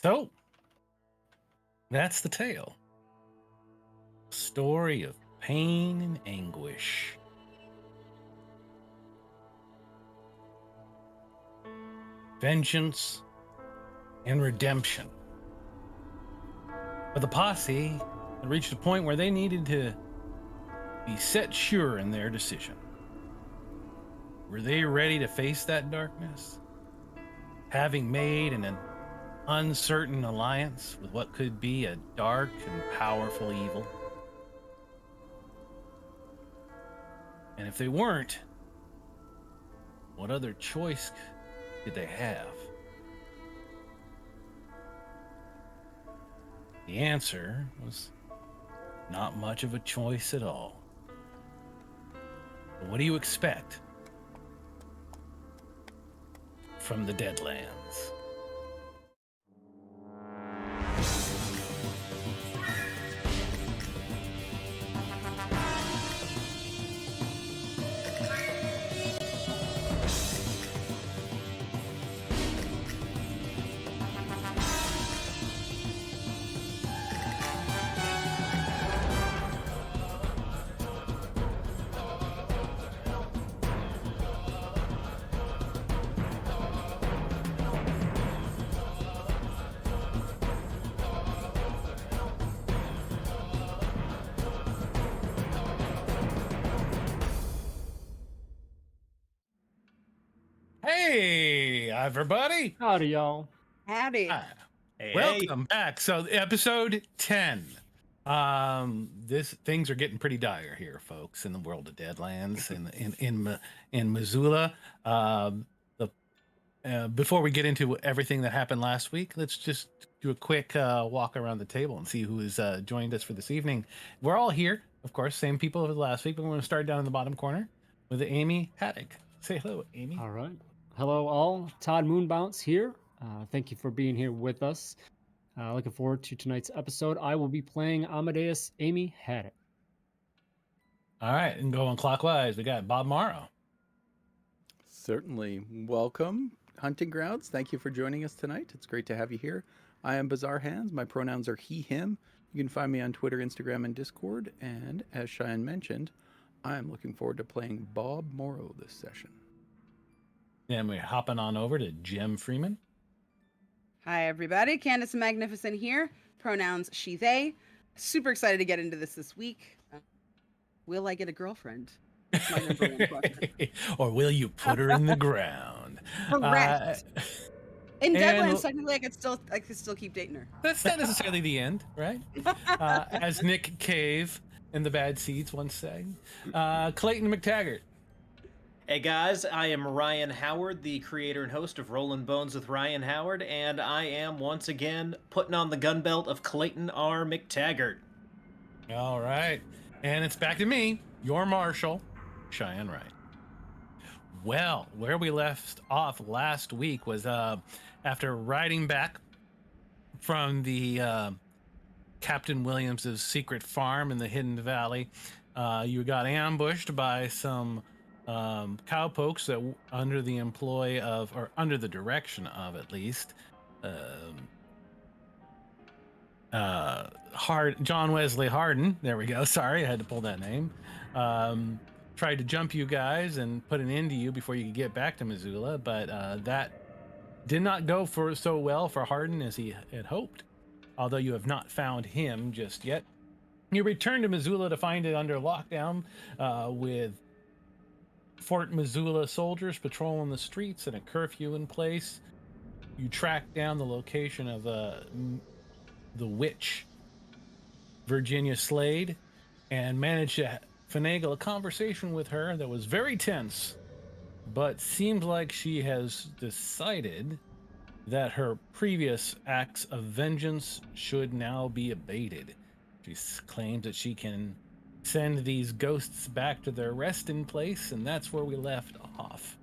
So, that's the tale. Story of pain and anguish. Vengeance and redemption. But the posse had reached a point where they needed to be set sure in their decision. Were they ready to face that darkness? Having made an uncertain alliance with what could be a dark and powerful evil? And if they weren't, what other choice did they have? The answer was not much of a choice at all. But what do you expect from the Deadlands? Hey, everybody. Howdy, y'all. Howdy. Welcome back. So, episode 10. Things are getting pretty dire here, folks, in the world of Deadlands in Missoula. Before we get into everything that happened last week, let's just do a quick walk around the table and see who has joined us for this evening. We're all here, of course, same people as last week, but we're going to start down in the bottom corner with Amy Haddock. Say hello, Amy. All right. Hello, all. Todd Moonbounce here. Thank you for being here with us. Looking forward to tonight's episode. I will be playing Amadeus Amy Haddock. All right, and going clockwise, we got Bob Morrow. Certainly. Welcome, Hunting Grounds. Thank you for joining us tonight. It's great to have you here. I am Bizarre Hands. My pronouns are he, him. You can find me on Twitter, Instagram, and Discord. And as Cheyenne mentioned, I am looking forward to playing Bob Morrow this session. And we're hopping on over to Jim Freeman. Hi, everybody. Candace Magnificent here. Pronouns she, they. Super excited to get into this week. Will I get a girlfriend? That's my number one question. Or will you put her in the ground? Correct. In Deadlands, technically, I could still keep dating her. That's not necessarily the end, right? As Nick Cave in the Bad Seeds once sang. Clayton MacTaggart. Hey guys, I am Ryan Howard, the creator and host of Rollin' Bones with Ryan Howard, and I am once again putting on the gun belt of Clayton R. MacTaggart. All right. And it's back to me, your Marshal, Cheyenne Wright. Well, where we left off last week was after riding back from the Captain Williams's secret farm in the Hidden Valley, you got ambushed by some cowpokes that under the employ of, or under the direction of at least, John Wesley Harden. There we go. Sorry, I had to pull that name. Tried to jump you guys and put an end to you before you could get back to Missoula, but that did not go so well for Harden as he had hoped. Although you have not found him just yet. You return to Missoula to find it under lockdown with Fort Missoula soldiers patrolling the streets and a curfew in place. You track down the location of the witch, Virginia Slade, and manage to finagle a conversation with her that was very tense, but seems like she has decided that her previous acts of vengeance should now be abated. She claims that she can send these ghosts back to their resting place, and that's where we left off.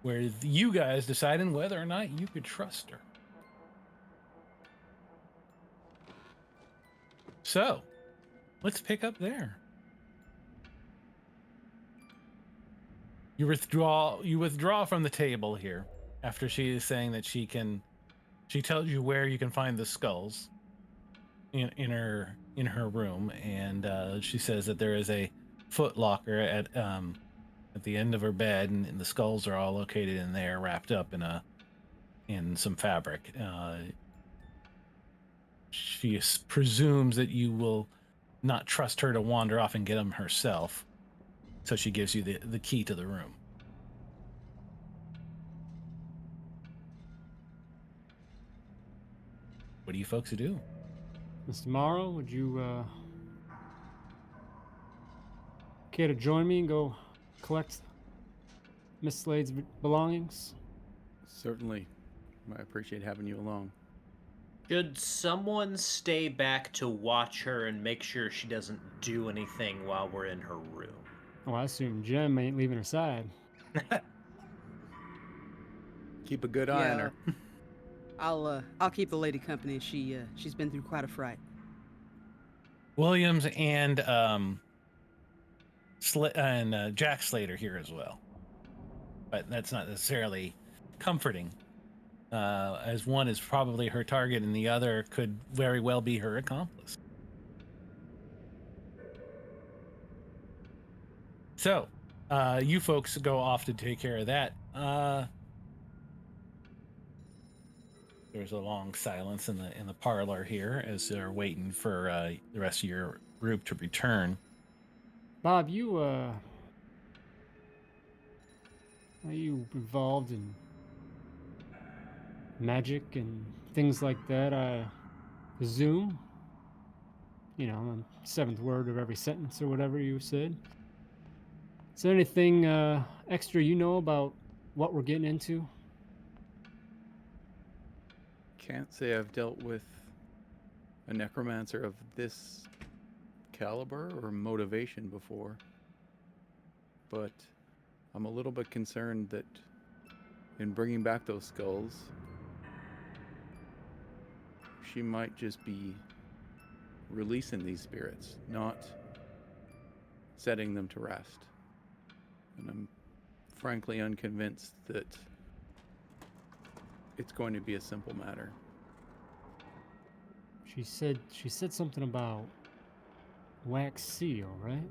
Where you guys deciding whether or not you could trust her. So, let's pick up there. You withdraw from the table here after she is saying that she She tells you where you can find the skulls in her room, and she says that there is a foot locker at the end of her bed, and the skulls are all located in there, wrapped up in some fabric. She presumes that you will not trust her to wander off and get them herself, so she gives you the key to the room. What do you folks do? Mr. Morrow, would you care to join me and go collect Miss Slade's belongings? Certainly. I appreciate having you along. Should someone stay back to watch her and make sure she doesn't do anything while we're in her room? Oh, I assume Jem ain't leaving her side. Keep a good eye on Yeah. her. I'll keep the lady company. She's been through quite a fright. Williams and Jack Slater here as well, but that's not necessarily comforting, as one is probably her target and the other could very well be her accomplice. So you folks go off to take care of that. There's a long silence in the parlor here as they're waiting for the rest of your group to return. Bob, are you involved in magic and things like that? I presume. You know, the seventh word of every sentence or whatever you said. Is there anything extra you know about what we're getting into? Can't say I've dealt with a necromancer of this caliber or motivation before, but I'm a little bit concerned that in bringing back those skulls, she might just be releasing these spirits, not setting them to rest. And I'm frankly unconvinced that it's going to be a simple matter. She said something about wax seal, right?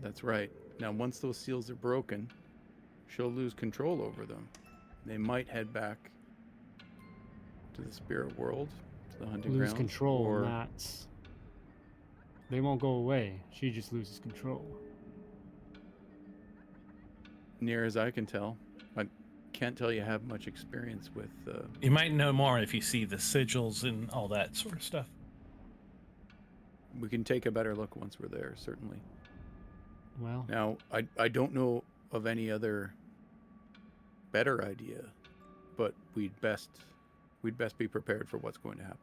That's right. Now, once those seals are broken, she'll lose control over them. They might head back to the spirit world, to the hunting Lose grounds. control, or not. They won't go away. She just loses control. near as I can tell. I can't tell you have much experience with... You might know more if you see the sigils and all that sort of stuff. We can take a better look once we're there, certainly. Well, Now, I don't know of any other better idea, but we'd best be prepared for what's going to happen.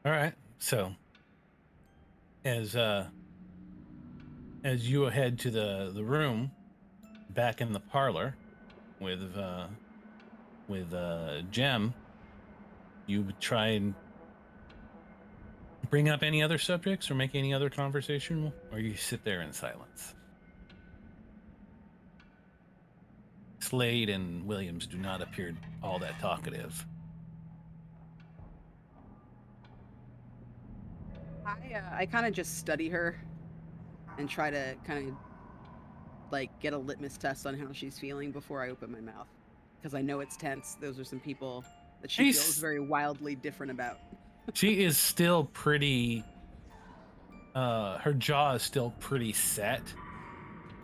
All right. So as you head to the room back in the parlor with Jem, you would try and bring up any other subjects or make any other conversation, or you sit there in silence. Slade and Williams do not appear all that talkative. I kind of just study her and try to kind of like get a litmus test on how she's feeling before I open my mouth, because I know it's tense. Those are some people that she feels very wildly different about. She is still pretty. Her jaw is still pretty set.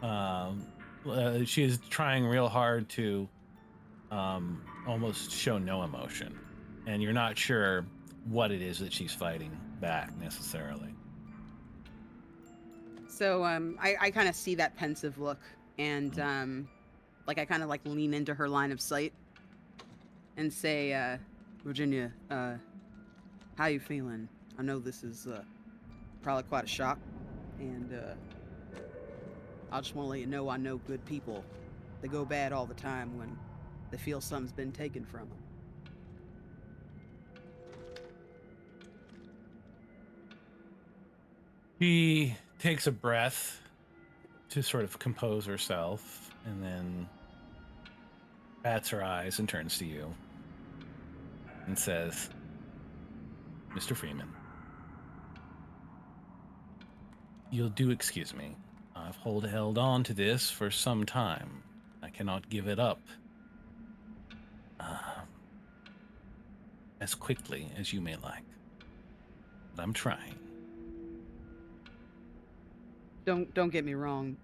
She is trying real hard to almost show no emotion, and you're not sure what it is that she's fighting back necessarily. So I kind of see that pensive look, and like I kind of like lean into her line of sight and say, Virginia, how you feeling? I know this is probably quite a shock, and I just want to let you know I know good people. They go bad all the time when they feel something's been taken from them. He takes a breath to sort of compose herself, and then bats her eyes and turns to you and says, Mr. Freeman, you'll do excuse me. I've held on to this for some time. I cannot give it up as quickly as you may like. But I'm trying. Don't get me wrong,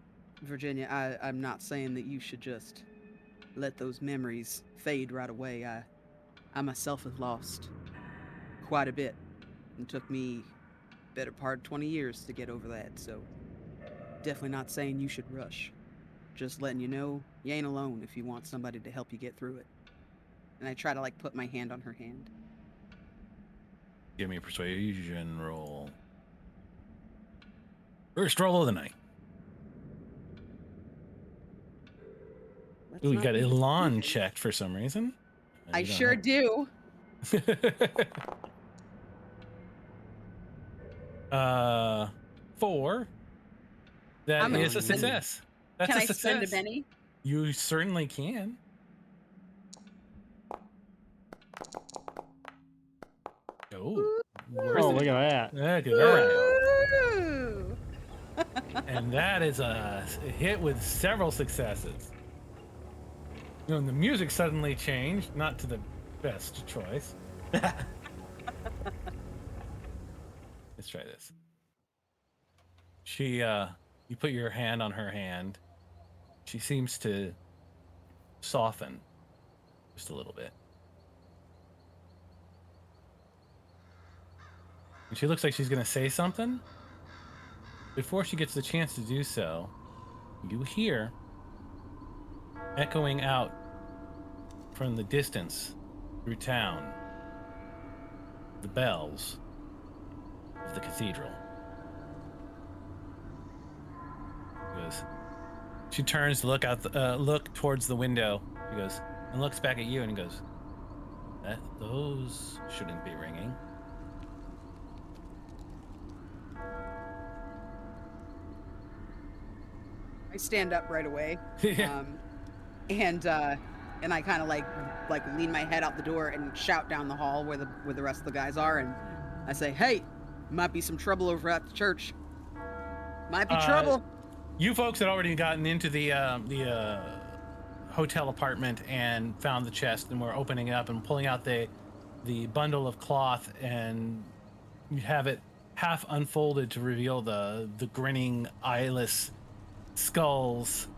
Virginia. I'm not saying that you should just let those memories fade right away. I myself have lost quite a bit. It took me better part of 20 years to get over that, so definitely not saying you should rush. Just letting you know you ain't alone if you want somebody to help you get through it. And I try to like put my hand on her hand. Give me a persuasion roll. First roll of the night. Let's Ooh, you not got be Elan disappointed. checked for some reason. I sure do. 4. That I'm gonna is a spend- success. That's Can a I success. spend a penny? You certainly can. Oh, where's Oh, the- look at that. Look at that. Ooh. And that is a hit with several successes. You know, and the music suddenly changed, not to the best choice. Let's try this. You put your hand on her hand. She seems to soften just a little bit. And she looks like she's going to say something. Before she gets the chance to do so, you hear echoing out from the distance through town the bells of the cathedral. She turns to look out, look towards the window. She goes and looks back at you and goes, "Those shouldn't be ringing." I stand up right away. Yeah. And I kind of like lean my head out the door and shout down the hall where the rest of the guys are, and I say, "Hey, might be some trouble over at the church. Might be trouble." You folks had already gotten into the hotel apartment and found the chest, and were opening it up and pulling out the bundle of cloth, and you have it half unfolded to reveal the grinning eyeless skulls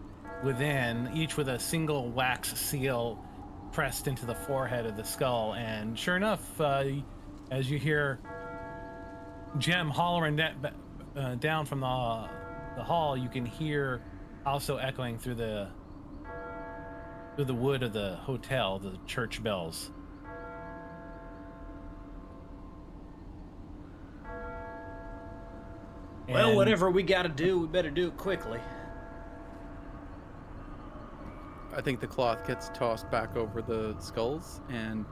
within, each with a single wax seal pressed into the forehead of the skull. And sure enough, as you hear Jem hollering down from the hall, you can hear also echoing through the wood of the hotel, the church bells. Well, And- whatever we gotta do, we better do it quickly. I think the cloth gets tossed back over the skulls, and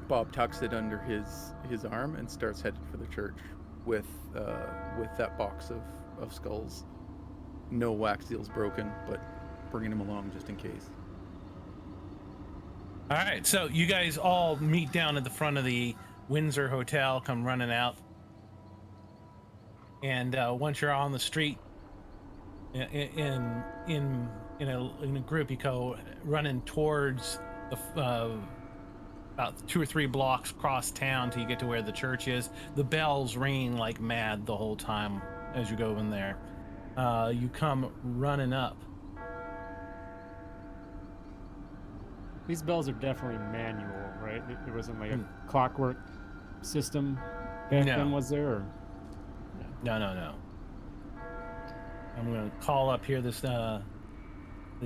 Bob tucks it under his arm and starts headed for the church with that box of skulls. No wax seals broken, but bringing them along just in case. All right, so you guys all meet down at the front of the Windsor Hotel, come running out, and once you're on the street, in a group, you go running towards the about 2 or 3 blocks across town till you get to where the church is. The bells ring like mad the whole time as you go in there. You come running up. These bells are definitely manual, right? There wasn't like a clockwork system back No. then, was there? Or? No. I'm gonna call up here this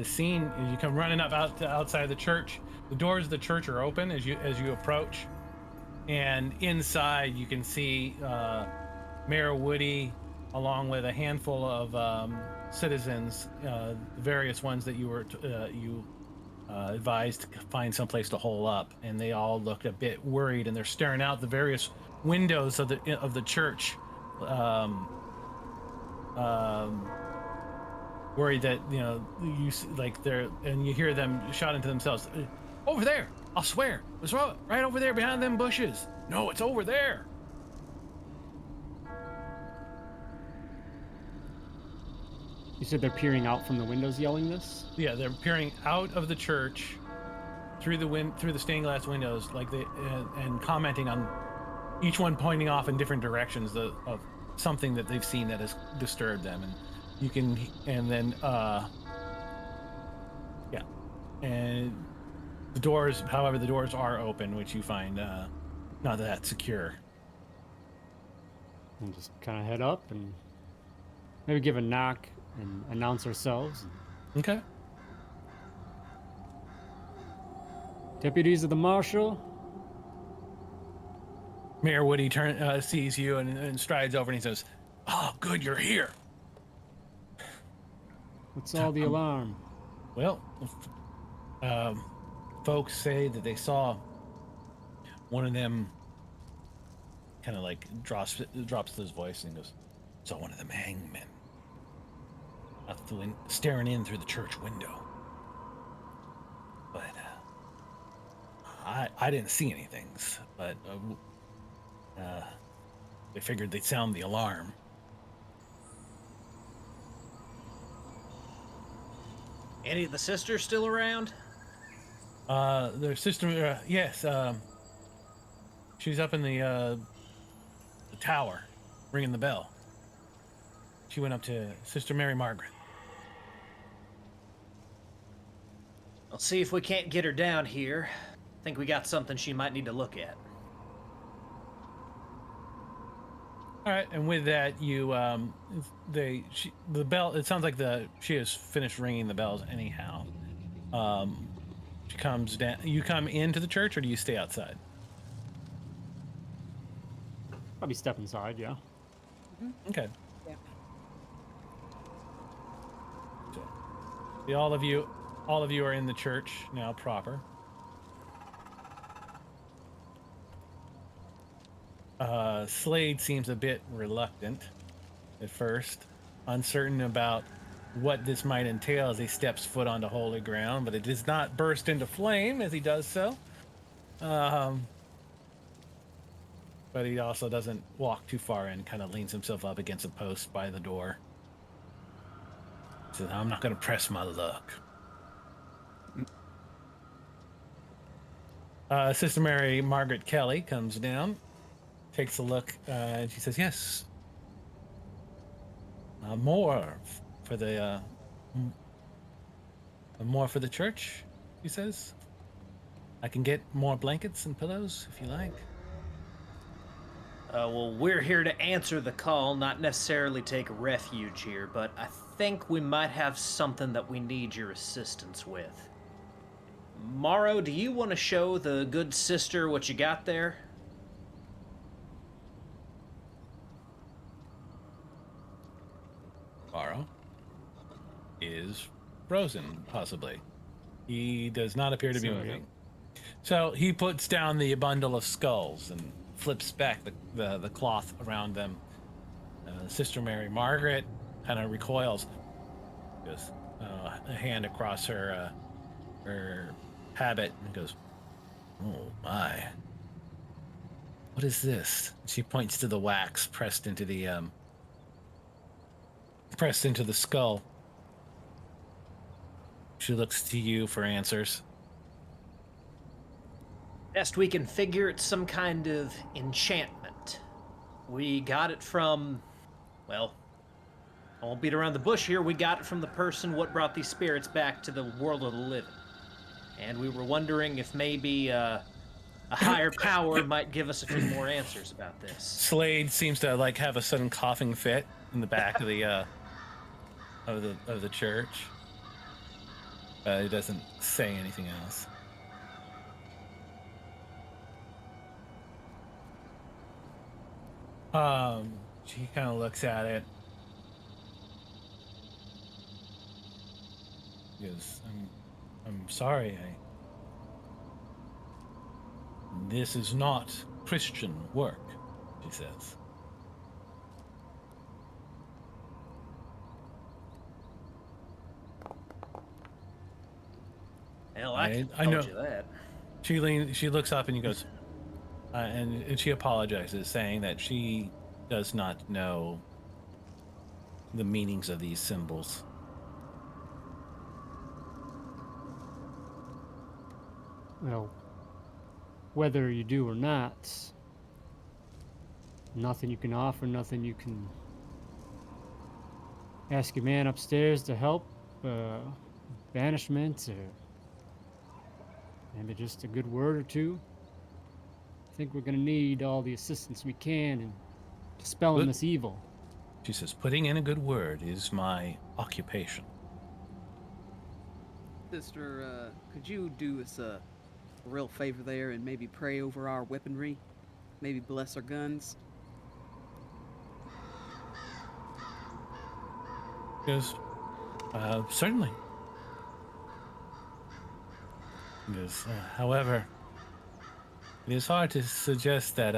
scene as you come running up outside the church. The doors of the church are open as you approach, and inside you can see Mayor Woody, along with a handful of citizens, various ones that you were advised to find someplace to hole up, and they all look a bit worried, and they're staring out the various windows of the church. worried that like they're, and you hear them shouting to themselves, over there, I'll swear, it's right over there behind them bushes. No, it's over there. You said they're peering out from the windows yelling this? Yeah, they're peering out of the church through the stained glass windows, like and commenting on each one, pointing off in different directions of something that they've seen that has disturbed them. And you can, and then yeah, and the doors are open, which you find not that secure. And just kind of head up and maybe give a knock and announce ourselves. Okay. Deputies of the Marshal. Mayor Woody sees you and strides over and he says, "Oh, good, you're here." What's all the alarm? Well, folks say that they saw one of them, kind of like drops his voice and goes, "Saw one of them hangmen out the staring in through the church window. But I didn't see anything. But they figured they'd sound the alarm." Any of the sisters still around? Their sister, yes. She's up in the tower, ringing the bell. She went up to Sister Mary Margaret. I'll see if we can't get her down here. Think we got something she might need to look at. All right, and with that, you the bell. It sounds like she has finished ringing the bells. Anyhow, she comes down. You come into the church, or do you stay outside? Probably step inside, yeah. Okay. Yeah. So, all of you are in the church now proper. Slade seems a bit reluctant at first, uncertain about what this might entail as he steps foot onto holy ground, but it does not burst into flame as he does so. But he also doesn't walk too far in, kind of leans himself up against a post by the door. Says, "I'm not going to press my luck." Sister Mary Margaret Kelly comes down, takes a look, and she says, "Yes, more for the church," he says. "I can get more blankets and pillows if you like." Well, we're here to answer the call, not necessarily take refuge here, but I think we might have something that we need your assistance with. Morrow, do you want to show the good sister what you got there? Morrow is frozen, possibly. He does not appear to be moving. So he puts down the bundle of skulls and flips back the cloth around them. Sister Mary Margaret kind of recoils, goes a hand across her habit, and goes, "Oh my, what is this?" She points to the wax pressed into the skull. She looks to you for answers. Best we can figure, it's some kind of enchantment. We got it from, well, I won't beat around the bush here. We got it from the person what brought these spirits back to the world of the living. And we were wondering if maybe a higher power might give us a few more answers about this. Slade seems to like have a sudden coughing fit in the back of the of the church. He doesn't say anything else. She kind of looks at it. She goes, I'm sorry. This is not Christian work," she says. Hell, I I told know. you that. She looks up and he goes, and she apologizes, saying that she does not know the meanings of these symbols. Well, whether you do or not, nothing you can offer, nothing you can ask your man upstairs to help, banishment, or maybe just a good word or two. I think we're gonna need all the assistance we can in dispelling Good. this evil. She says, putting in a good word is my occupation. Sister, could you do us a real favor there and maybe pray over our weaponry? Maybe bless our guns? He goes, certainly. He goes, however, it is hard to suggest that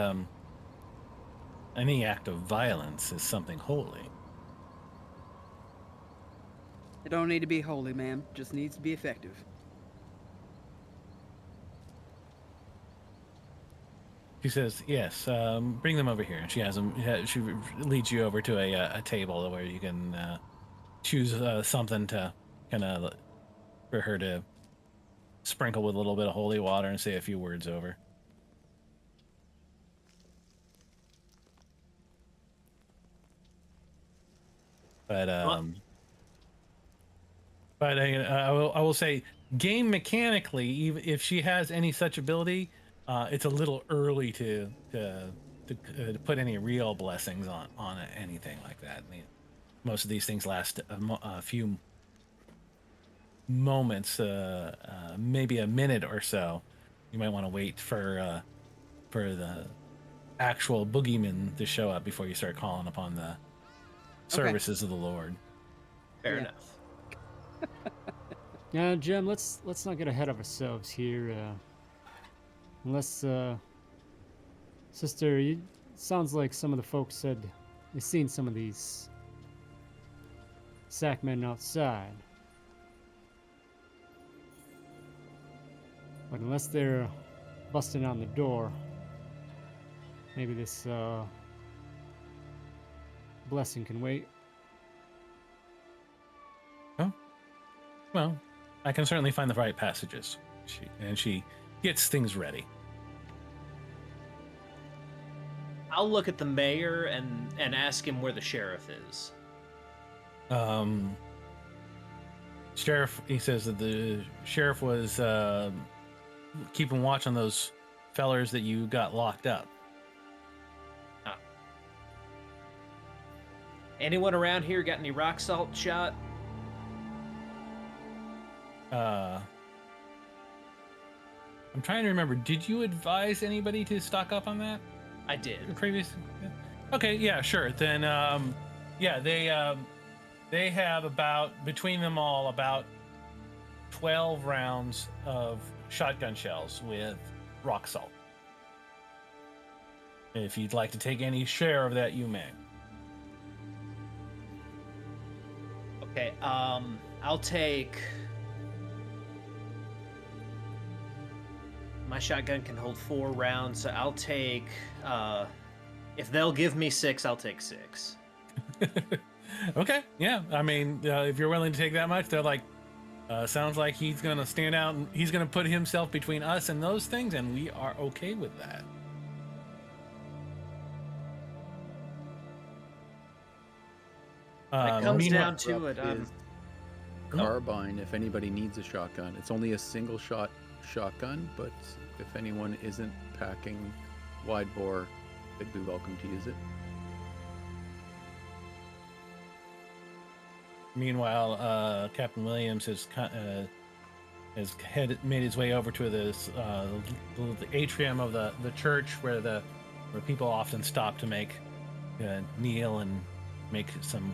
any act of violence is something holy. It don't need to be holy, ma'am. Just needs to be effective. She says, yes, bring them over here. And she has them, she leads you over to a table where you can choose something to kind of, for her to sprinkle with a little bit of holy water and say a few words over. But I will say, game mechanically, even if she has any such ability, it's a little early to put any real blessings on anything like that. I mean, most of these things last a few moments, maybe a minute or so. You might want to wait for the actual boogeyman to show up before you start calling upon the services of the Lord. Fair Yeah. enough. Now, Jem, let's not get ahead of ourselves here. Unless, sister, sounds like some of the folks said they've seen some of these sackmen outside. But unless they're busting on the door, maybe this blessing can wait. Well, I can certainly find the right passages. She gets things ready. I'll look at the mayor and ask him where the sheriff is. Sheriff, he says that the sheriff was keeping watch on those fellers that you got locked up. Anyone around here got any rock salt shot? I'm trying to remember. Did you advise anybody to stock up on that? I did. Previous. Okay, yeah, sure. Then, yeah, they have about, between them all, about 12 rounds of shotgun shells with rock salt. If you'd like to take any share of that, you may. Okay, I'll take... My shotgun can hold 4 rounds, so I'll take... if they'll give me 6, I'll take 6. Okay, yeah. I mean, if you're willing to take that much, they're like, sounds like he's going to stand out and he's going to put himself between us and those things, and we are okay with that. When it comes meanwhile- down to it, Carbine, if anybody needs a shotgun. It's only a single shot shotgun, but if anyone isn't packing wide bore, they'd be welcome to use it. Meanwhile, Captain Williams has made his way over to this the atrium of the church where people often stop to kneel and make some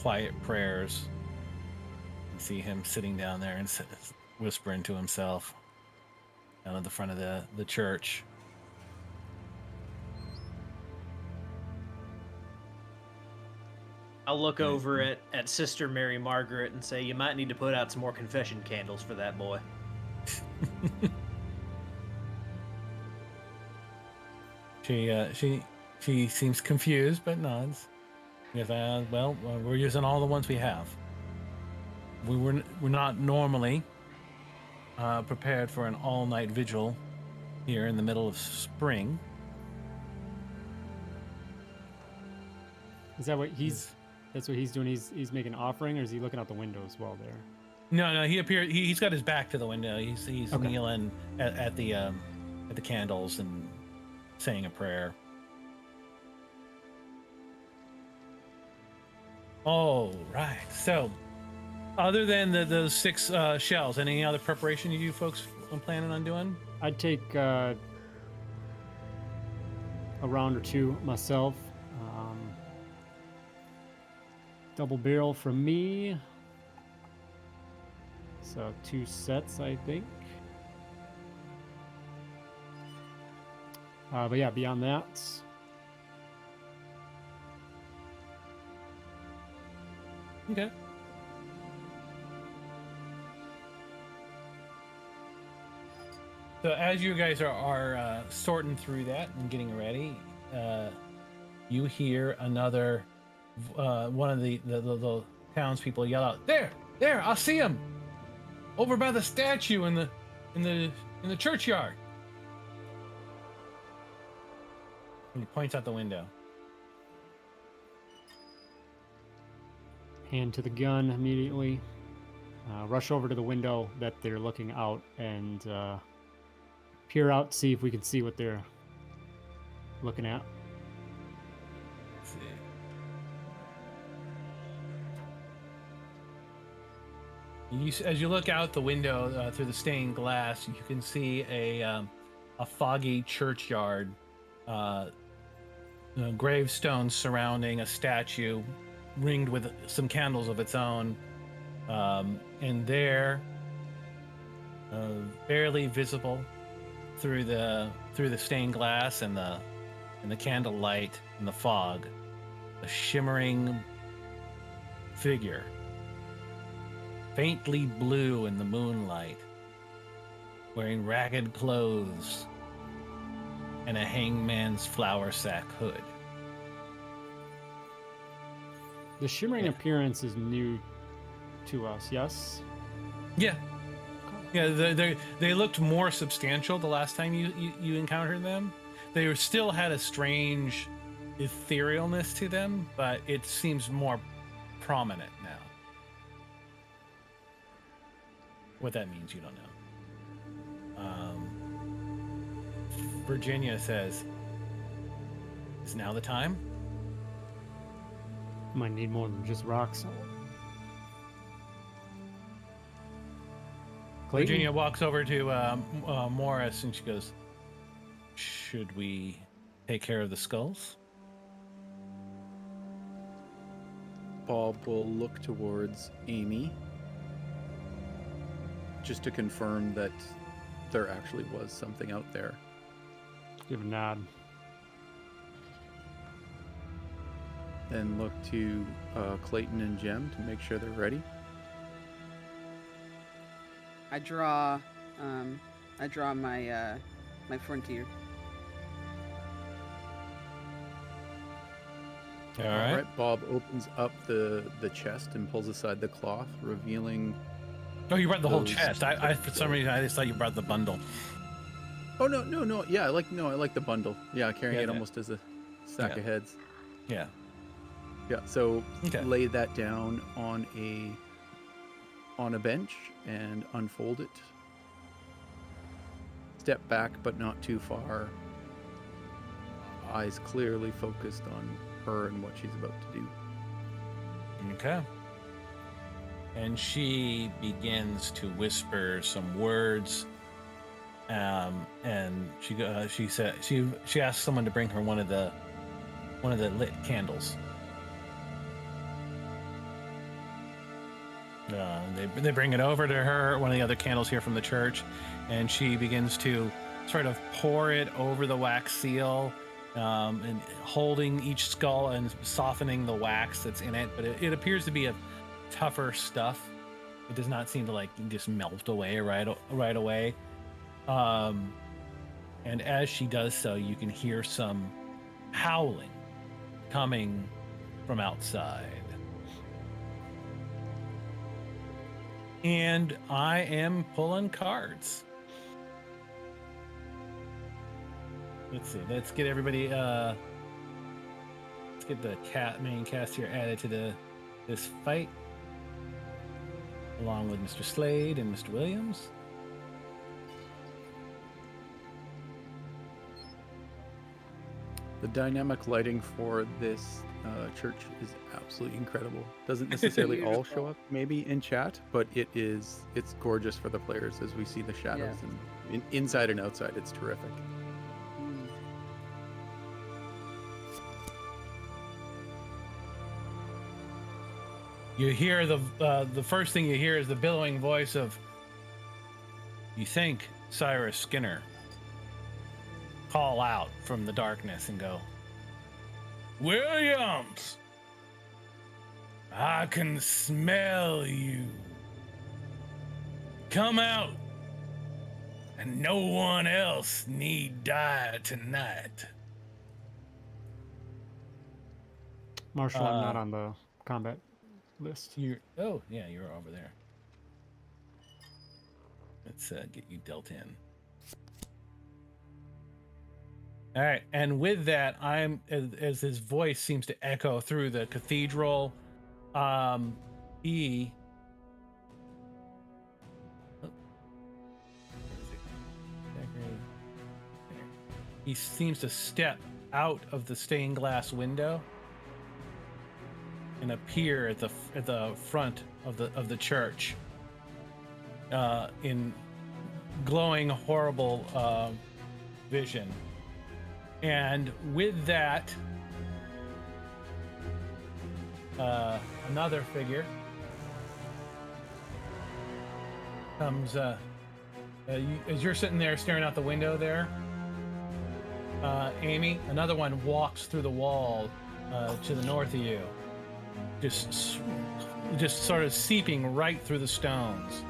quiet prayers. You see him sitting down there and whispering to himself down at the front of the church. I'll look over at Sister Mary Margaret and say, you might need to put out some more confession candles for that boy. She seems confused, but nods. Yes, well, we're using all the ones we have. We're not normally prepared for an all-night vigil here in the middle of spring. Is that what he's? That's what he's doing. He's making an offering, or is he looking out the window as well there? No, he appeared. He's got his back to the window. He's Okay. kneeling at the candles and saying a prayer. Oh, right. So, other than those 6 shells, any other preparation you folks are planning on doing? I'd take a round or 2 myself. Double barrel from me. So 2 sets, I think. But yeah, beyond that, Okay. So as you guys are sorting through that and getting ready, you hear another one of the townspeople yell out, "There! I see him! Over by the statue in the churchyard!" And he points out the window. hand to the gun immediately. Rush over to the window that they're looking out and peer out, see if we can see what they're looking at. Let's see. As you look out the window through the stained glass, you can see a foggy churchyard, gravestones surrounding a statue, ringed with some candles of its own, and there, barely visible through the stained glass and the candle light and the fog, a shimmering figure, faintly blue in the moonlight, wearing ragged clothes and a hangman's flour sack hood. The shimmering Yeah. appearance is new to us, yes? Yeah. They looked more substantial the last time you encountered them. They still had a strange etherealness to them, but it seems more prominent now. What that means, you don't know. Virginia says, "Is now the time?" Might need more than just rocks. Clayton? Virginia walks over to Morris and she goes, "Should we take care of the skulls?" Bob will look towards Amy just to confirm that there actually was something out there. Give a nod. Then look to Clayton and Jem to make sure they're ready. I draw my my frontier. All right. Bob opens up the chest and pulls aside the cloth, revealing. Oh, you brought the whole Those- chest. I for some reason I just thought you brought the bundle. Oh no! Yeah, I like the bundle. Yeah, carrying Yeah, it yeah. almost as a sack Yeah. of heads. Yeah. Yeah. So Okay. lay that down on a bench and unfold it. Step back, but not too far. Eyes clearly focused on her and what she's about to do. Okay. And she begins to whisper some words, and she said she asked someone to bring her one of the lit candles. They bring it over to her, one of the other candles here from the church, and she begins to sort of pour it over the wax seal, and holding each skull and softening the wax that's in it. But it appears to be a tougher stuff. It does not seem to like just melt away right away. And as she does so, you can hear some howling coming from outside. And I am pulling cards. Let's see. Let's get everybody. Let's get the main cast here added to this fight, along with Mr. Slade and Mr. Williams. The dynamic lighting for this church is absolutely incredible. Doesn't necessarily all show up maybe in chat, but it's gorgeous for the players as we see the shadows and inside and outside. It's terrific. You hear the first thing you hear is the billowing voice of, you think Cyrus Skinner. Call out from the darkness and go, Williams, I can smell you. Come out, and no one else need die tonight. Marshal, I'm not on the combat list. You're over there. Let's get you dealt in. All right, and with that, as his voice seems to echo through the cathedral, he seems to step out of the stained glass window and appear at the front of the church, in glowing, horrible vision. And with that, another figure comes, as you're sitting there staring out the window there, Amy, another one walks through the wall to the north of you, just sort of seeping right through the stones.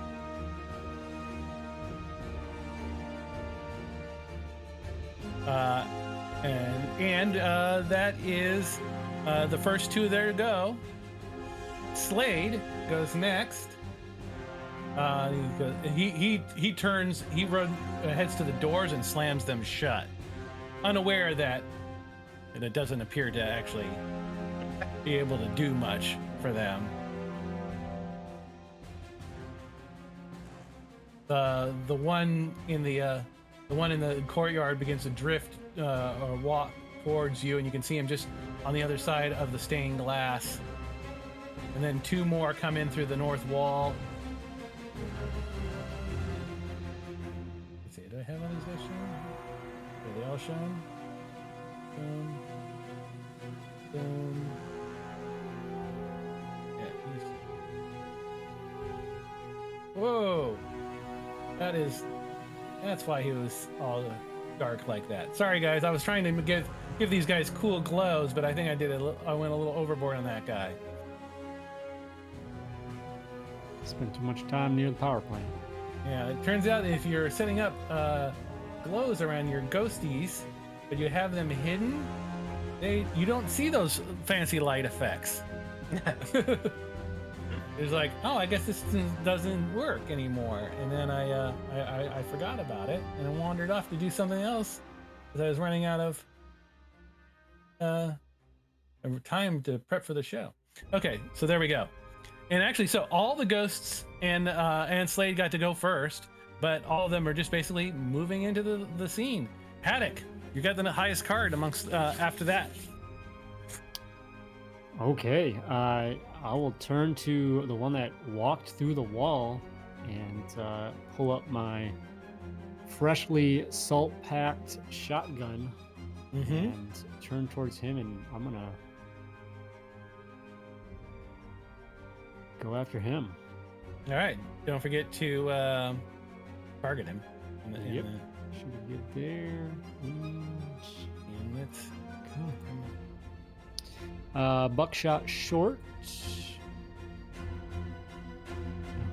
And that is the first two there to go. Slade goes next. He turns, heads to the doors and slams them shut, unaware that it doesn't appear to actually be able to do much for them. The one in the courtyard begins to drift or walk towards you, and you can see him just on the other side of the stained glass. And then two more come in through the north wall. Let's see, do I have all these guys shown? Are they all shown? Boom. Boom. Yeah, whoa! That's why he was all dark like that. Sorry guys, I was trying to give these guys cool glows, but I think I went a little overboard on that guy. Spent too much time near the power plant. Yeah, it turns out if you're setting up glows around your ghosties, but you have them hidden, you don't see those fancy light effects. It's like, oh, I guess this doesn't work anymore. And then I forgot about it, and I wandered off to do something else because I was running out of time to prep for the show. Okay, so there we go. And actually, so all the ghosts and Slade got to go first, but all of them are just basically moving into the scene. Haddock, you got the highest card amongst after that. Okay, I will turn to the one that walked through the wall and pull up my freshly salt-packed shotgun and turn towards him, and I'm gonna go after him. All right, don't forget to target him. Yep, should be good there. And let's buckshot short.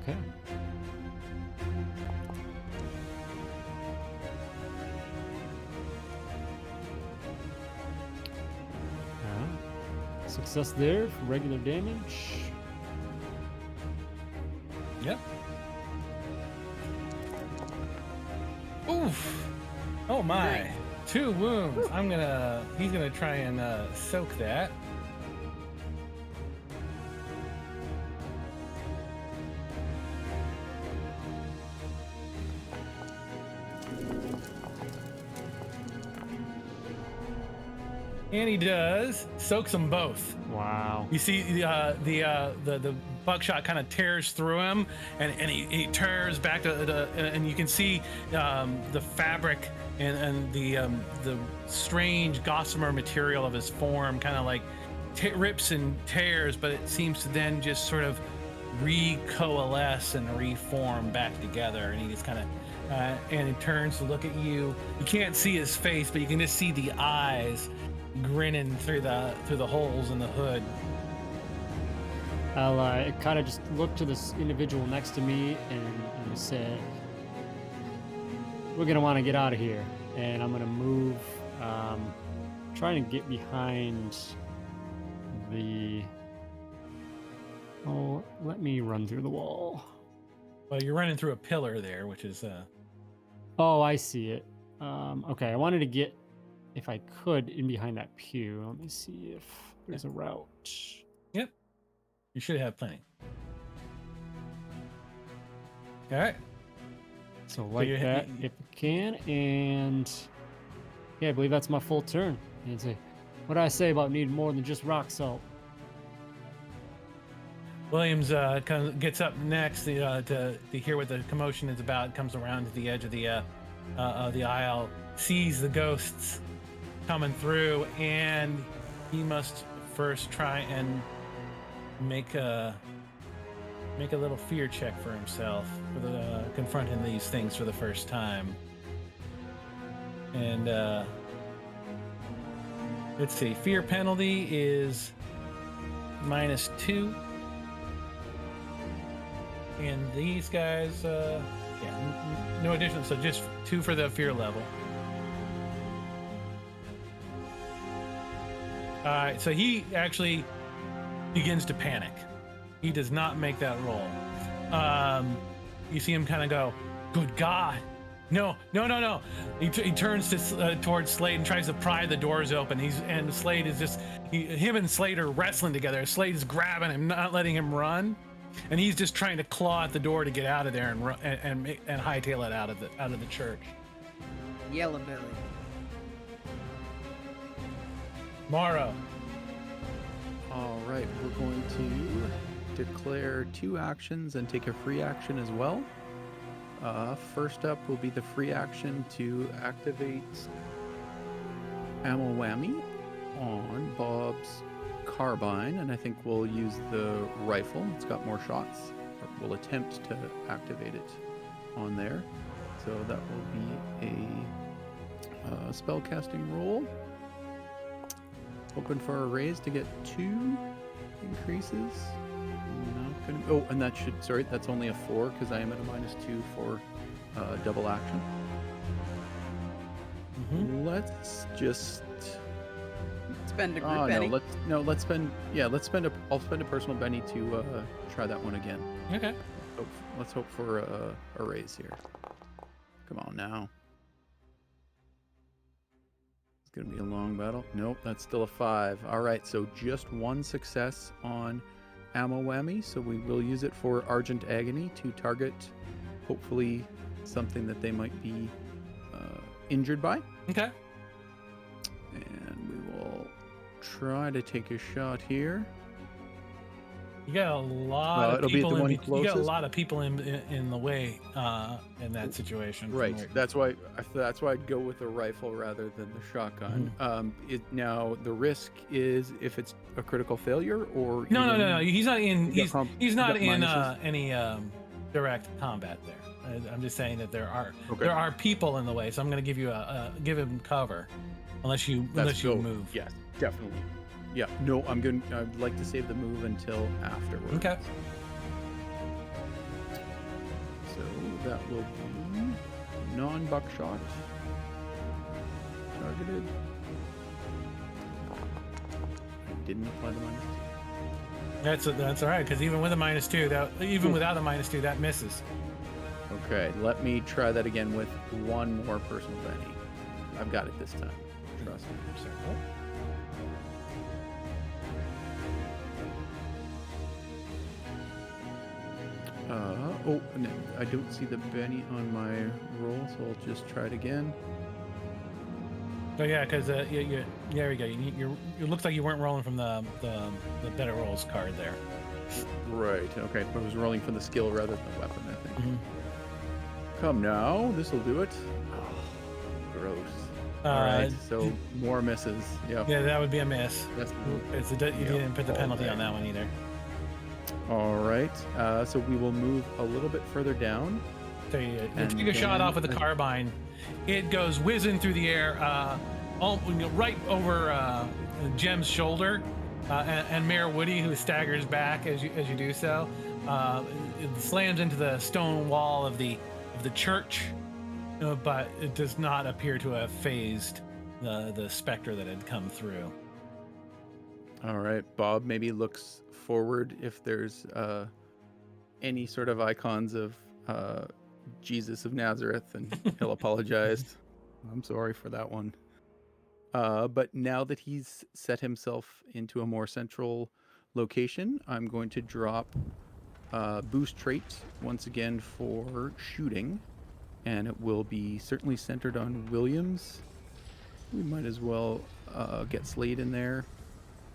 Okay. Alright. Success there for regular damage. Yep. Oof. Oh my. Nice. 2 wounds. He's gonna try and soak that. And he does. Soaks them both. Wow. You see the buckshot kind of tears through him, and he tears back and you can see the fabric and the strange gossamer material of his form kind of like rips and tears, but it seems to then just sort of recoalesce and reform back together. And he just kind of and he turns to look at you. You can't see his face, but you can just see the eyes grinning through the holes in the hood. I'll kind of just look to this individual next to me and say, we're gonna want to get out of here, and I'm gonna move, trying to get behind the. Oh, let me run through the wall. Well, you're running through a pillar there, which is Oh, I see it. Okay, I wanted to get, if I could, in behind that pew. Let me see if there's a route. Yep. You should have plenty. All right. So like you're- that, if you can, and yeah, I believe that's my full turn. And say, what did I say about needing more than just rock salt? Williams gets up next to hear what the commotion is about. Comes around to the edge of the aisle, sees the ghosts coming through, and he must first try and make a little fear check for himself for the confronting these things for the first time. And let's see, fear penalty is -2. And these guys, no additional, so just 2 for the fear level. All right, so he actually begins to panic. He does not make that roll. You see him kind of go, "Good God, no!" He turns to towards Slade and tries to pry the doors open. And Slade is just him and Slade are wrestling together. Slade is grabbing him, not letting him run. And he's just trying to claw at the door to get out of there and hightail it out of the church. Yellow belly. Morrow. All right, we're going to declare 2 actions and take a free action as well. First up will be the free action to activate Ammo Whammy on Bob's carbine, and I think we'll use the rifle. It's got more shots. We'll attempt to activate it on there. So that will be a spellcasting roll. Hoping for a raise to get 2 increases. Not gonna. Oh, and that should. Sorry, that's only a 4 because I am at a -2 for double action. Let's just. Spend a group Oh Benny. let's spend. Yeah, I'll spend a personal Benny to try that one again. Okay. Let's hope for a raise here. Come on now. It's gonna be a long battle. Nope, that's still a 5. All right, so just 1 success on Ammo Whammy. So we will use it for Argent Agony to target, hopefully, something that they might be injured by. Okay. And we will try to take a shot here. You got a lot of it'll be people the one you got a closest. lot of people in the way in that situation. from Right. where- That's why I'd go with the rifle rather than the shotgun. Now the risk is if it's a critical failure or No. He's not in. You got He's not you got in minuses? any direct combat there. I'm just saying that there are Okay. people in the way, so I'm going to give you give him cover, unless you go. move. Yes, definitely. Yeah. No, I'd like to save the move until afterwards. Okay. So that will be non-buckshot. Targeted. I didn't apply the -2. That's all right, because even with a -2, without a -2, that misses. Okay, let me try that again with one more personal Benny. I've got it this time. Trust me. Oh, and I don't see the Benny on my roll, so I'll just try it again. Oh yeah, because there we go. It looks like you weren't rolling from the better rolls card there. Right. Okay. I was rolling from the skill rather than the weapon, I think. Mm-hmm. Come now. This will do it. Oh, gross. All right. So more misses. Yep. Yeah, that would be a miss. You didn't put the penalty okay. on that one either. All right. So we will move a little bit further down. So you take a shot off with a carbine. It goes whizzing through the air, right over Jem's shoulder, and Mayor Woody, who staggers back as you do so. It slams into the stone wall of the church, but it does not appear to have phased the specter that had come through. All right. Bob maybe looks forward if there's any sort of icons of Jesus of Nazareth, and he'll apologize. I'm sorry for that one. But now that he's set himself into a more central location, I'm going to drop boost trait once again for shooting, and it will be certainly centered on Williams. We might as well get Slade in there,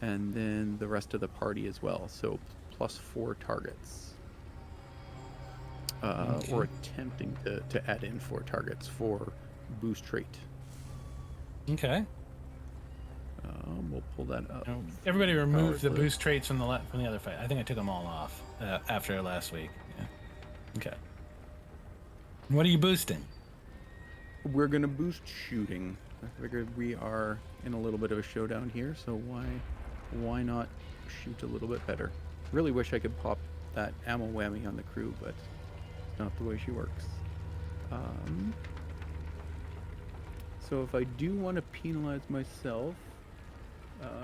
and then the rest of the party as well. So +4 targets. Okay. Or attempting to add in 4 targets for boost trait. Okay. We'll pull that up. Everybody removed the boost traits from the other fight. I think I took them all off after last week. Yeah. Okay. What are you boosting? We're gonna boost shooting. I figured we are in a little bit of a showdown here, so why not shoot a little bit better? Really wish I could pop that ammo whammy on the crew, but it's not the way she works. So if I do want to penalize myself,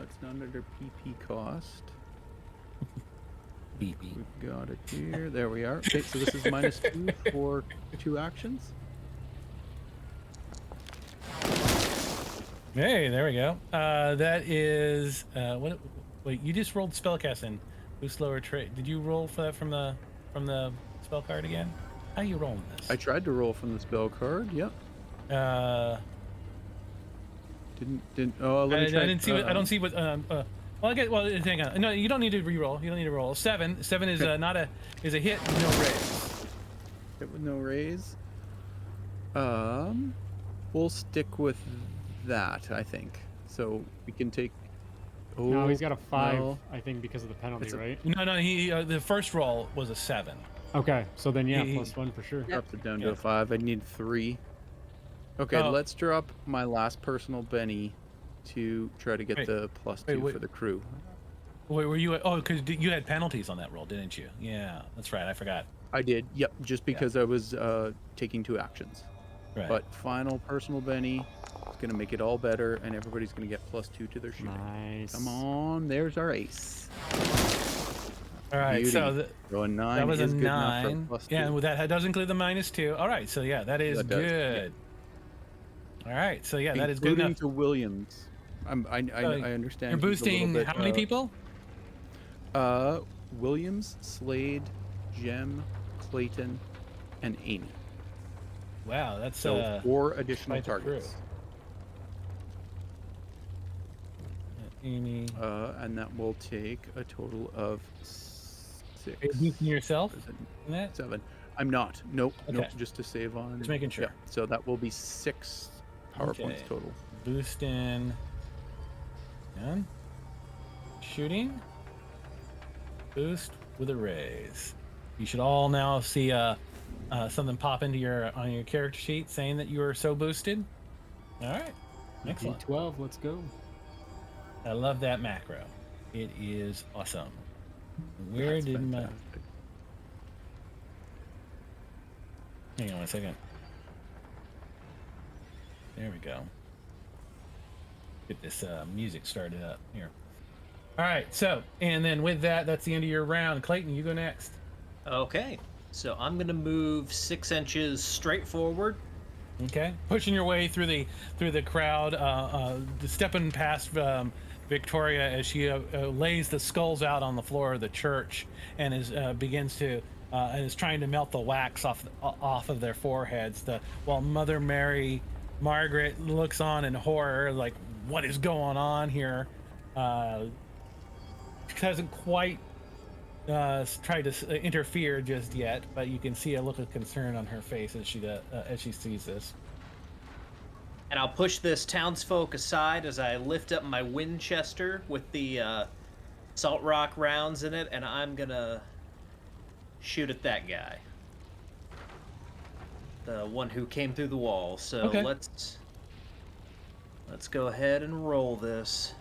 it's not under PP cost. BP. We've got it here. There we are. Okay, so this is -2 for 2 actions. Hey, there we go. That is what? Wait, you just rolled spellcasting. Boost lower trait. Did you roll for that from the spell card again? How are you rolling this? I tried to roll from the spell card. Yep. Didn't. Oh, let me try. I didn't see. I don't see what. Well, I get. Well, hang on. No, you don't need to re-roll. You don't need to roll. 7. 7 is not a is a hit. No raise. Hit with no raise. We'll stick with that, I think. So we can take. Oh, No, he's got a 5, no. I think, because of the penalty, right? No. He the first roll was a 7. Okay, so then yeah, He- +1 for sure. Drops it down Yeah. to a 5. I need 3. Okay, Oh. let's drop my last personal Benny to try to get Wait. the +2 Wait. for the crew. Wait, were you? Oh, because you had penalties on that roll, didn't you? Yeah, that's right. I forgot. I did. Yep, just because I was taking 2 actions. Right. But final personal Benny is going to make it all better, and everybody's going to get +2 to their shooting. Nice. Come on, there's our ace. All right. Beauty. So So a 9 that was a is good 9. enough for +2. Yeah, and that does include the -2. All right. So yeah, that is That does, yeah. good. All right. So yeah, that is good Including enough. to Williams. I understand. You're he's a little boosting bit, how many people? Williams, Slade, Jem, Clayton, and Amy. Wow, that's So 4 additional quite the crew. targets. Amy. And that will take a total of 6. Are you boosting yourself Is it in that? 7? I'm not. Nope. Nope. Okay. Just to save on. Just making sure. Yeah. So that will be 6 power points Okay. total. Boosting. And shooting. Boost with a raise. You should all now see something pop into on your character sheet saying that you are so boosted. All right. Excellent. 12, let's go. I love that macro. It is awesome. Where That's did my fantastic. Hang on 1 second. There we go. Get this music started up here. All right, so, and then with that, that's the end of your round. Clayton, you go next. Okay, so I'm gonna move 6 inches straight forward. Okay, pushing your way through the crowd, stepping past Victoria as she lays the skulls out on the floor of the church and begins to and is trying to melt the wax off of their foreheads. While Mother Mary Margaret looks on in horror, like, what is going on here? She hasn't quite tried to interfere just yet, but you can see a look of concern on her face as she sees this. And I'll push this townsfolk aside as I lift up my Winchester with the salt rock rounds in it, and I'm gonna shoot at that guy. The one who came through the wall. So okay. let's go ahead and roll this.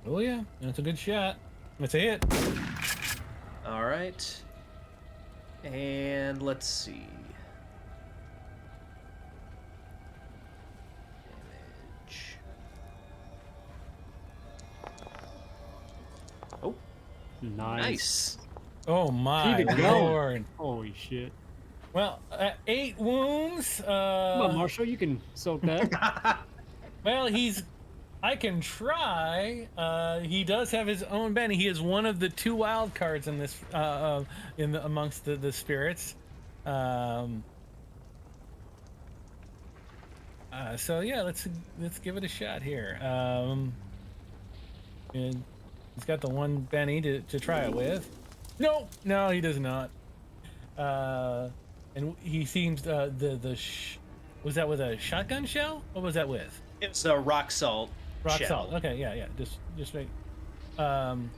Oh yeah, that's a good shot. That's a hit. All right. And let's see. Damage. Oh, nice. Oh my Keep it going. lord. Holy shit. Well, 8 wounds. Come on, Marshal, you can soak that. Well, I can try. He does have his own Benny. He is one of the 2 wild cards in this amongst the spirits. So yeah, let's give it a shot here. And he's got the 1 Benny to try it with. No, he does not. And he seems was that with a shotgun shell? What was that with? It's a rock salt. Rock shell. salt. Okay, yeah. Just make. And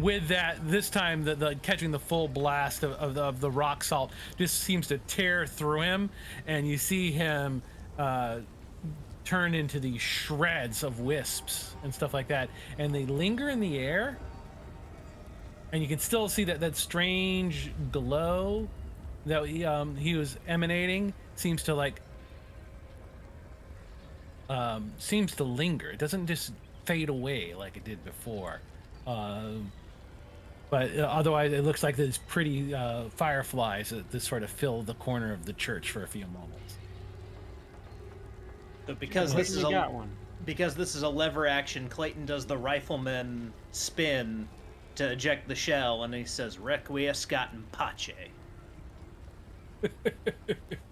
with that, this time the catching the full blast of the rock salt just seems to tear through him, and you see him turn into these shreds of wisps and stuff like that, and they linger in the air, and you can still see that strange glow that he was emanating seems to linger. It doesn't just fade away like it did before. But otherwise, it looks like there's pretty fireflies that sort of fill the corner of the church for a few moments. But because this is a lever action, Clayton does the rifleman spin to eject the shell, and he says, "Requiescat in pace."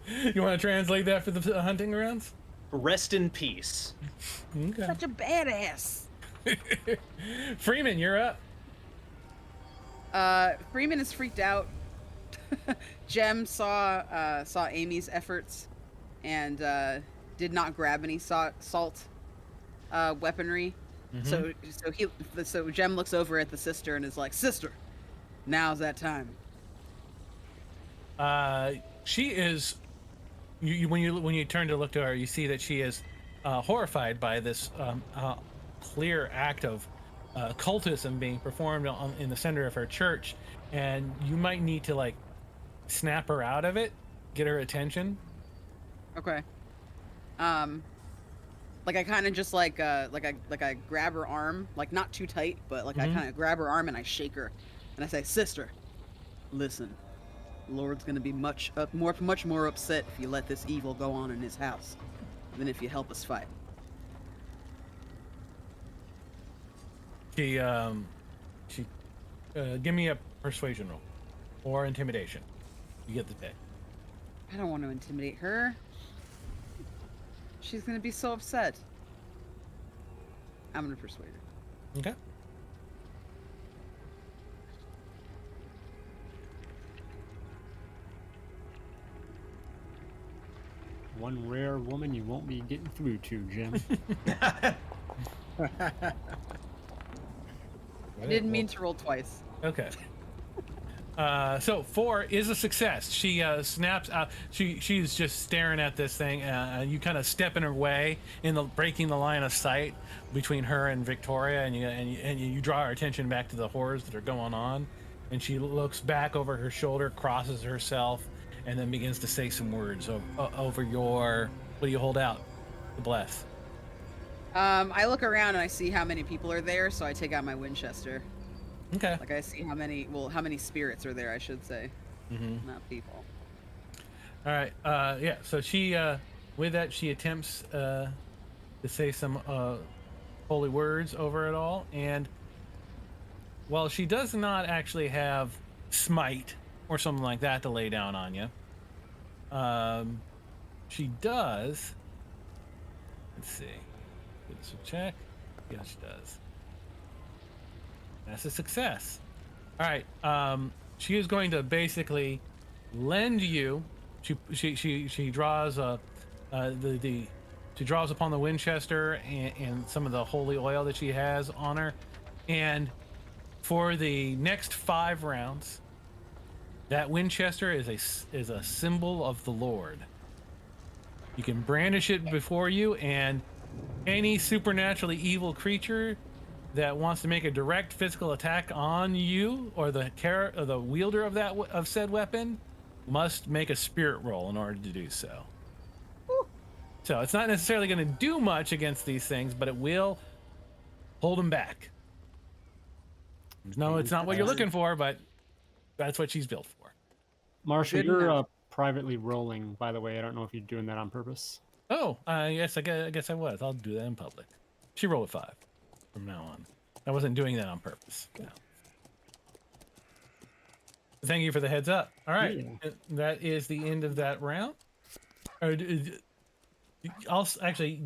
You want to translate that for the hunting grounds? Rest in peace. Okay. Such a badass. Freeman, you're up. Freeman is freaked out. Jem saw Amy's efforts and did not grab any salt weaponry. Mm-hmm. So Jem looks over at the sister and is like, "Sister, now's that time." She is. When you turn to look to her, you see that she is horrified by this clear act of cultism being performed in the center of her church, and you might need to snap her out of it, get her attention. Okay. I kind of just I grab her arm, not too tight, but I kind of grab her arm and I shake her, and I say, "Sister, listen. Lord's gonna be much more upset if you let this evil go on in his house than if you help us fight." She give me a persuasion roll or intimidation. You get the pick. I don't want to intimidate her. She's gonna be so upset. I'm gonna persuade her. Okay. One rare woman you won't be getting through to, Jim. I didn't mean to roll twice. Okay. So 4 is a success. She snaps out. She's just staring at this thing. You kind of step in her way in the breaking the line of sight between her and Victoria, and you draw her attention back to the horrors that are going on. And she looks back over her shoulder, crosses herself, and then begins to say some words over your. What do you hold out? The bless. I look around and I see how many people are there, so I take out my Winchester. Okay. Like I see how many spirits are there, I should say, not people. All right. Yeah. So she, with that, she attempts to say some holy words over it all, and while she does not actually have smite or something like that to lay down on you, she does. Let's see. Give this a check. Yes, she does. That's a success. All right. She is going to basically lend you. She draws she draws upon the Winchester and some of the holy oil that she has on her, and for the next 5 rounds, that Winchester is a symbol of the Lord. You can brandish it before you, and any supernaturally evil creature that wants to make a direct physical attack on you or the wielder of said weapon must make a spirit roll in order to do so. Woo. So it's not necessarily going to do much against these things, but it will hold them back. No, it's not what you're looking for, but that's what she's built for. Marshal, Good you're enough. privately rolling, by the way. I don't know if you're doing that on purpose. Oh, yes, I guess I was. I'll do that in public. She rolled a 5 from now on. I wasn't doing that on purpose. No. Thank you for the heads up. All right, Yeah. that is the end of that round. Actually,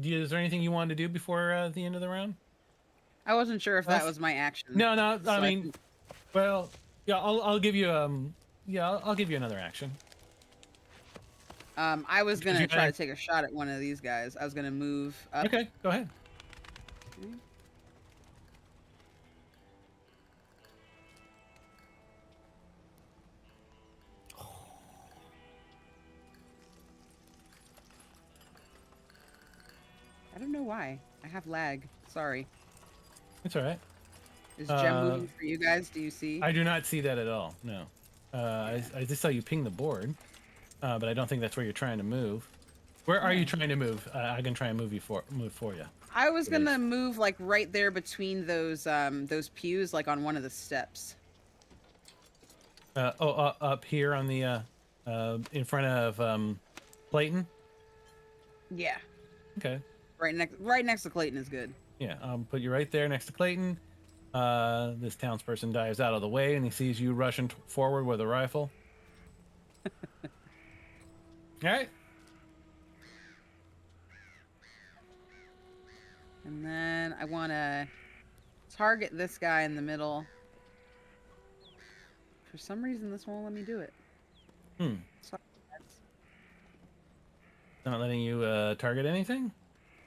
is there anything you wanted to do before the end of the round? I wasn't sure if that was my action. No. So I mean, well, yeah, I'll give you I'll give you another action. I was Because gonna you try gotta- to take a shot at one of these guys. I was gonna move up. Okay, go ahead. I don't know why. I have lag. Sorry. It's all right. Is Gem moving for you guys? Do you see? I do not see that at all. No. I just saw you ping the board, but I don't think that's where you're trying to move. Where are you trying to move? I can try and move for you. I was gonna move like right there between those pews, like on one of the steps. Up here on the in front of Clayton. Yeah. Okay. Right next to Clayton is good. Yeah, I'll put you right there next to Clayton. This townsperson dives out of the way and he sees you rushing forward with a rifle. All right. And then I want to target this guy in the middle. For some reason, this won't let me do it. Sorry, guys. Not letting you target anything?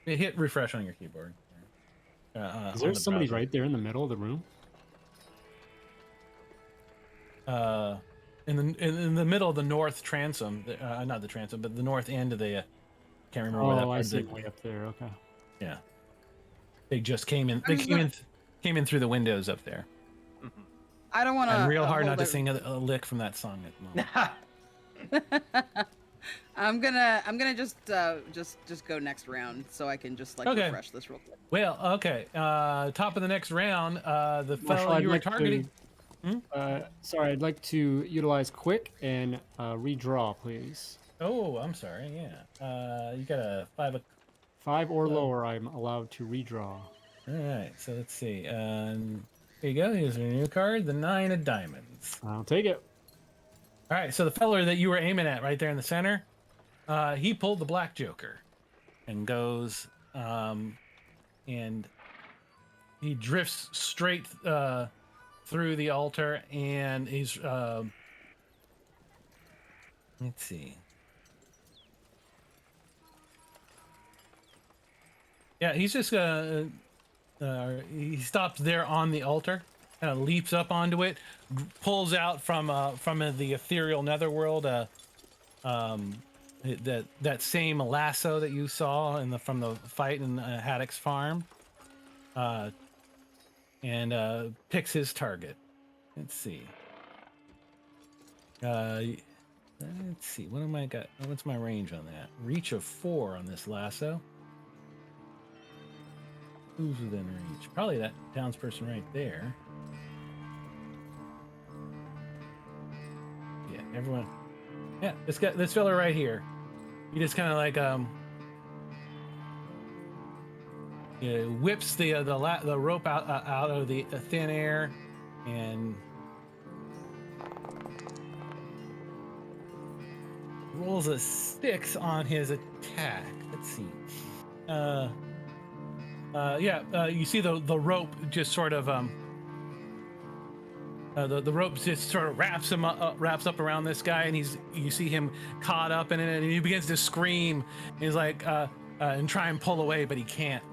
Hit refresh on your keyboard. Is there somebody right there in the middle of the room? In the middle of the north transom, not the transom, but the north end of the. Can't remember where that. Oh, I see. Way up there. Okay. Yeah. They just came in. They came in through the windows up there. I don't want to. I'm real hard not to sing a lick from that song at the moment. I'm gonna just go next round so I can just like refresh this real quick. Well, okay. Top of the next round, the Marshal, fellow I'd you were like targeting. Sorry, I'd like to utilize quick and redraw, please. Oh, I'm sorry. Yeah. You got a 5. 5 or lower, I'm allowed to redraw. All right. So let's see. Here you go. Here's your new card, the 9 of diamonds. I'll take it. All right. So the fellow that you were aiming at right there in the center, he pulled the black joker, and goes, and he drifts straight through the altar, and he's let's see. Yeah, he's just he stopped there on the altar, kind of leaps up onto it, pulls out from the ethereal netherworld that same lasso that you saw from the fight in Haddock's farm, and picks his target. Let's see. Let's see. What am I got? What's my range on that? Reach of 4 on this lasso. Who's within reach? Probably that townsperson right there. Yeah, everyone. Yeah, this fella right here. He just kind of like whips the rope out of the thin air and rolls a 6 on his attack. Let's see. You see the rope just sort of the rope just sort of wraps up around this guy, and you see him caught up in it, and he begins to scream. He's like and try and pull away, but he can't.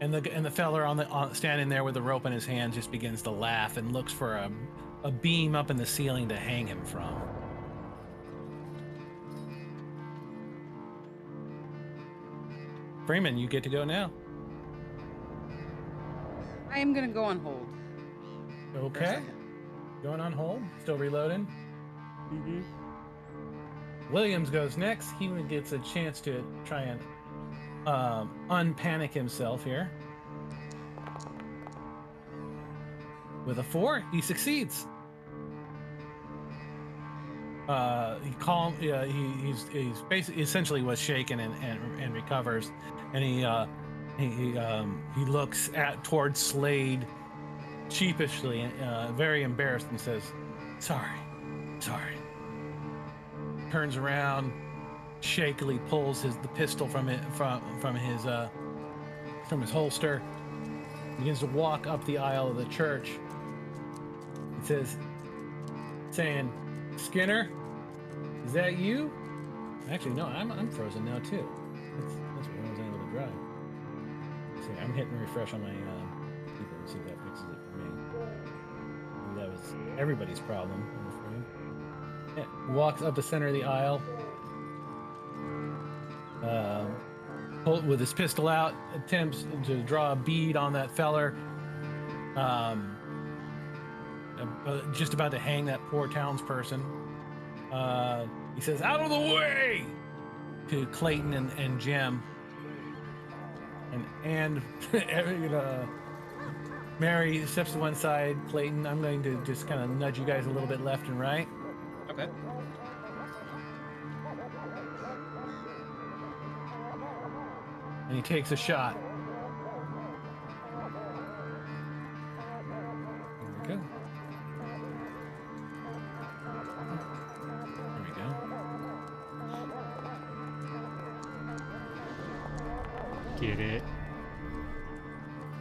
And the fella standing there with the rope in his hand just begins to laugh and looks for a beam up in the ceiling to hang him from. Freeman, you get to go now. I am gonna go on hold. Okay. Going on hold. Still reloading. Mm-hmm. Williams goes next. He gets a chance to try and unpanic himself here. With a 4, he succeeds. He's basically essentially was shaken and recovers, and he looks towards Slade sheepishly, very embarrassed, and says, sorry. Turns around, shakily pulls the pistol from his holster, begins to walk up the aisle of the church. It says, saying, Skinner, is that you? Actually, no, I'm frozen now too. That's what I was able to drive. See, I'm hitting refresh on my keyboard to see if that fixes it for me. Maybe that was everybody's problem, I'm afraid. Yeah, walks up the center of the aisle, with his pistol out, attempts to draw a bead on that feller. Just about to hang that poor townsperson. He says, out of the way, to Clayton and Jim. And Mary steps to one side. Clayton, I'm going to just kind of nudge you guys a little bit left and right. Okay. And he takes a shot. There we go. Get it.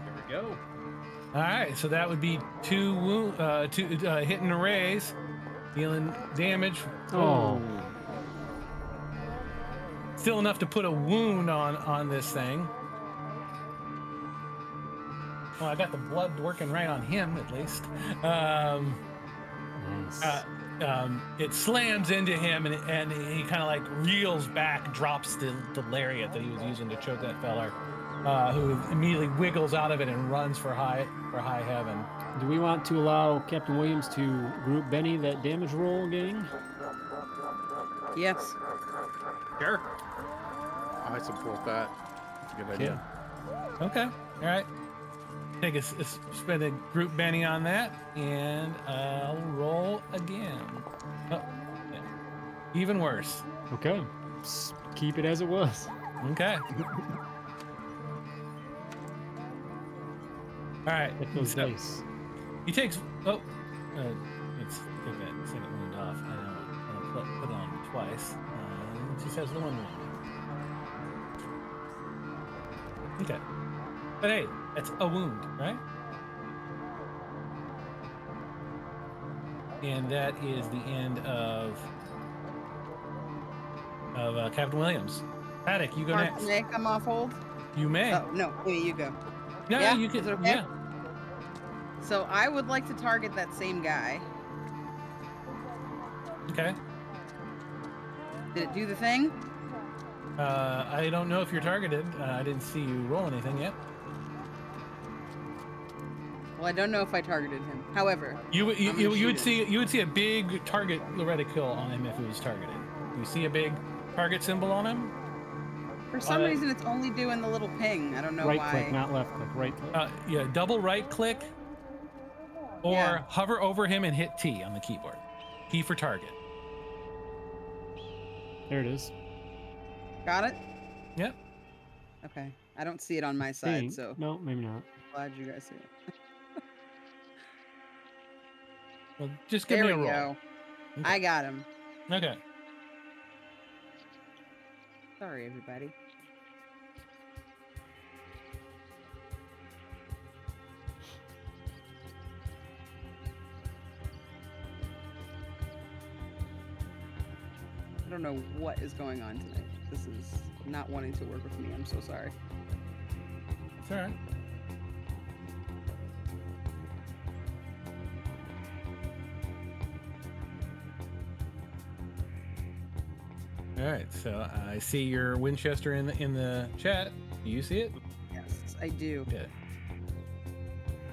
Here we go. All right, so that would be 2 hitting a raise, dealing damage. Oh. Still enough to put a wound on this thing. Well, I got the blood working right on him, at least. Nice. It slams into him, and he kind of like reels back, drops the lariat that he was using to choke that feller, who immediately wiggles out of it and runs for high heaven. Do we want to allow Captain Williams to group Benny that damage roll, gang? Yes. Sure. I support that. That's a good idea. Okay. All right. Take spend a group Benny on that, and I'll roll again. Oh, yeah. Even worse. Okay. Just keep it as it was. Okay. All right. Get those so dice. he takes. Let's take that second wound off. I don't put it on twice. It just has the one wound. Okay. But hey, that's a wound, right? And that is the end of Captain Williams. Haddock, you go next. May I come off hold? You may. Oh, no, maybe you go. No, Yeah? you can. Is it okay? Yeah. So I would like to target that same guy. Okay. Did it do the thing? I don't know if you're targeted. I didn't see you roll anything yet. Well, I don't know if I targeted him. However, You would I'm gonna shoot him. see a big target reticle on him if it was targeted. You see a big target symbol on him? For some reason, it's only doing the little ping. I don't know Right why. click, not left click. Right click. Yeah, double right click or Yeah. hover over him and hit T on the keyboard. T for target. There it is. Got it? Yep. Okay. I don't see it on my side, Think. so No, maybe not. glad you guys see it. Well, just give There me we a roll. go. I got him. Okay. Sorry, everybody. I don't know what is going on tonight. This is not wanting to work with me. I'm so sorry. It's all right. All right, so I see your Winchester in the chat. Do you see it? Yes, I do. Good.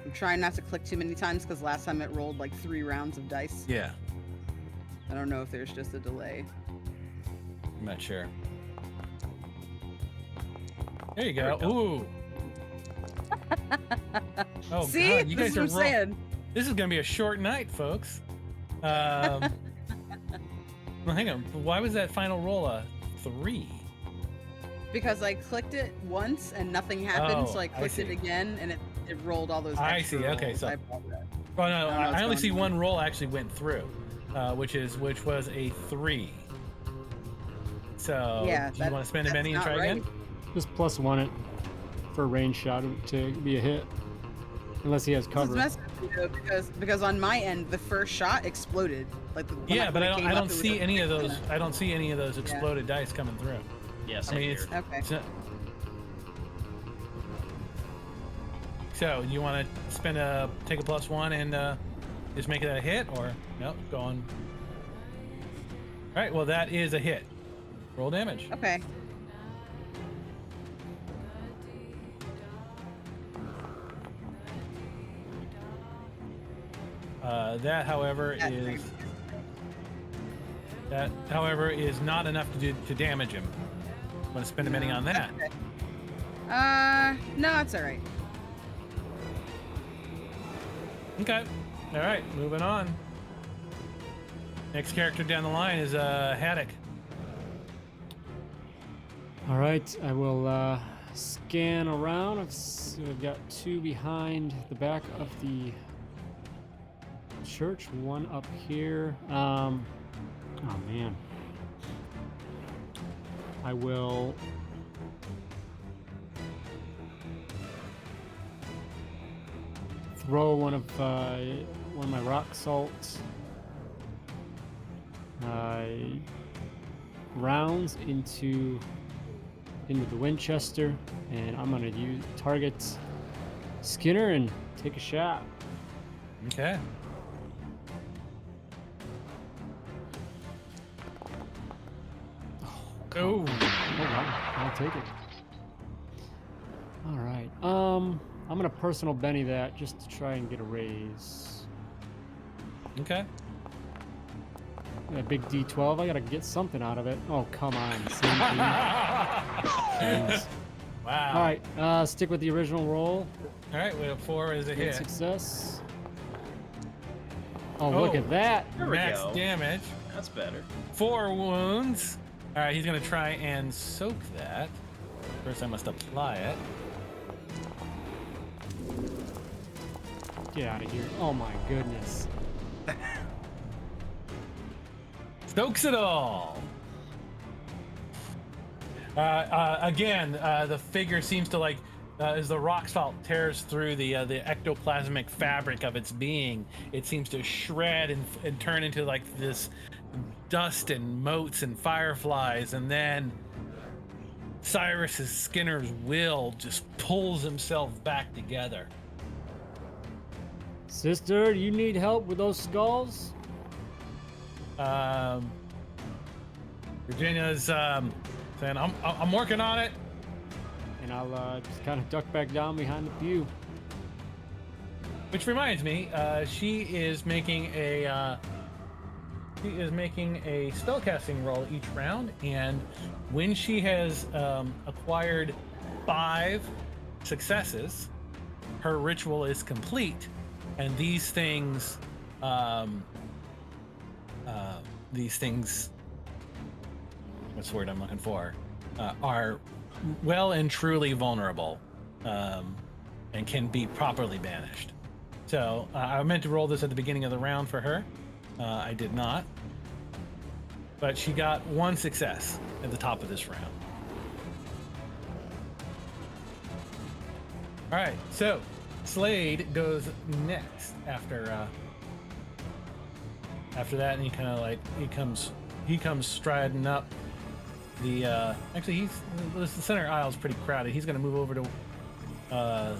I'm trying not to click too many times because last time it rolled like 3 rounds of dice. Yeah, I don't know if there's just a delay. I'm not sure. There you go. There we go. Ooh. Oh See? God, you This guys is are what I'm saying. This is gonna be a short night, folks. Well, hang on. Why was that final roll a 3? Because I clicked it once and nothing happened, Oh, so I I clicked it see. again and it rolled all those I extra see, okay, rolls. so- I apologize. Oh no, I don't know what's I only going see on. one roll actually went through, which was a 3. So Yeah, do you want to spend a that's penny and not try right. again? Just +1 it for a range shot to be a hit. Unless he has This is cover. messy though, because on my end the first shot exploded. Like when Yeah, but when it I came don't up, it was see a- any of those. I don't see any of those exploded dice coming through. Yes, I mean, it's, Okay. it's not, so you want to take a +1 and just make it a hit, or no? Go on. All right. Well, that is a hit. Roll damage. Okay. That, however, is not enough to damage him. Want to spend a penny on that? Okay. No, it's all right. Okay. All right. Moving on. Next character down the line is Haddock. All right, I will scan around. I've got 2 behind the back of the church, 1 up here. Oh man. I will throw one of my rock salts rounds into the Winchester, and I'm gonna target Skinner and take a shot. Okay. Oh. Oh wow, I'll take it. All right. I'm gonna personal Benny that just to try and get a raise. Okay. A big D12. I gotta get something out of it. Oh come on. Same thing. Jeez. Wow. All right. Stick with the original roll. All right. Well, 4 is a Great hit. success. Oh, look at that. There we Max go. damage. That's better. 4 wounds. All right. He's gonna try and soak that. First, I must apply it. Get out of here. Oh my goodness. Soaks it all. Again, the figure seems to as the rock salt tears through the ectoplasmic fabric of its being, it seems to shred and turn into like this dust and motes and fireflies, and then Skinner's will just pulls himself back together. Sister, you need help with those skulls? Virginia's saying, I'm working on it. And I'll just kind of duck back down behind the pew. Which reminds me, she is making a spellcasting roll each round, and when she has acquired 5 successes, her ritual is complete, and these things, what's the word I'm looking for, are well and truly vulnerable, and can be properly banished. So I meant to roll this at the beginning of the round for her. I did not, but she got 1 success at the top of this round. All right, so Slade goes next after that, and he kind of like he comes striding up the actually the center aisle is pretty crowded. He's going to move over to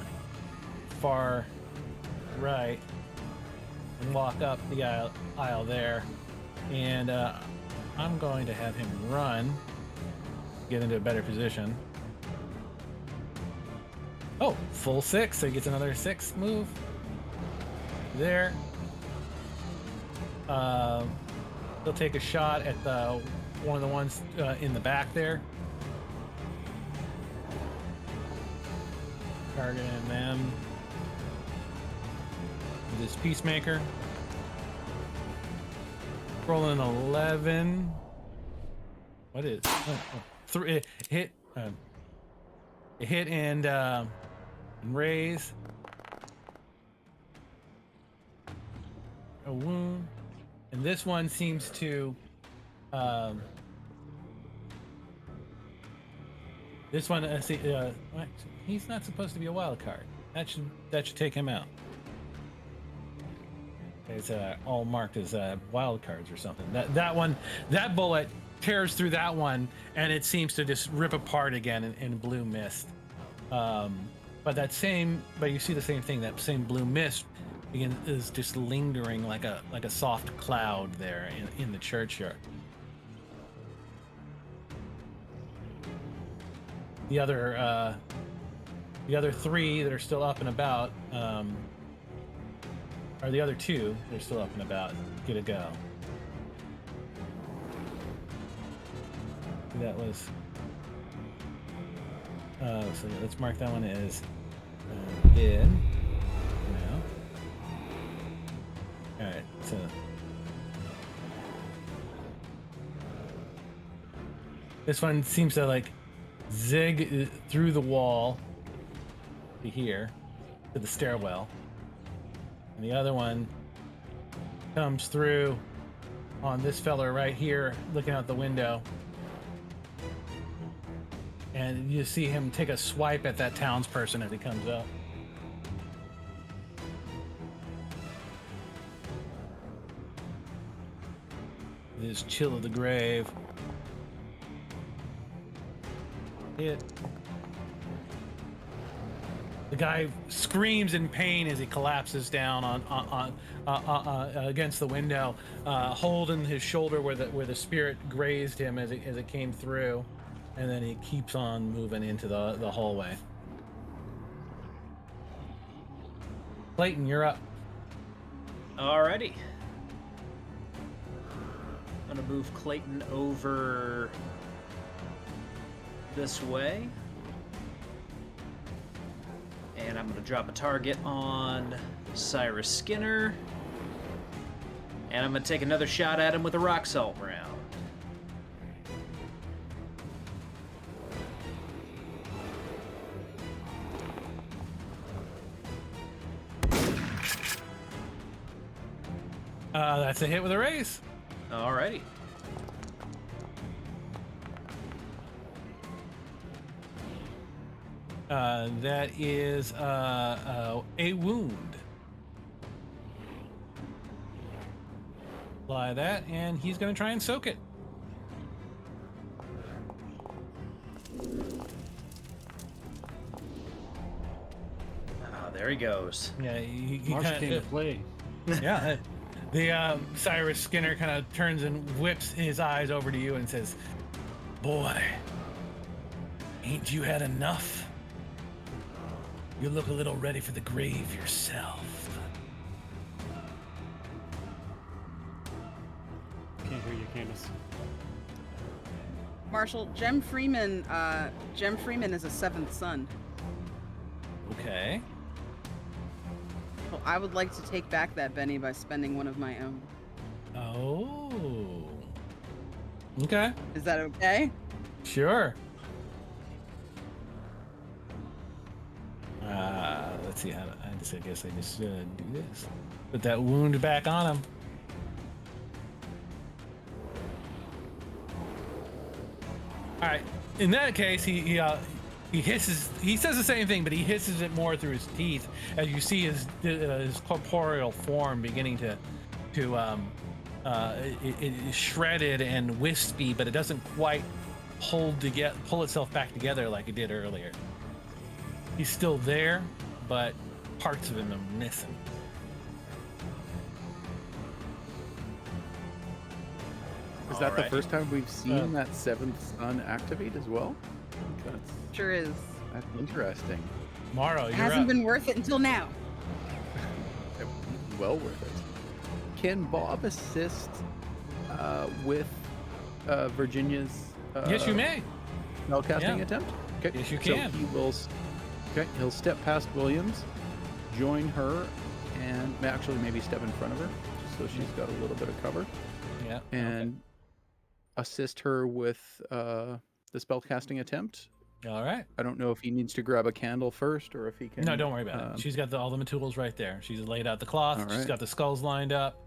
far right and walk up the aisle there, and I'm going to have him run, get into a better position. Oh, full 6, so he gets another 6 move there. He'll take a shot at one of the ones in the back there, targeting them with his peacemaker. Rolling 11. What is? Three hit. Hit and raise. A wound, and this one seems to. This one, he's not supposed to be a wild card. That should take him out. It's all marked as wild cards or something. That bullet tears through that one, and it seems to just rip apart again in blue mist. But you see the same thing. That same blue mist is just lingering like a soft cloud there in the churchyard. The other 3 that are still up and about, or the other 2 that are still up and about, get a go. That was. So let's mark that one as dead. Now. All right. So. This one seems to like zig through the wall to here, to the stairwell. And the other one comes through on this fella right here, looking out the window. And you see him take a swipe at that townsperson as he comes up. This chill of the grave. Hit. The guy screams in pain as he collapses down on against the window, holding his shoulder where the spirit grazed him as it came through, and then he keeps on moving into the hallway. Clayton, you're up. Alrighty. I'm gonna move Clayton over this way. And I'm going to drop a target on Cyrus Skinner. And I'm going to take another shot at him with a rock salt round. That's a hit with a raise. Alrighty. That is a wound. Apply that, and he's going to try and soak it. there he goes. Yeah, he Marshal kind came to of. play. Yeah. The Cyrus Skinner kind of turns and whips his eyes over to you and says, "Boy, ain't you had enough? You look a little ready for the grave yourself." Can't hear you, Candace. Marshal, Jem Freeman is a seventh son. Okay. Well, I would like to take back that Benny by spending one of my own. Oh. Okay. Is that okay? Sure. Let's see how to, I guess I just do this. Put that wound back on him. All right. In that case, he hisses. He says the same thing, but he hisses it more through his teeth as you see his corporeal form beginning to it is shredded and wispy, but it doesn't quite pull itself back together like it did earlier. He's still there, but parts of him are missing. Is that the Alrighty. first time we've seen that seventh sun activate as well? That's Sure is. interesting. Morrow, It you're hasn't up. been worth it until now. Well worth it. Can Bob assist with Virginia's Yes, you may. spellcasting Yeah. attempt? Okay. Yes, you So can. he will. Okay, he'll step past Williams, join her, and actually maybe step in front of her, just so she's got a little bit of cover, Yeah. and assist her with the spellcasting attempt. All right. I don't know if he needs to grab a candle first or if he can. No, don't worry about it. She's got all the tools right there. She's laid out the cloth. All She's right. got the skulls lined up.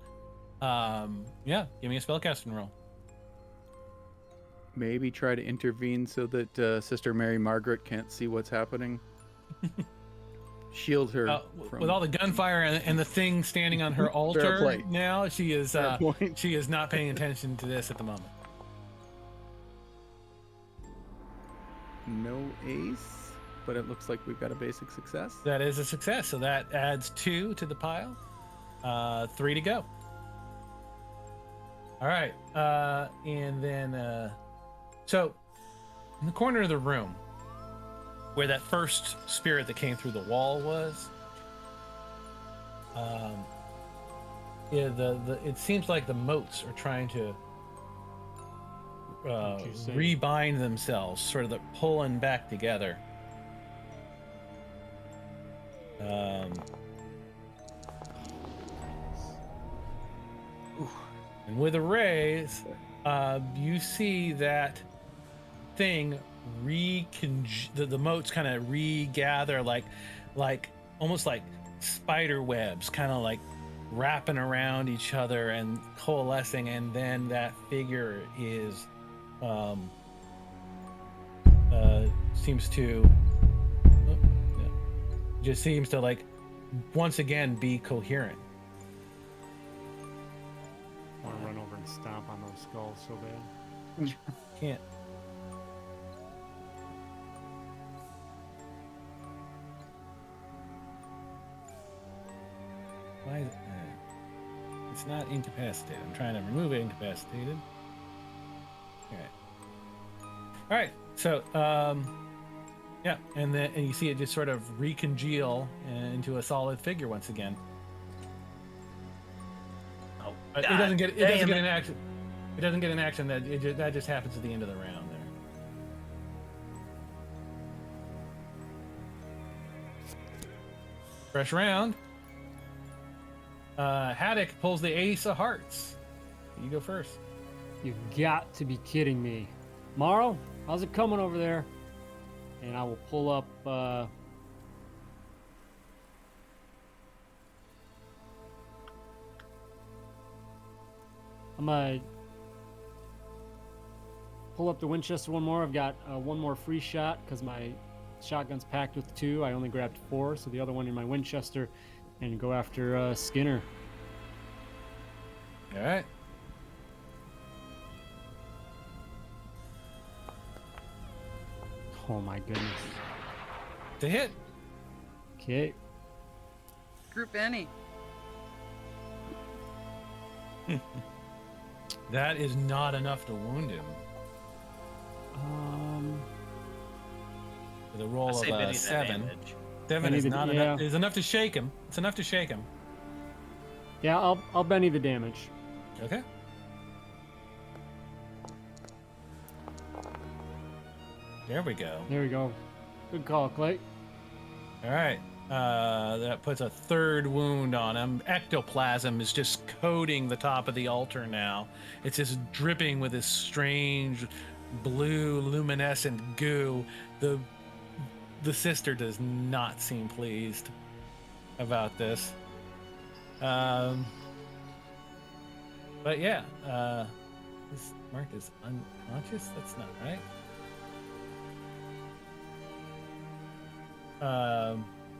Yeah. Give me a spellcasting roll. Maybe try to intervene so that Sister Mary Margaret can't see what's happening. Shield her from. With all the gunfire and the thing standing on her altar play. now, she is Fair point. she is not paying attention to this at the moment. No ace, but it looks like we've got a basic success. That is a success. So that adds 2 to the pile. 3 to go. All right. And then, so in the corner of the room where that first spirit that came through the wall was, it seems like the moats are trying to rebind themselves, sort of pulling back together. And with a raise, you see that thing the moats kind of regather, like almost like spider webs, kind of like wrapping around each other and coalescing, and then that figure is seems to like once again be coherent. I want to run over and stomp on those skulls so bad. Can't. Why is it? It's not incapacitated. I'm trying to remove it incapacitated. All right. So, yeah, and you see it just sort of recongeal into a solid figure once again. Oh, But it doesn't get an action. It doesn't get an action. That just happens at the end of the round there. Fresh round. Haddock pulls the ace of hearts. You go first. You've got to be kidding me. Morrow, how's it coming over there? And I will pull up I'm gonna pull up the Winchester one more. I've got one more free shot because my shotgun's packed with 2. I only grabbed 4, so the other one in my Winchester, and go after Skinner. All right. Oh my goodness. To hit. Okay. group any. That is not enough to wound him. With a I roll say of Benny the 7. damage. 7 Benny is the- not yeah. enough. Is enough to shake him. It's enough to shake him. Yeah, I'll Benny the damage. Okay. There we go. There we go. Good call, Clay. All right. That puts a 3rd wound on him. Ectoplasm is just coating the top of the altar now. It's just dripping with this strange blue luminescent goo. The sister does not seem pleased about this. But yeah, this Mark is unconscious. That's not right.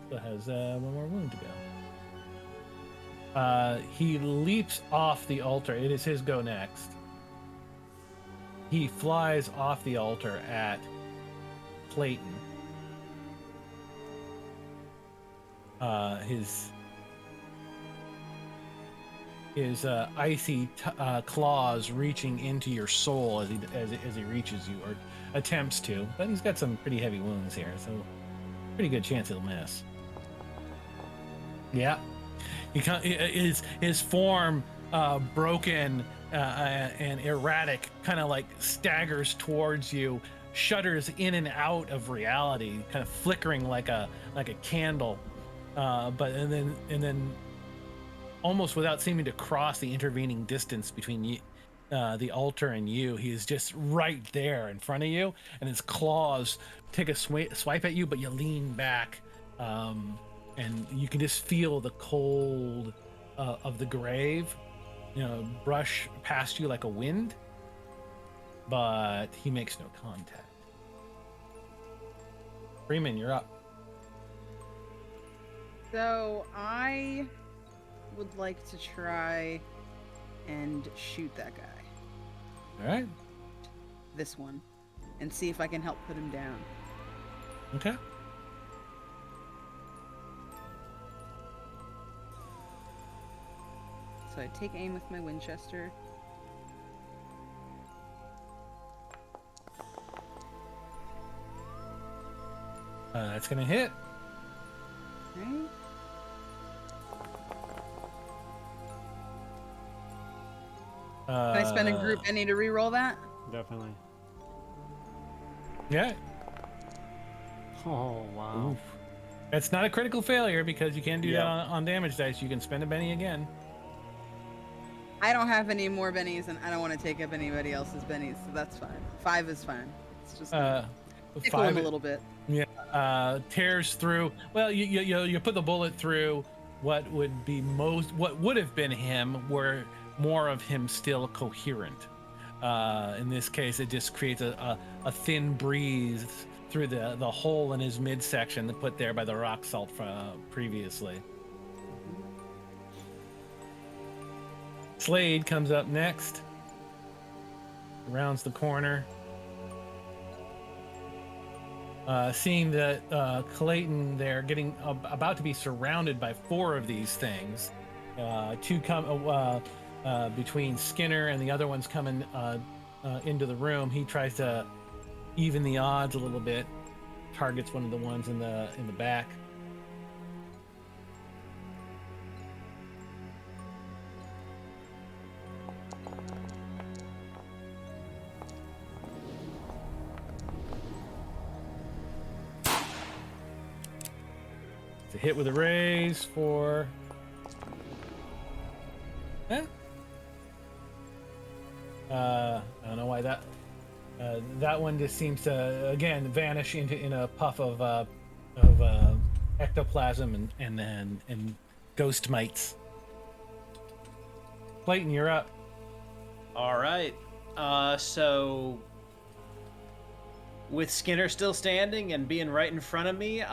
Still has one more wound to go. He leaps off the altar. It is his go next. He flies off the altar at Clayton. His icy claws reaching into your soul as he reaches you, or attempts to. But he's got some pretty heavy wounds here, so pretty good chance he'll miss. Yeah, his form broken and erratic, kind of like staggers towards you, shudders in and out of reality, kind of flickering like a candle. And then almost without seeming to cross the intervening distance between you, the altar and you, he is just right there in front of you, and his claws take a swipe at you, but you lean back, and you can just feel the cold of the grave, brush past you like a wind, but he makes no contact. Freeman, you're up. So I would like to try and shoot that guy. All right. This one. And see if I can help put him down. Okay. So I take aim with my Winchester. That's gonna hit. Right? Can I spend a group any to reroll that? Definitely. Yeah. Oh, wow. Oof. That's not a critical failure because you can't do that Yeah. on damage dice. You can spend a Benny again. I don't have any more bennies, and I don't want to take up anybody else's bennies, so that's fine. 5 is fine. It's just tickle him a little bit. Tears through. Well, you put the bullet through what would have been him, were more of him still coherent. In this case, it just creates a thin breeze through the hole in his midsection put there by the rock salt previously. Slade comes up next, rounds the corner. Seeing that Clayton there getting about to be surrounded by 4 of these things, 2 come between Skinner and the other ones coming into the room. He tries to even the odds a little bit, targets one of the ones in the back. It's a hit with a raise for... I don't know why that one just seems to again vanish in a puff of ectoplasm and ghost mites. Clayton, you're up. All right. So with Skinner still standing and being right in front of me,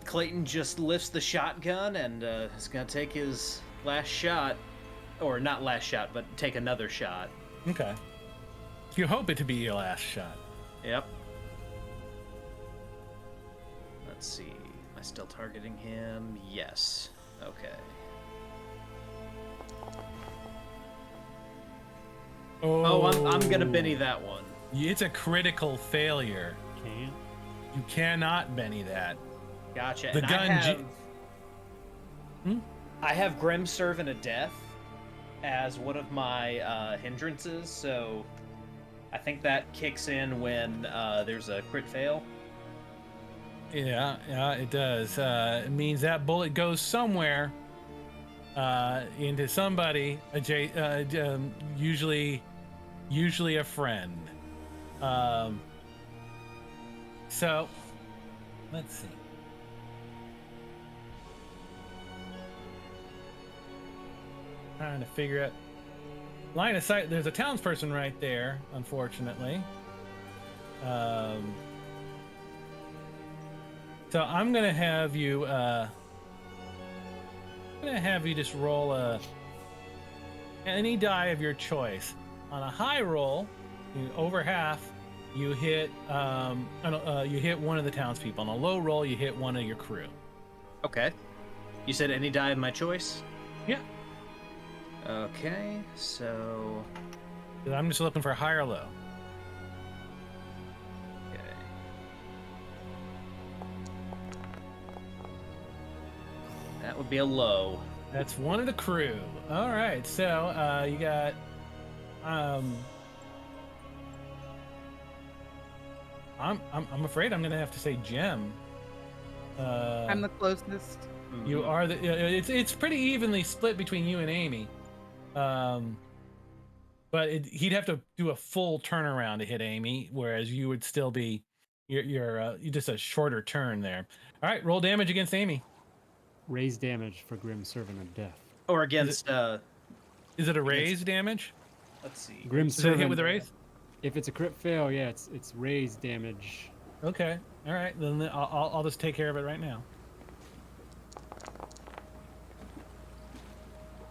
Clayton just lifts the shotgun and is gonna take his last shot, or not last shot, but take another shot. Okay. You hope it to be your last shot. Yep. Let's see. Am I still targeting him? Yes. Okay. Oh, I'm gonna Benny that one. It's a critical failure. Can't. You cannot Benny that. Gotcha. The And gun. I have Grim Servant of Death as one of my hindrances, so I think that kicks in when there's a crit fail. Yeah, it does. It means that bullet goes somewhere into somebody, usually a friend. So, let's see. Trying to figure out line of sight. There's a townsperson right there, unfortunately. So I'm gonna have you. Just roll any die of your choice. On a high roll, over half, you hit you hit one of the townspeople. On a low roll, you hit one of your crew. Okay. You said any die of my choice? Yeah. Okay, so... I'm just looking for high or low. Okay. That would be a low. That's one of the crew. All right, so you got I'm afraid I'm gonna have to say Gem. I'm the closest. You are the. It's pretty evenly split between you and Amy. But he'd have to do a full turnaround to hit Amy, whereas you would still be, you're just a shorter turn there. All right, roll damage against Amy. Raise damage for Grim Servant of Death. Or against, Is it a raise damage? let's see. Grim Is it a Servant. hit with a raise? If it's a crit fail, yeah, it's raised damage. Okay. All right, then I'll just take care of it right now.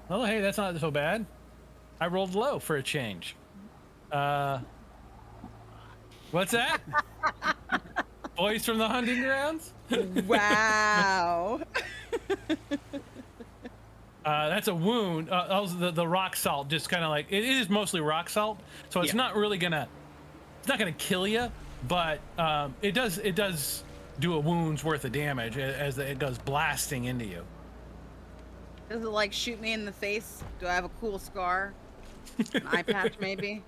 Oh, hey, that's not so bad. I rolled low for a change. What's that? Boys from the hunting grounds? Wow. That's a wound. Also the rock salt, just kind of like, it is mostly rock salt, so it's not really gonna, it's not gonna kill you, but it does do a wound's worth of damage as it goes blasting into you. Does it like shoot me in the face? Do I have a cool scar? An eye patch maybe?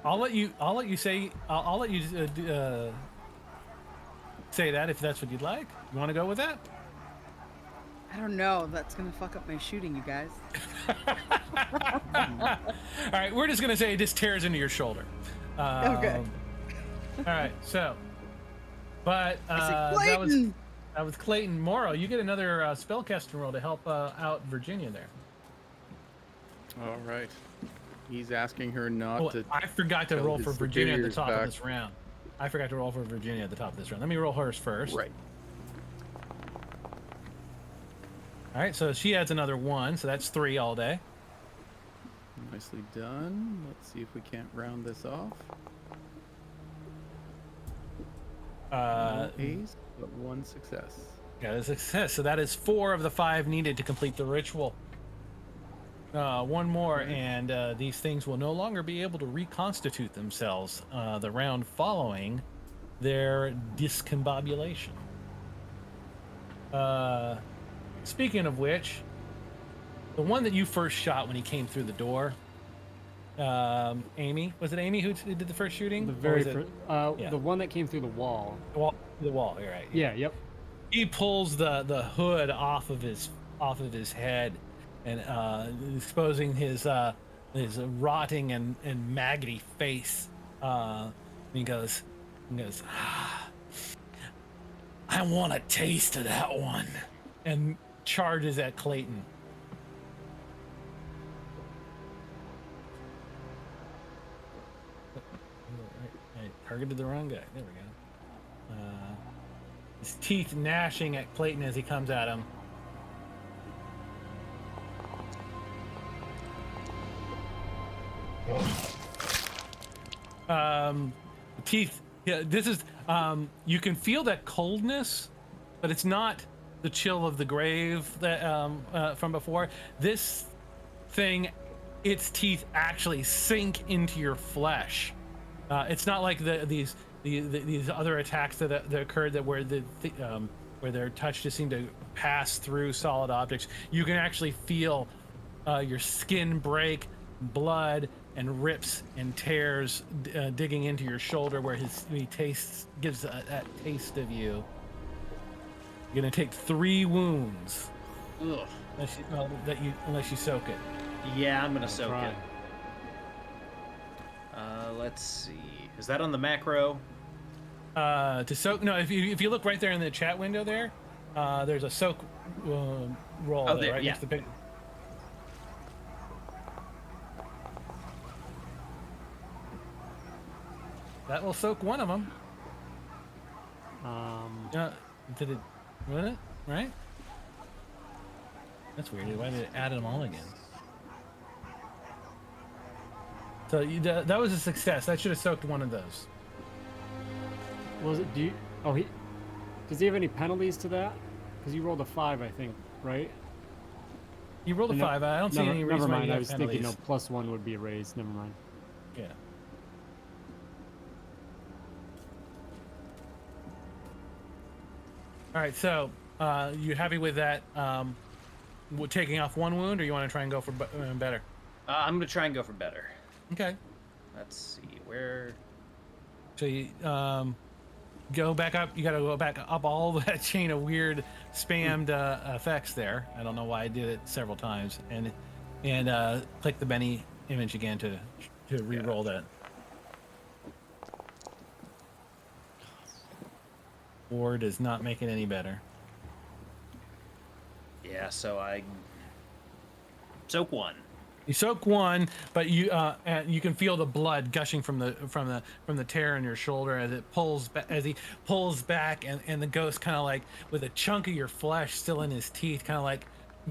I'll let you say say that if that's what you'd like. You want to go with that? I don't know. That's gonna fuck up my shooting, you guys. All right, we're just gonna say it just tears into your shoulder. Okay. All right, so, but that was Clayton. Morrow, you get another spellcasting roll to help out Virginia there. All right. He's asking her not to. I forgot to tell roll his for Virginia at the superiors top back. of this round. I forgot to roll for Virginia at the top of this round. Let me roll hers first. Right. All right, so she adds another 1, so that's 3 all day. Nicely done. Let's see if we can't round this off. No A's, but 1 success. Got a success. So that is 4 of the 5 needed to complete the ritual. 1 more, and these things will no longer be able to reconstitute themselves the round following their discombobulation. Speaking of which, the one that you first shot when he came through the door, Amy, was it Amy who did the first shooting? The very Or was first, the one that came through the wall. the wall, you're right. Yeah, yep. He pulls the hood off of his head, and exposing his rotting and maggoty face. And he goes, I want a taste of that one, and charges at Clayton. I targeted the wrong guy. There we go. His teeth gnashing at Clayton as he comes at him. Teeth. Yeah, this is. You can feel that coldness, but it's not the chill of the grave that from before. This thing, its teeth actually sink into your flesh. It's not like these other attacks that occurred where their touch just seemed to pass through solid objects. You can actually feel your skin break, blood and rips and tears digging into your shoulder where he gives that taste of you. You're gonna take 3 wounds. Ugh. Unless you soak it. Yeah, I'm gonna soak try. it. Let's see. Is that on the macro? To soak. No, if you look right there in the chat window there, there's a soak roll Oh, there, right yeah. next to the big. That will soak one of them. Did it? Would it? Right? That's weird. Why did it add them all again? So that was a success. That should have soaked one of those. Was it? Does he have any penalties to that? Because you rolled a 5, I think, right? You rolled a 5. I don't see any reason Never why mind. you I have was penalties. thinking, +1 would be a raise. Never mind. Yeah. All right. So, you happy with that? Taking off 1 wound, or you want to try and go for better? I'm gonna try and go for better. Okay. Let's see where. So you go back up. You got to go back up all that chain of weird spammed effects there. I don't know why I did it several times, and click the Benny image again to re-roll that. Or does not make it any better. Yeah, so I soak 1. You soak 1, but you can feel the blood gushing from the tear in your shoulder as he pulls back, and the ghost kind of like with a chunk of your flesh still in his teeth, kind of like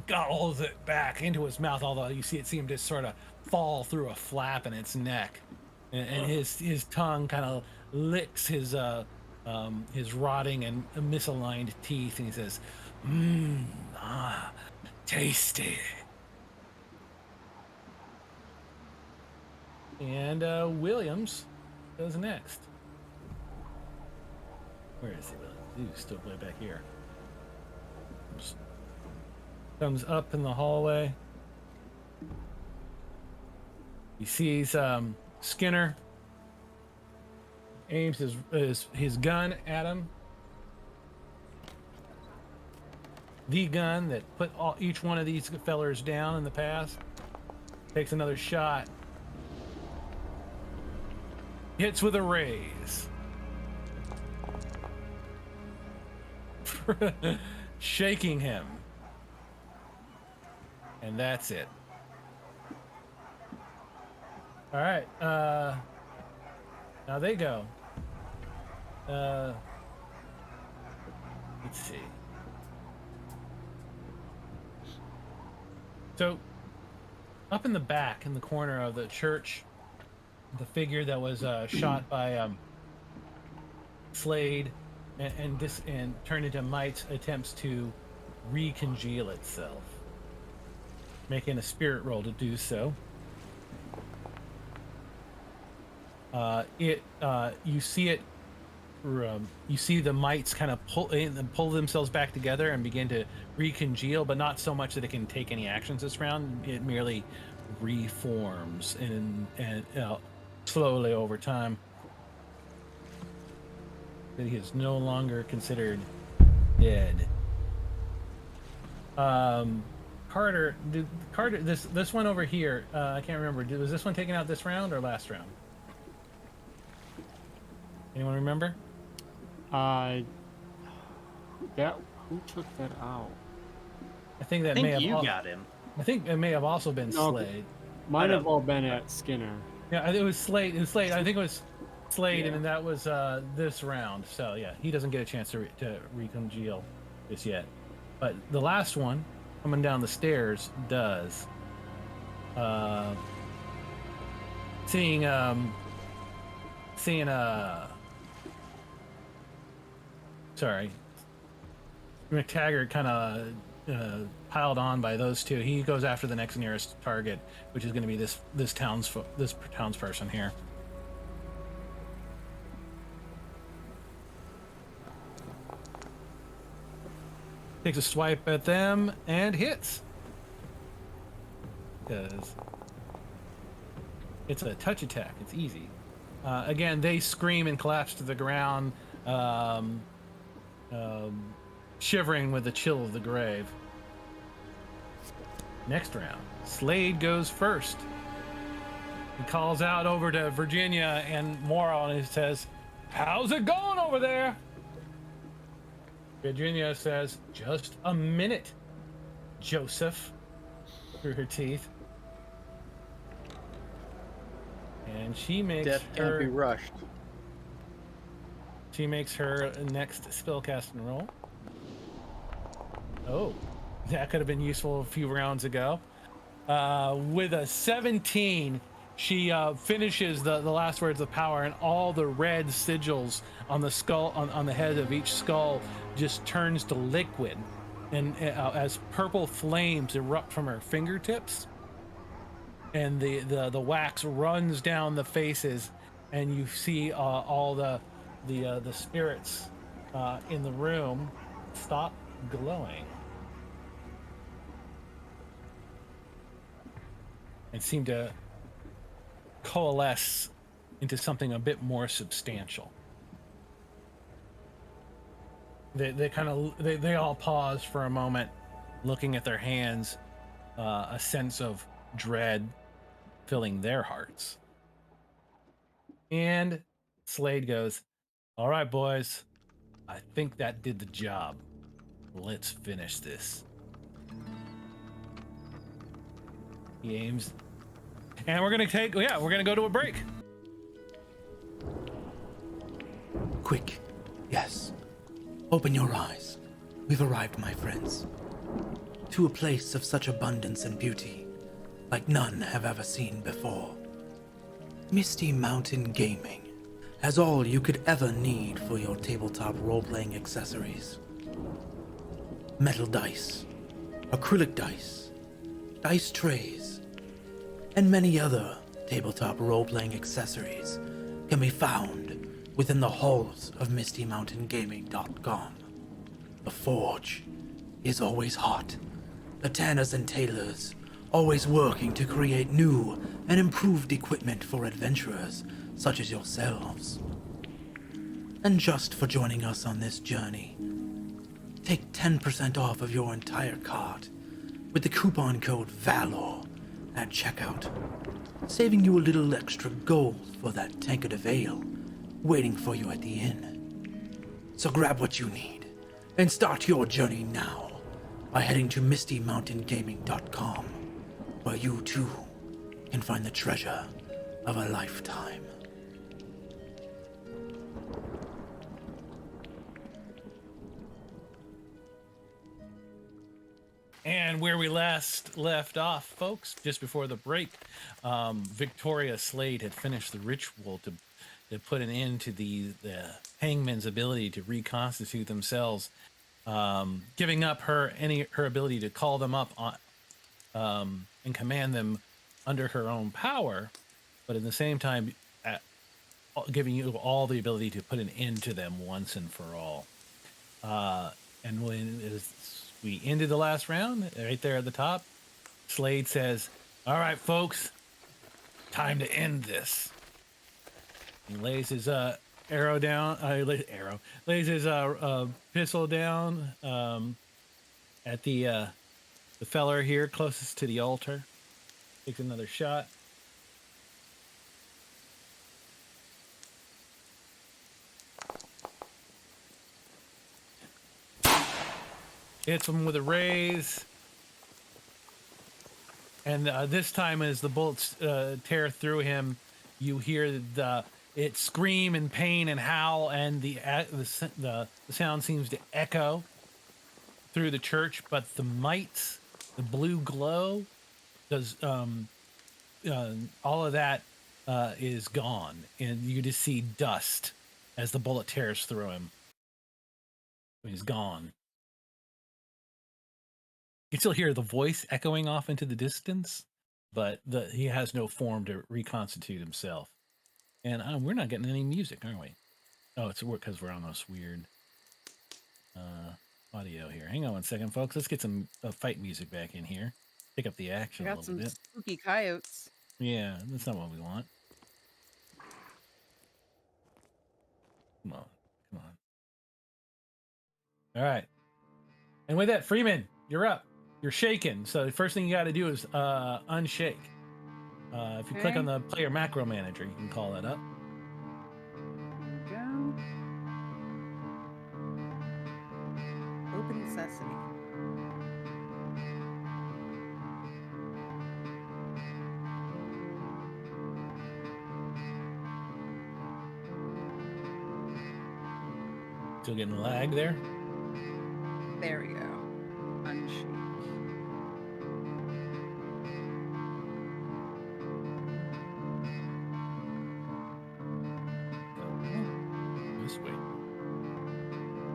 gobbles it back into his mouth. Although you see him just sort of fall through a flap in its neck, and his tongue kind of licks his rotting and misaligned teeth, and he says, tasty. And Williams goes next. Where is he, Williams? He's still way back here. Comes up in the hallway. He sees Skinner. Aims his gun at him. The gun that put each one of these fellers down in the past. Takes another shot. Hits with a raise. Shaking him. And that's it. All right. Now they go. Let's see. So, up in the back, in the corner of the church, the figure that was shot by Slade and turned into mites attempts to recongeal itself, making a spirit roll to do so. You see it. You see the mites kind of pull themselves back together and begin to recongeal, but not so much that it can take any actions this round. It merely reforms and slowly over time. That he is no longer considered dead. Carter, this one over here, I can't remember. Was this one taken out this round or last round? Anyone remember? Who took that out? I think that I may think have. you got him. I think it may have also been No, Slade. Might have all been at Skinner. Yeah, it was Slade. It was Slade. I think it was Slade, Yeah. and then that was this round. So yeah, he doesn't get a chance to recongeal just yet. But the last one coming down the stairs does. Seeing sorry. MacTaggart kind of piled on by those two. He goes after the next nearest target, which is going to be this townsperson here. Takes a swipe at them and hits. Because it's a touch attack. It's easy. Again, they scream and collapse to the ground, shivering with the chill of the grave. Next round, Slade goes first. He calls out over to Virginia and Morrow and he says, "How's it going over there?" Virginia says, "Just a minute, Joseph," through her teeth. And she makes Death can't be rushed. She makes her next spellcasting roll. Oh, that could have been useful a few rounds ago. With a 17, she finishes the last words of power, and all the red sigils on the skull, on the head of each skull, just turns to liquid, and as purple flames erupt from her fingertips, and the wax runs down the faces, and you see all the spirits in the room stop glowing and seem to coalesce into something a bit more substantial. They all pause for a moment, looking at their hands, a sense of dread filling their hearts. And Slade goes, "All right, boys, I think that did the job. Let's finish this." He aims, and we're gonna go to a break. Quick, yes. Open your eyes. We've arrived, my friends, to a place of such abundance and beauty, like none have ever seen before. Misty Mountain Gaming has all you could ever need for your tabletop role-playing accessories. Metal dice, acrylic dice, dice trays, and many other tabletop role-playing accessories can be found within the halls of MistyMountainGaming.com. The forge is always hot. The tanners and tailors always working to create new and improved equipment for adventurers such as yourselves. And just for joining us on this journey, take 10% off of your entire cart with the coupon code VALOR at checkout, saving you a little extra gold for that tankard of ale waiting for you at the inn. So grab what you need and start your journey now by heading to MistyMountainGaming.com, where you too can find the treasure of a lifetime. And where we last left off, folks, just before the break, Victoria Slade had finished the ritual to put an end to the hangman's ability to reconstitute themselves, giving up her ability to call them up on, and command them under her own power, but at the same time giving you all the ability to put an end to them once and for all. And when we ended the last round, right there at the top, Slade says, "All right, folks, time to end this." He lays his arrow down. Lays his pistol down at the feller here closest to the altar. Takes another shot. Hits him with a raise. And this time, as the bullets tear through him, you hear it scream in pain and howl, and the sound seems to echo through the church. But the mites, the blue glow, does all of that is gone, and you just see dust as the bullet tears through him. He's gone. can still hear the voice echoing off into the distance, but he has no form to reconstitute himself. And we're not getting any music, are we? Oh, it's because we're on this weird audio here. Hang on one second, folks. Let's get some fight music back in here. Pick up the I action a got little some bit. spooky coyotes. Yeah, that's not what we want. Come on. Come on. All right. And with that, Freeman, you're up. You're shaken. So the first thing you got to do is unshake. If you click on the player macro manager, you can call that up. Here we go. Open sesame. Still getting lag there. There we go. Unshake. This way.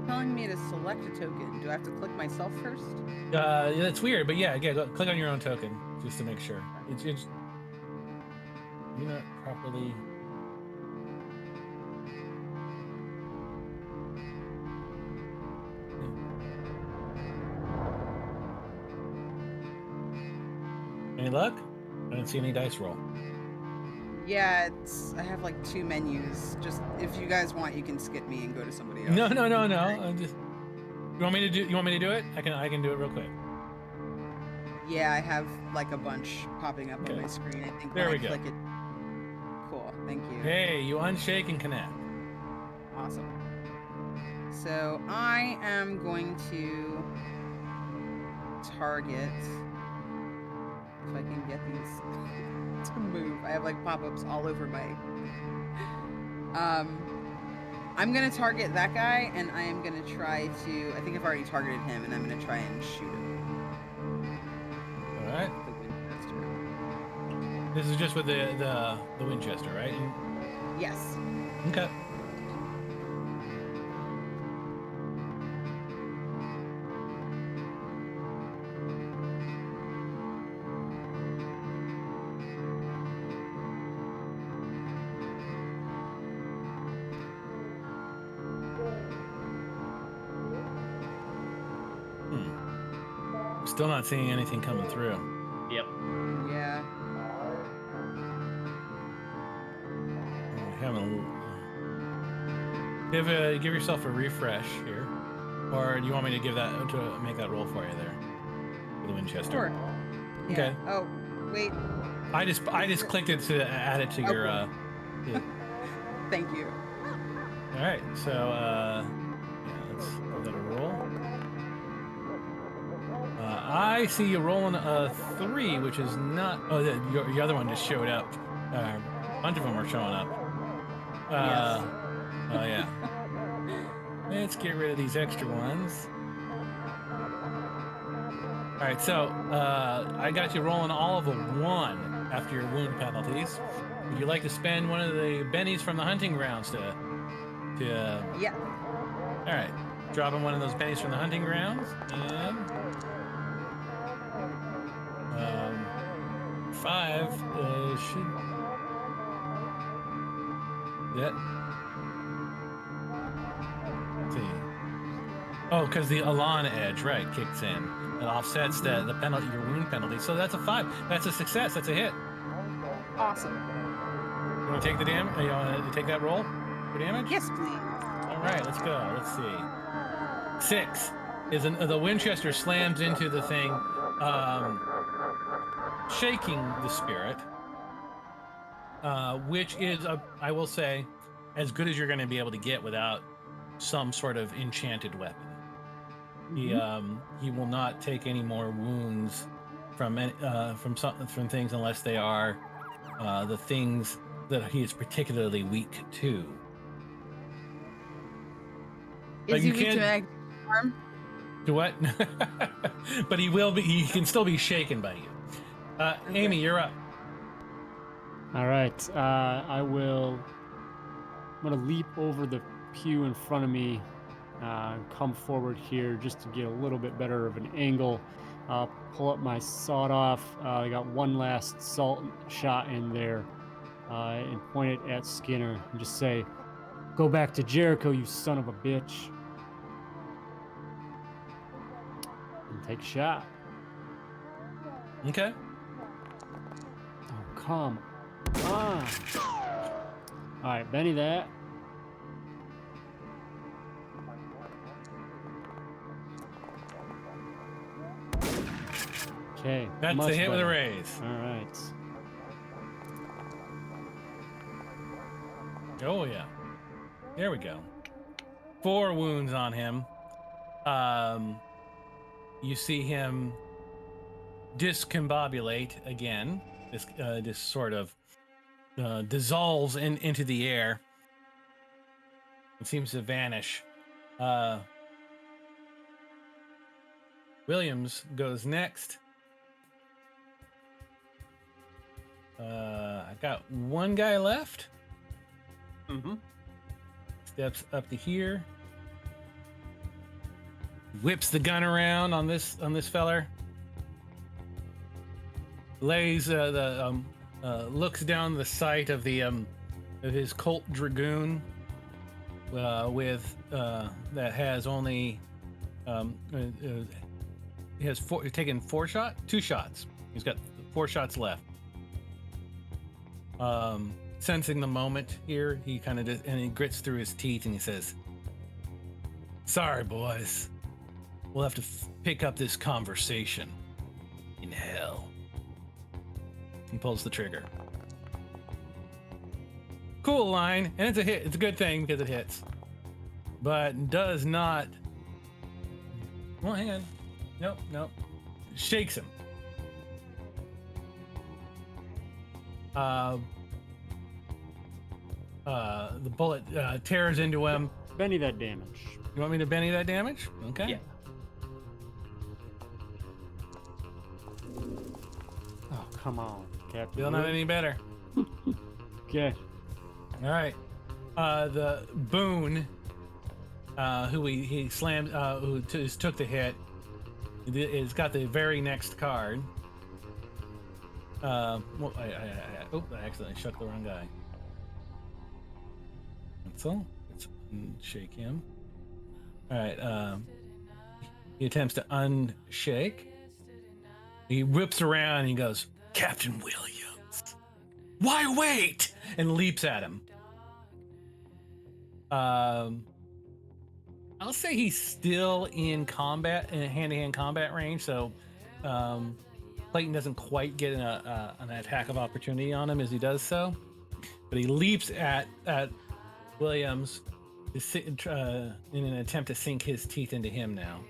Telling me to select a token. Do I have to click myself first? Yeah, that's weird, but yeah, go, click on your own token just to make sure. It's you're not properly. Any luck? I didn't see any dice roll. Yeah, I have like 2 menus. Just if you guys want, you can skip me and go to somebody else. No. I'm just. You want me to do it? I can do it real quick. Yeah, I have like a bunch popping up on my screen. I think there when we I go. click it. Cool. Thank you. Hey, you unshake and connect. Awesome. So I am going to target. If I can get these to move. I have like pop-ups all over my I'm gonna target that guy, and I am gonna try to I think I've already targeted him, and I'm gonna try and shoot him. Alright. The Winchester. This is just with the Winchester, right? Yes. Okay. Still not seeing anything coming through. Yep. Yeah. Give yourself a refresh here, or do you want me to make that roll for you there for the Winchester? Sure. Yeah. Okay. Oh, wait. I just clicked it to add it to your. Thank you. All right. So let's give that a roll. I see you rolling a 3, which is not. Oh, your other one just showed up. A bunch of them are showing up. Yes. Oh yeah. Let's get rid of these extra ones. All right, so I got you rolling all of a 1 after your wound penalties. Would you like to spend one of the bennies from the hunting grounds to? Yeah. All right, dropping one of those bennies from the hunting grounds and 5 should. That. Let's see. Oh, because the Alon edge, right, kicks in. It offsets the penalty, your wound penalty. So that's a 5. That's a success. That's a hit. Awesome. You want to take the damage? You want to take that roll for damage? Yes, please. All right, let's go. Let's see. 6 is the Winchester slams into the thing, shaking the spirit, which is I will say, as good as you're going to be able to get without some sort of enchanted weapon. Mm-hmm. He will not take any more wounds from things unless they are the things that he is particularly weak to. Is he weak to mag harm? To what? But he will be. He can still be shaken by you. Okay. Amy, you're up. All right. I'm gonna leap over the pew in front of me, come forward here just to get a little bit better of an angle, I'll pull up my sawed off. I got one last salt shot in there, and point it at Skinner and just say, "Go back to Jericho, you son of a bitch." And take a shot. Okay. Oh, come on. All right, Benny that. Okay. That's much a hit with a better. raise. All right. Oh yeah. There we go. 4 wounds on him. You see him discombobulate again. This sort of dissolves into the air. It seems to vanish. Williams goes next. I got one guy left. Mm-hmm. Steps up to here. Whips the gun around on this feller. Lays looks down the sight of the of his Colt Dragoon with that has only he has taken 2 shots. He's got 4 shots left. Sensing the moment here, he kind of and he grits through his teeth and he says, "Sorry, boys. We'll have to pick up this conversation in hell." And pulls the trigger. Cool line, and it's a hit. It's a good thing because it hits, but does not. Well, hang on. Nope. Shakes him. The bullet tears into him. Benny that damage. You want me to Benny that damage? Okay. Yeah. Oh, come on, Captain. Still not any better. Okay. All right. The Boone, who he slammed, who took the hit, is got the very next card. Well, I accidentally shook the wrong guy. So let's unshake him. All right. He attempts to unshake. He whips around and he goes, "Captain Williams, why wait?" and leaps at him. I'll say he's still in combat, in hand-to-hand combat range, so Clayton doesn't quite get an attack of opportunity on him as he does so. But he leaps at Williams in an attempt to sink his teeth into him now.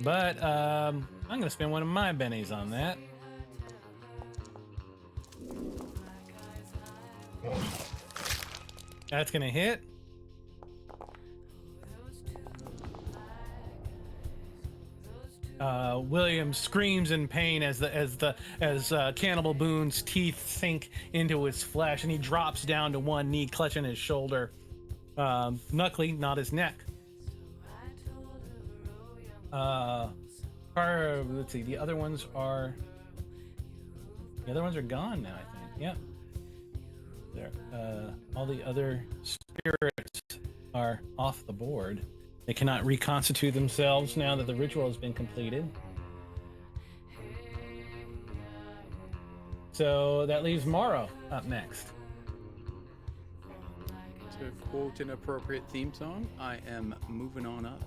But I'm going to spend one of my bennies on that. That's going to hit. William screams in pain as Cannibal Boone's teeth sink into his flesh, and he drops down to one knee, clutching his shoulder. Luckily, not his neck. Let's see. The other ones are gone now, I think. Yeah. There. All the other spirits are off the board. They cannot reconstitute themselves now that the ritual has been completed. So that leaves Morrow up next. To quote an appropriate theme song, I am moving on up.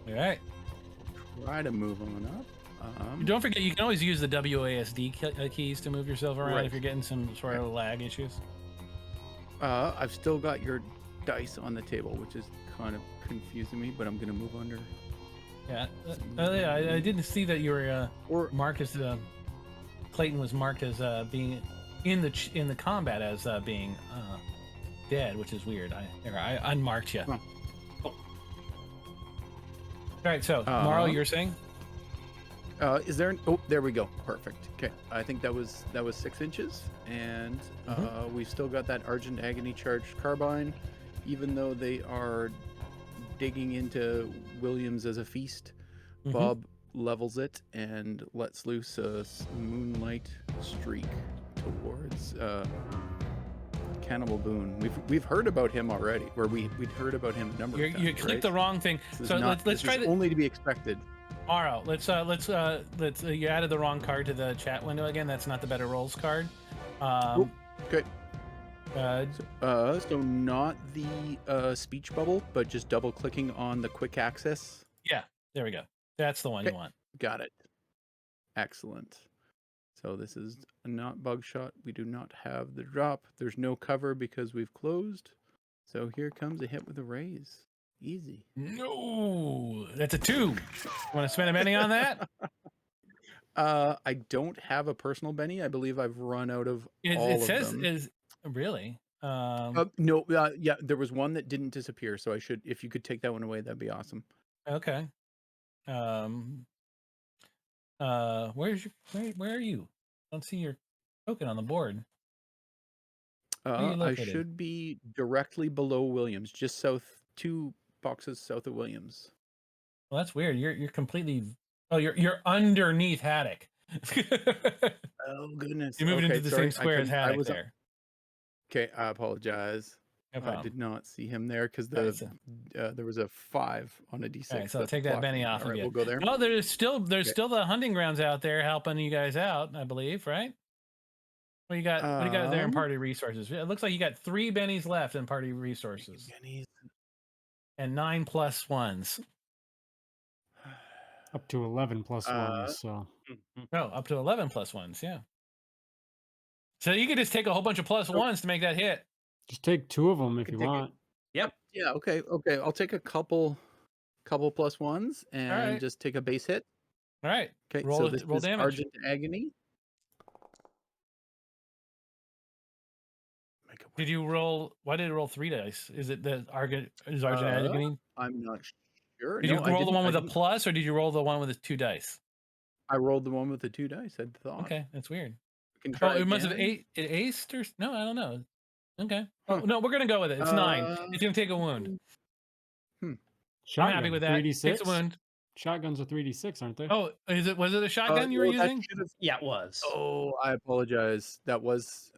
All right. Try to move on up. Don't forget, you can always use the WASD keys to move yourself around Right. if you're getting some sort of lag issues. I've still got your dice on the table, which is kind of confusing me, but I'm going to move under. Yeah. Yeah. I didn't see that you were marked as Clayton was marked as being in the combat as being dead, which is weird. I unmarked you. Huh. All right. So Morrow, you're saying? Is there an? Oh, there we go. Perfect. Okay, I think that was 6 inches, and we've still got that Argent Agony charged carbine, even though they are digging into Williams as a feast. Bob levels it and lets loose a moonlight streak towards Cannibal Boone. We've heard about him already, or we'd heard about him a number of times. You clicked right? the wrong thing. So let's try only to be expected. Morrow, let's you added the wrong card to the chat window again. That's not the Better Rolls card. Okay. So not the speech bubble, but just double clicking on the quick access. Yeah, there we go. That's the one you want. Got it. Excellent. So this is not bug shot. We do not have the drop. There's no cover because we've closed. So here comes a hit with a raise. Easy. No, that's a 2. Want to spend a penny on that? I don't have a personal Benny. I believe I've run out of all It says of them. is really. No, yeah, there was one that didn't disappear. So I should, if you could take that one away, that'd be awesome. Okay. Where are you? I don't see your token on the board. I should be directly below Williams, just south, 2 boxes south of Williams. Well, that's weird. You're completely. Oh, you're underneath Haddock. Oh goodness! You moved into the same square as Haddock there. Okay, I apologize. No problem. I did not see him there because there was a 5 on a D6. All right, so take that Benny off of you. We'll go there. No, there's still the hunting grounds out there helping you guys out, I believe, right? What do you got? What do you got there in party resources? It looks like you got 3 bennies left in party resources. Bennies. And 9 plus 1s. Up to 11 plus 1s, so. No, up to 11 plus 1s, yeah. So you could just take a whole bunch of plus 1s to make that hit. Just take 2 of them if you want. Yep. Yeah, okay. I'll take a couple plus 1s and just take a base hit. All right. Okay, roll so this roll is damage. Argent Agony. Did you roll? Why did it roll 3 dice? Is it the Argent Agony? I'm not sure. Did you roll the one with a plus, or did you roll the one with the 2 dice? I rolled the one with the 2 dice. I thought. Okay, that's weird. We can try it must have again. it aced or no? I don't know. Okay. Oh, no, we're gonna go with it. It's 9. It's gonna take a wound. Shotgun, I'm happy with that. 3d6. Takes a wound. Shotguns are 3d6, aren't they? Oh, was it a shotgun you were using? Yeah, it was. Oh, I apologize. That was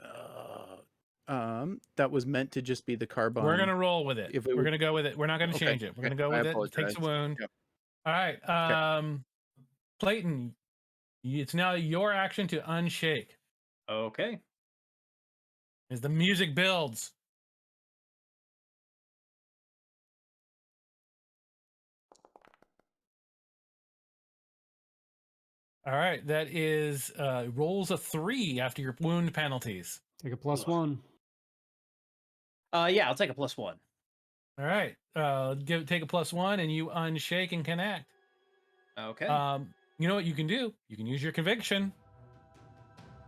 meant to just be the carbine. We're gonna roll with it. We're gonna go with it. We're not gonna change it. We're gonna go with it. It takes a wound. Yep. All right. Clayton, it's now your action to unshake. Okay. As the music builds. All right, that is rolls a 3 after your wound penalties. Take a plus 1. Yeah, I'll take a plus 1. All right, take a plus 1, and you unshake and connect. Okay. You know what you can do? You can use your conviction.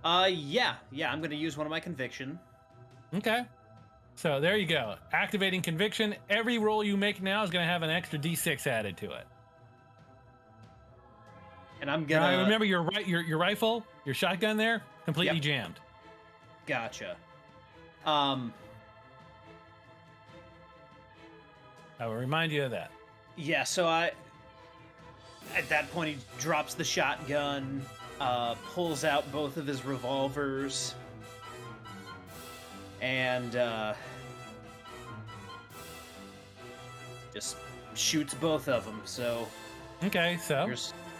Yeah, I'm gonna use one of my conviction. Okay. So there you go. Activating conviction. Every roll you make now is gonna have an extra D6 added to it. And I'm gonna remember your rifle, your shotgun there, completely jammed. Gotcha. I will remind you of that. Yeah, so at that point he drops the shotgun, pulls out both of his revolvers, and just shoots both of them. So okay, so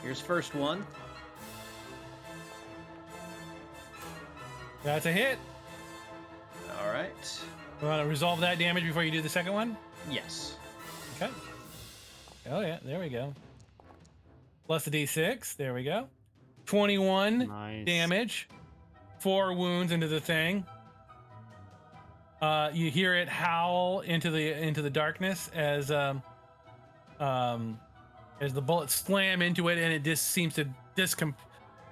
here's first one. That's a hit. All right. You want to resolve that damage before you do the second one? Yes. Okay. Oh yeah, there we go. Plus the D6. There we go. 21 damage. 4 wounds into the thing. You hear it howl into the darkness as the bullets slam into it, and it just seems to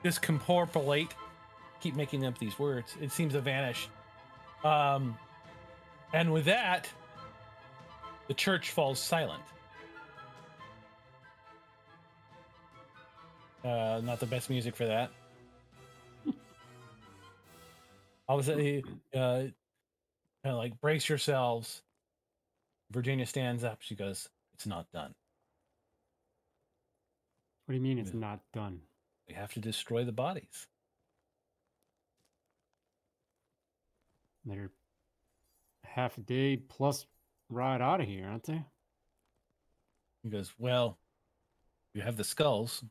discompopulate. Keep making up these words. It seems to vanish. And with that, the church falls silent. Not the best music for that. All of a sudden, kind of like, brace yourselves. Virginia stands up. She goes, "It's not done. What do you mean it's Yeah. not done? We have to destroy the bodies." They're half a day plus ride out of here, aren't they? He goes, "Well, you have the skulls.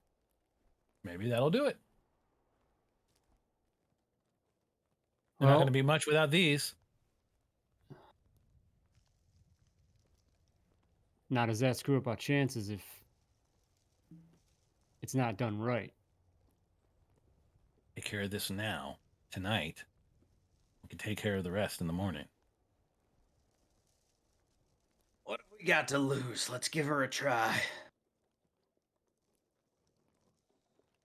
Maybe that'll do it. They're not going to Well, be much without these." now does that screw up our chances if it's not done right? Take care of this now, tonight. We can take care of the rest in the morning. What have we got to lose? Let's give her a try.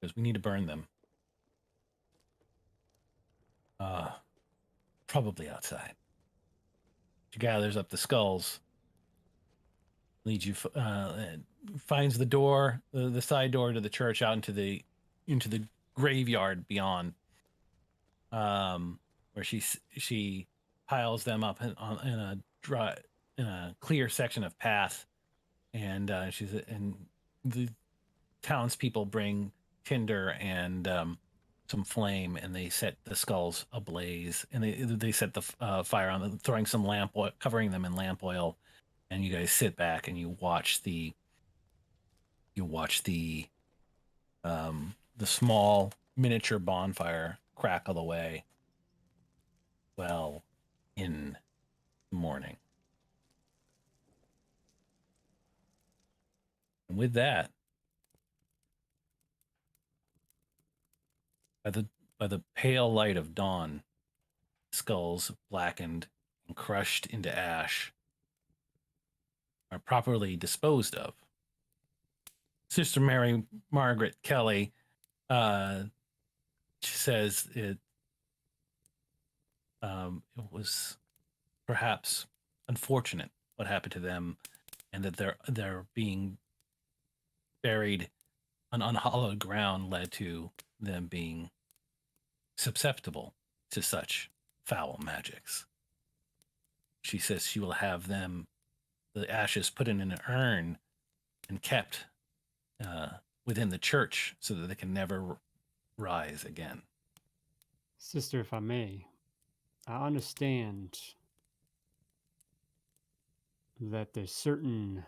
Because we need to burn them. Probably outside. She gathers up the skulls, leads you, finds the door, the side door to the church, out into the graveyard beyond, where she piles them up in a clear section of path, and the townspeople bring tinder and some flame, and they set the skulls ablaze, and they set the fire on them, throwing some lamp oil, covering them in lamp oil, and you guys sit back and you watch the small miniature bonfire crackle away. Well, in the morning. And with that, by the pale light of dawn, skulls blackened and crushed into ash are properly disposed of. Sister Mary Margaret Kelly, she says it was perhaps unfortunate what happened to them, and that they're being buried on unhallowed ground led to them being susceptible to such foul magics. She says she will have the ashes put in an urn and kept within the church so that they can never rise again. Sister, if I may, I understand that there's certain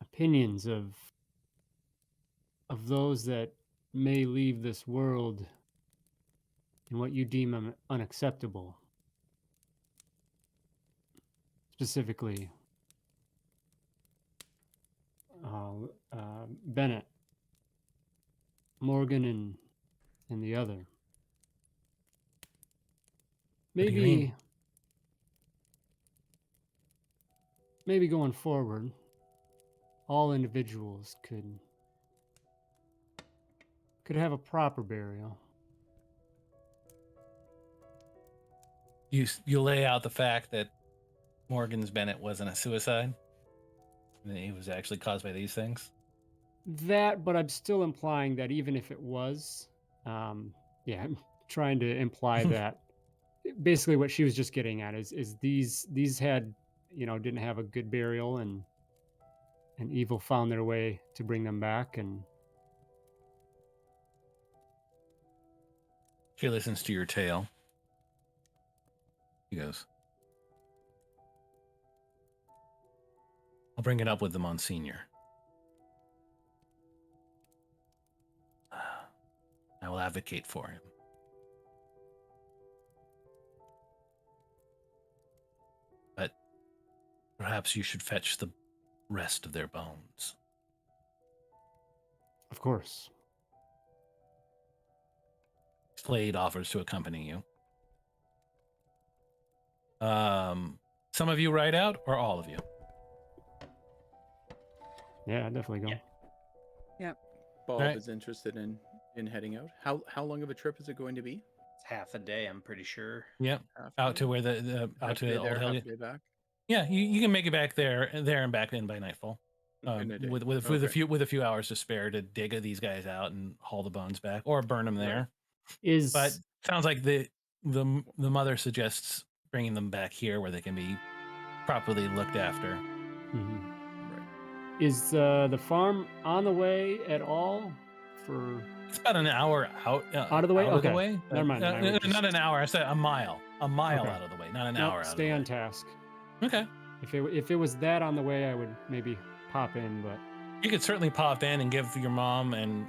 opinions of those that may leave this world in what you deem unacceptable. Specifically, Bennett, Morgan, and the other. What do you mean? Maybe going forward, all individuals could have a proper burial. You lay out the fact that Morgan's Bennett wasn't a suicide, and that he was actually caused by these things. That, but I'm still implying that even if it was, I'm trying to imply that basically what she was just getting at is these had, didn't have a good burial, and evil found their way to bring them back. And She listens to your tale. He goes, "I'll bring it up with the Monsignor. I will advocate for him. But perhaps you should fetch the rest of their bones." of course, Slade offers to accompany you. Some of you ride out, or all of you? yeah, I'd definitely go. Yeah. Bob Right. is interested in heading out. How long of a trip is it going to be? It's half a day, I'm pretty sure. Yep. Half Out day? to where the Half out to day the old there, hill. half day back. Yeah, you can make it back there and back in by nightfall. In a day. with a few hours to spare to dig these guys out and haul the bones back or burn them there. Is But sounds like the mother suggests bringing them back here where they can be properly looked after. Mhm. Right. Is the farm on the way at all? For It's about an hour out Out of the way? Okay. but, Never mind, then I would not an hour. I said a mile Okay. out of the way, not an nope, hour out stay of on the way. task. Okay, If it was that on the way, I would maybe pop in, but you could certainly pop in and give your mom and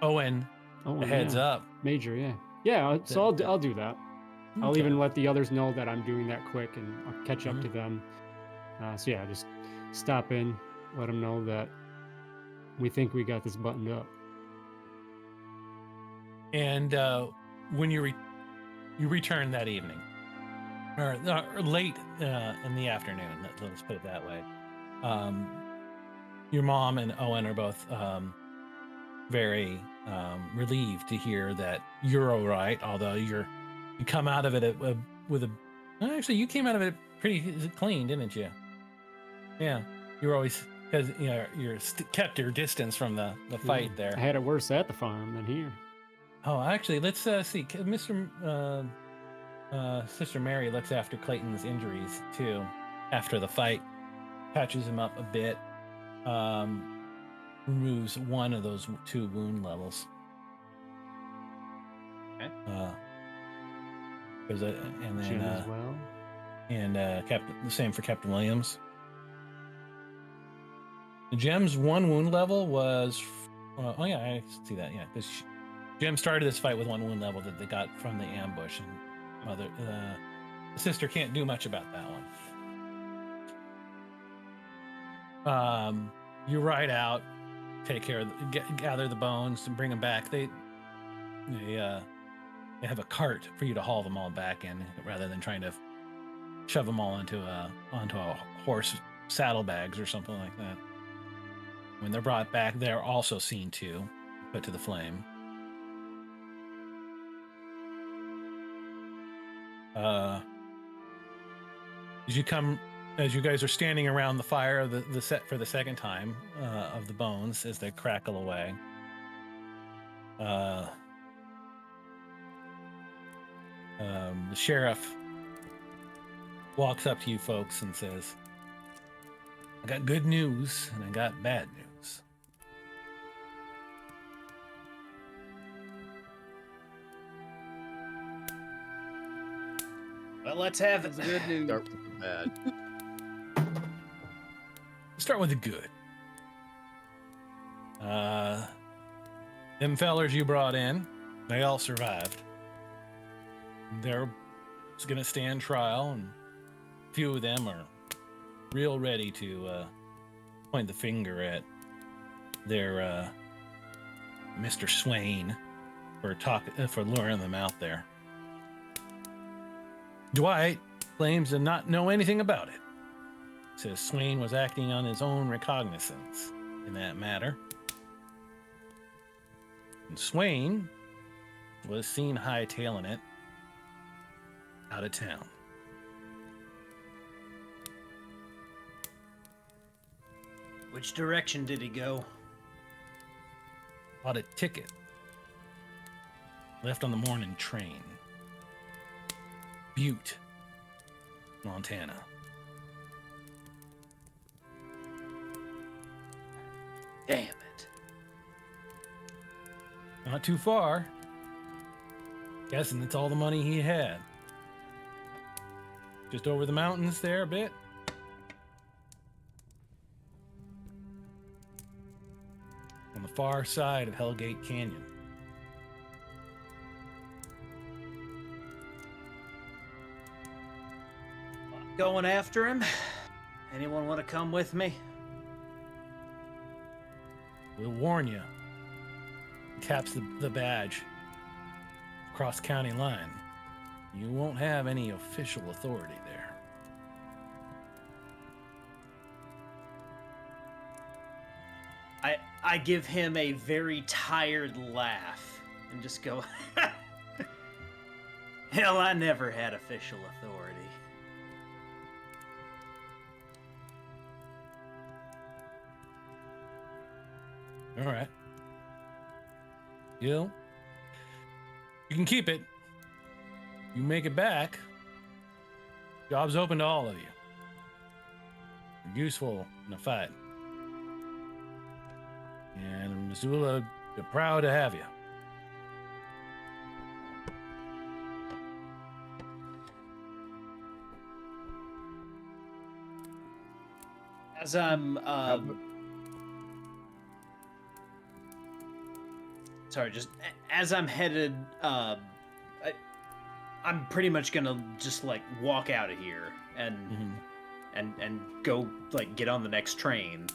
Owen oh a heads yeah. up. Major, yeah. Yeah, so I'll do that. I'll Okay. even let the others know that I'm doing that quick, and I'll catch up Mhm. to them. So yeah, just stop in, let them know that we think we got this buttoned up. And when you return that evening, or late in the afternoon, let's put it that way, your mom and Owen are both very relieved to hear that you're all right. Although you come out of it with a actually you came out of it pretty clean, didn't you? Yeah, you're always because you're kept your distance from the fight there. I had it worse at the farm than here. Oh, actually, let's see. Sister Mary looks after Clayton's injuries too. After the fight, patches him up a bit, removes one of those 2 wound levels. Okay. And then Jim as well. and the same for Captain Williams. Jem's 1 wound level was oh yeah, I see that, yeah, because Jem started this fight with 1 wound level that they got from the ambush, and the sister can't do much about that one. You ride out, take care of gather the bones and bring them back. They have a cart for you to haul them all back in, rather than trying to shove them all onto a horse saddlebags or something like that. When they're brought back, they're also seen to put to the flame. As you guys are standing around the fire of the set for the second time of the bones as they crackle away, the sheriff walks up to you folks and says, "I got good news and I got bad news." Well, let's have it. That's good news. Start with the bad. Start with the good. Them fellers you brought in, they all survived. They're gonna stand trial, and a few of them are real ready to point the finger at their Mr. Swain for luring them out there. Dwight claims to not know anything about it. Says Swain was acting on his own recognizance in that matter. And Swain was seen hightailing it out of town. Which direction did he go? Bought a ticket. Left on the morning train. Butte, Montana. Damn it. Not too far. Guessing that's all the money he had. Just over the mountains there a bit. On the far side of Hellgate Canyon. Going after him? Anyone want to come with me? We'll warn you. Taps the badge. Across county line. You won't have any official authority there. I give him a very tired laugh and just go, hell, I never had official authority. All right. You can keep it. You make it back. Job's open to all of you. You're useful in a fight. And Missoula, they're proud to have you. As I'm sorry, just as I'm headed, I'm pretty much gonna just like walk out of here and and go like get on the next train.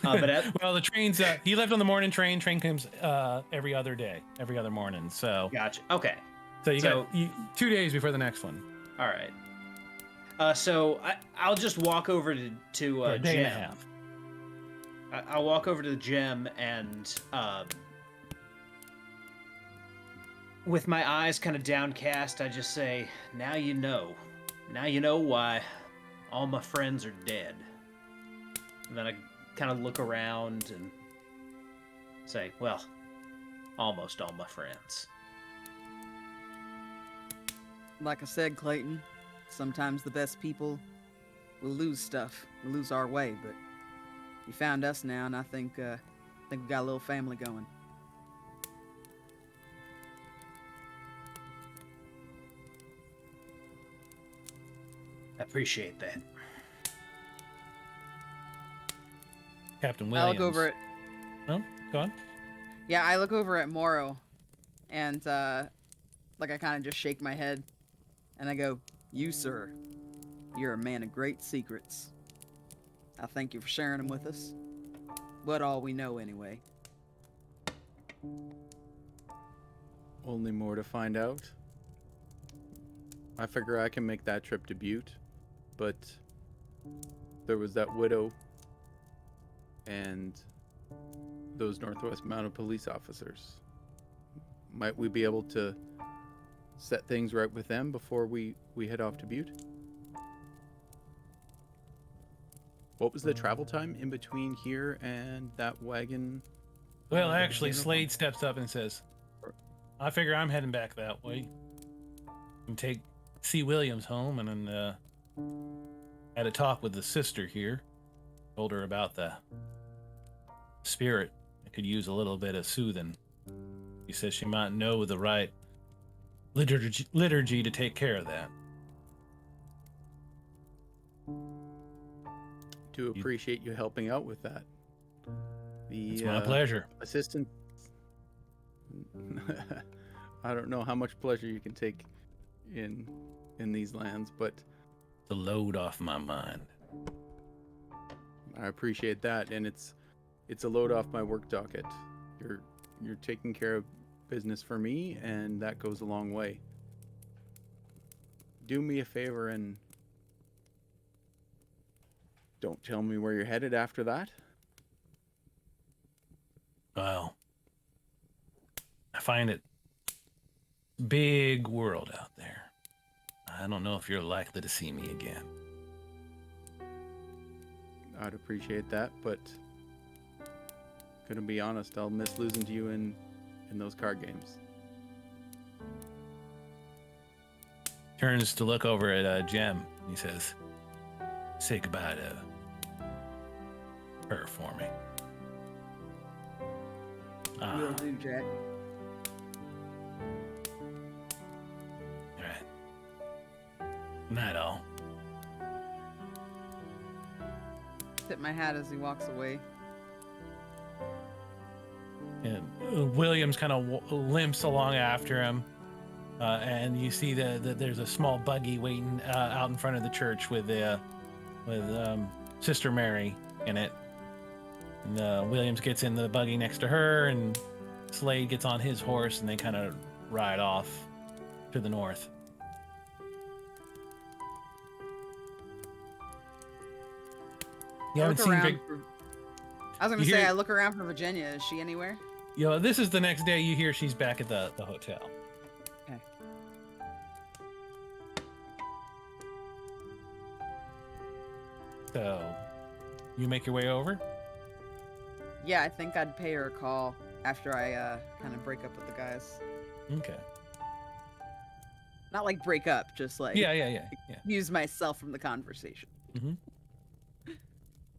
But well, the train's he left on the morning train. Train comes every other day, every other morning. So gotcha. Okay. So you got 2 days before the next one. All right. So I'll just walk over to a day Gem. and a half. I'll walk over to the Gem and with my eyes kind of downcast, I just say, "Now you know. Now you know why all my friends are dead." And then I kind of look around and say, "Well, almost all my friends." Like I said, Clayton, sometimes the best people will lose stuff. We'll lose our way, but you found us now, and I think we got a little family going. I appreciate that. Captain Williams. I look over at... No? Go on. Yeah, I look over at Morrow, and like I kind of just shake my head, and I go, "You, sir, you're a man of great secrets. I thank you for sharing them with us. But all we know, anyway." Only more to find out. I figure I can make that trip to Butte, but there was that widow and those Northwest Mounted Police officers. Might we be able to set things right with them before we head off to Butte? What was the travel time in between here and that wagon? Well, actually, Slade steps up and says, "I figure I'm heading back that way. And take C. Williams home, and then had a talk with the sister here. Told her about the spirit. I could use a little bit of soothing. She says she might know the right liturgy to take care of that." Do appreciate you helping out with that. It's my pleasure. Assistant. I don't know how much pleasure you can take in these lands, but The load off my mind. I appreciate that, and it's a load off my work docket. You're taking care of business for me, and that goes a long way. Do me a favor and don't tell me where you're headed after that. Well, I find it big world out there. I don't know if you're likely to see me again. I'd appreciate that, but gonna be honest, I'll miss losing to you in those card games. Turns to look over at Jem. He says, "Say goodbye to her for me." Will do, Jack. All right. Night all. Tip my hat as he walks away. And Williams kind of limps along after him, and you see that there's a small buggy waiting out in front of the church with Sister Mary in it. And Williams gets in the buggy next to her, and Slade gets on his horse, and they kind of ride off to the north. You haven't seen I was going to You say, hear- I look around for Virginia. Is she anywhere? This is the next day. You hear she's back at the hotel. Okay. So, you make your way over? Yeah, I think I'd pay her a call after I kind of break up with the guys. Okay. Not like break up, just like Yeah. use myself from the conversation.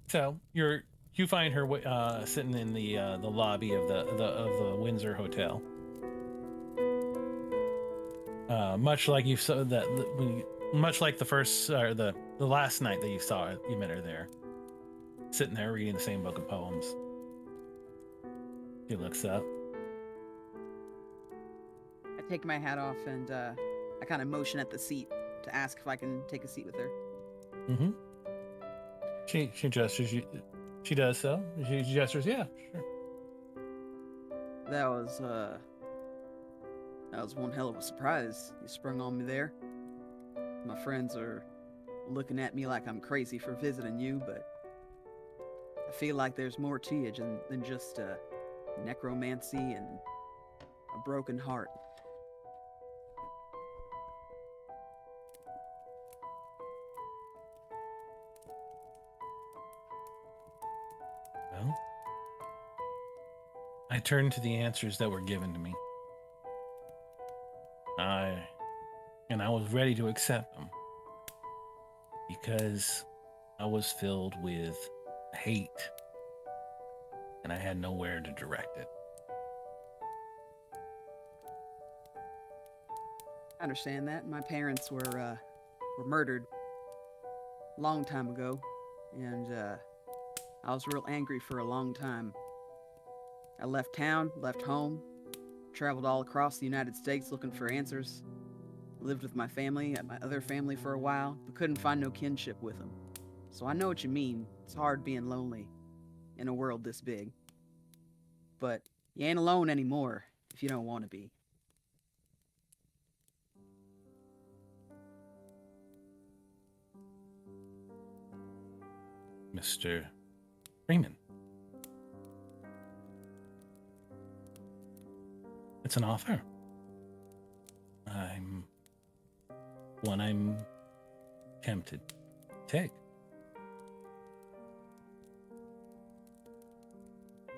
So you find her sitting in the lobby of the Windsor Hotel. Much like you saw much like the first or the last night that you met her there, sitting there reading the same book of poems. She looks up. I take my hat off and I kind of motion at the seat to ask if I can take a seat with her. Mm-hmm. She gestures. She does so. She gestures. Yeah, sure. That was one hell of a surprise you sprung on me there. My friends are looking at me like I'm crazy for visiting you, but I feel like there's more to you than just necromancy and a broken heart. Well, I turned to the answers that were given to me. I was ready to accept them because I was filled with hate and I had nowhere to direct it. I understand that. My parents were murdered a long time ago, and I was real angry for a long time. I left town, left home, traveled all across the United States looking for answers. Lived with my family at my other family for a while, but couldn't find no kinship with them. So I know what you mean. It's hard being lonely in a world this big. But you ain't alone anymore if you don't want to be. Mr. Freeman. It's an offer. I'm tempted to take.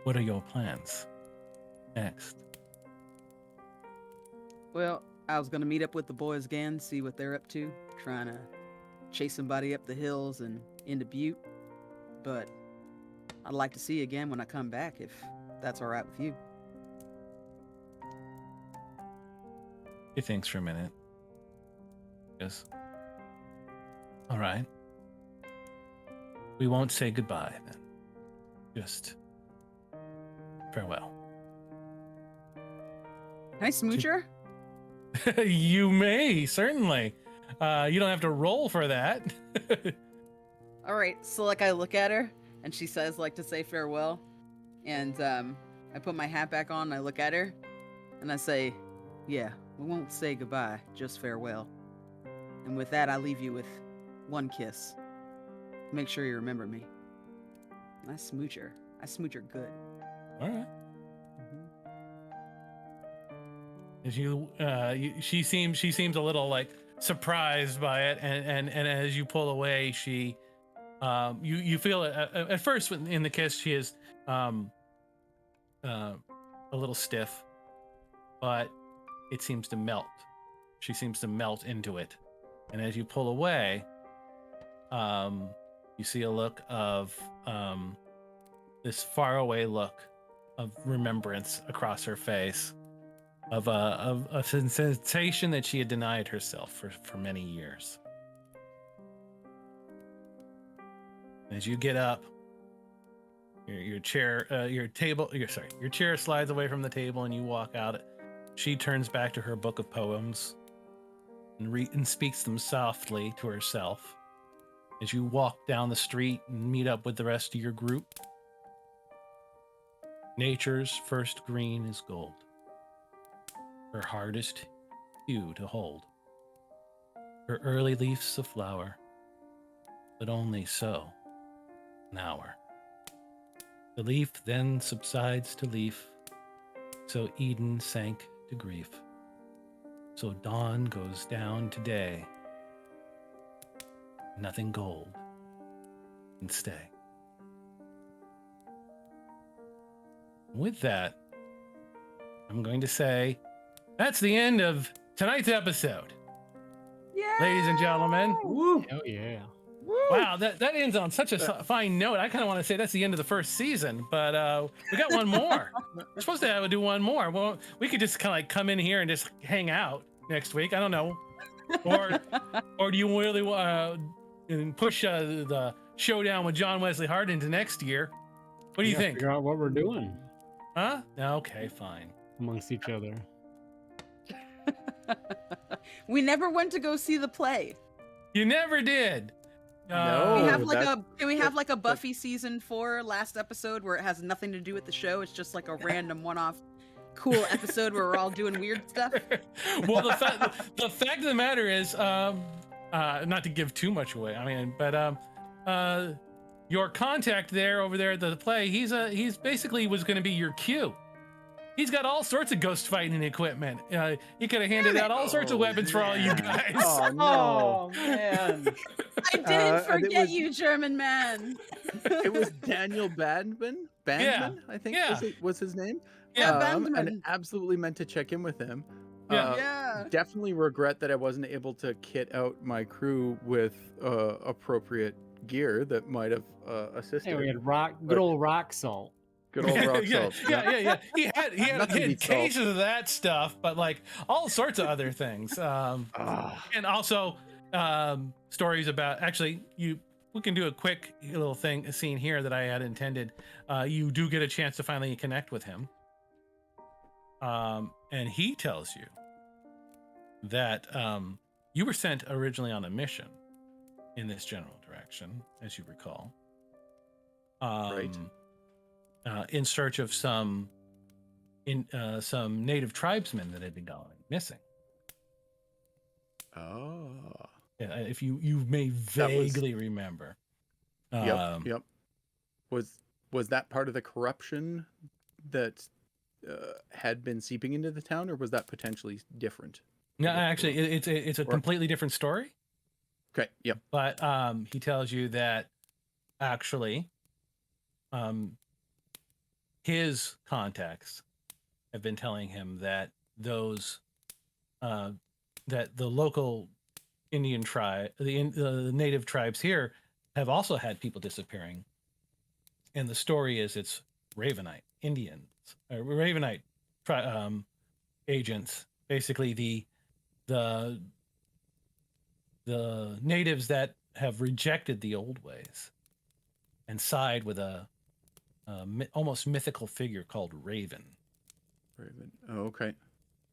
What are your plans next? Well, I was gonna meet up with the boys again, see what they're up to, trying to chase somebody up the hills and into Butte. But I'd like to see you again when I come back, if that's all right with you. He thinks for a minute. Yes. All right. We won't say goodbye then. Just farewell. Can I smooch her? You may, certainly. You don't have to roll for that. All right, so like I look at her and she says like to say farewell, and I put my hat back on and I look at her and I say, yeah, we won't say goodbye, just farewell. And with that, I leave you with one kiss. Make sure you remember me. And I smooch her. I smooch her good. All right. As she seems a little like surprised by it, and as you pull away, she, you feel at first in the kiss she is a little stiff, but it seems to melt. She seems to melt into it, and as you pull away, you see a look of this faraway look of remembrance across her face. Of a sensation that she had denied herself for many years. As you get up, your chair slides away from the table and you walk out. She turns back to her book of poems and speaks them softly to herself. As you walk down the street and meet up with the rest of your group, nature's first green is gold. Her hardest hue to hold. Her early leaves of flower, but only so an hour. The leaf then subsides to leaf, so Eden sank to grief. So dawn goes down to day. Nothing gold can stay. With that, I'm going to say that's the end of tonight's episode. Yeah. Ladies and gentlemen. Woo! Oh yeah. Wow, that ends on such a fine note. I kind of want to say that's the end of the first season, but we got one more. We're supposed to do one more. Well, we could just kind of like come in here and just hang out next week. I don't know, or do you really push the showdown with John Wesley Hart into next year? What do you think? Figure out what we're doing Huh? Okay, fine. amongst each other. We never went to go see the play. You never did. No. We Oh, have like that- can we have like a Buffy season 4 last episode where it has nothing to do with the show? It's just like a random one-off cool episode where we're all doing weird stuff. Well, the fact of the matter is, not to give too much away. I mean, but your contact over there at the play, he's basically was going to be your Q. He's got all sorts of ghost fighting equipment. He could have handed out all sorts of weapons for all you guys. Oh no! Oh man. I didn't and it forget was- you, German man. It was Daniel Bandman. Yeah. I think Yeah. was his name. Yeah, And Bandman. absolutely meant to check in with him. Yeah. Yeah. Definitely regret that I wasn't able to kit out my crew with appropriate gear that might have assisted. Hey, we had good old rock salt. Good old rock yeah, salt. yeah. He had Nothing beats salt. cases of that stuff, but like all sorts of other things. Ah. And also stories about we can do a quick little scene here that I had intended. You do get a chance to finally connect with him. And he tells you that you were sent originally on a mission in this general direction, as you recall. Right. In search of some native tribesmen that had been going missing. Oh. Yeah, if you may vaguely remember. Yep. Was that part of the corruption that had been seeping into the town, or was that potentially different? No, actually, it's a Or- completely different story. Okay. Yep. But he tells you that actually, his contacts have been telling him that that the local Indian tribe, the native tribes here, have also had people disappearing. And the story is it's Ravenite Indians, Ravenite agents, basically the natives that have rejected the old ways and side with a almost mythical figure called Raven. Raven. Oh, okay.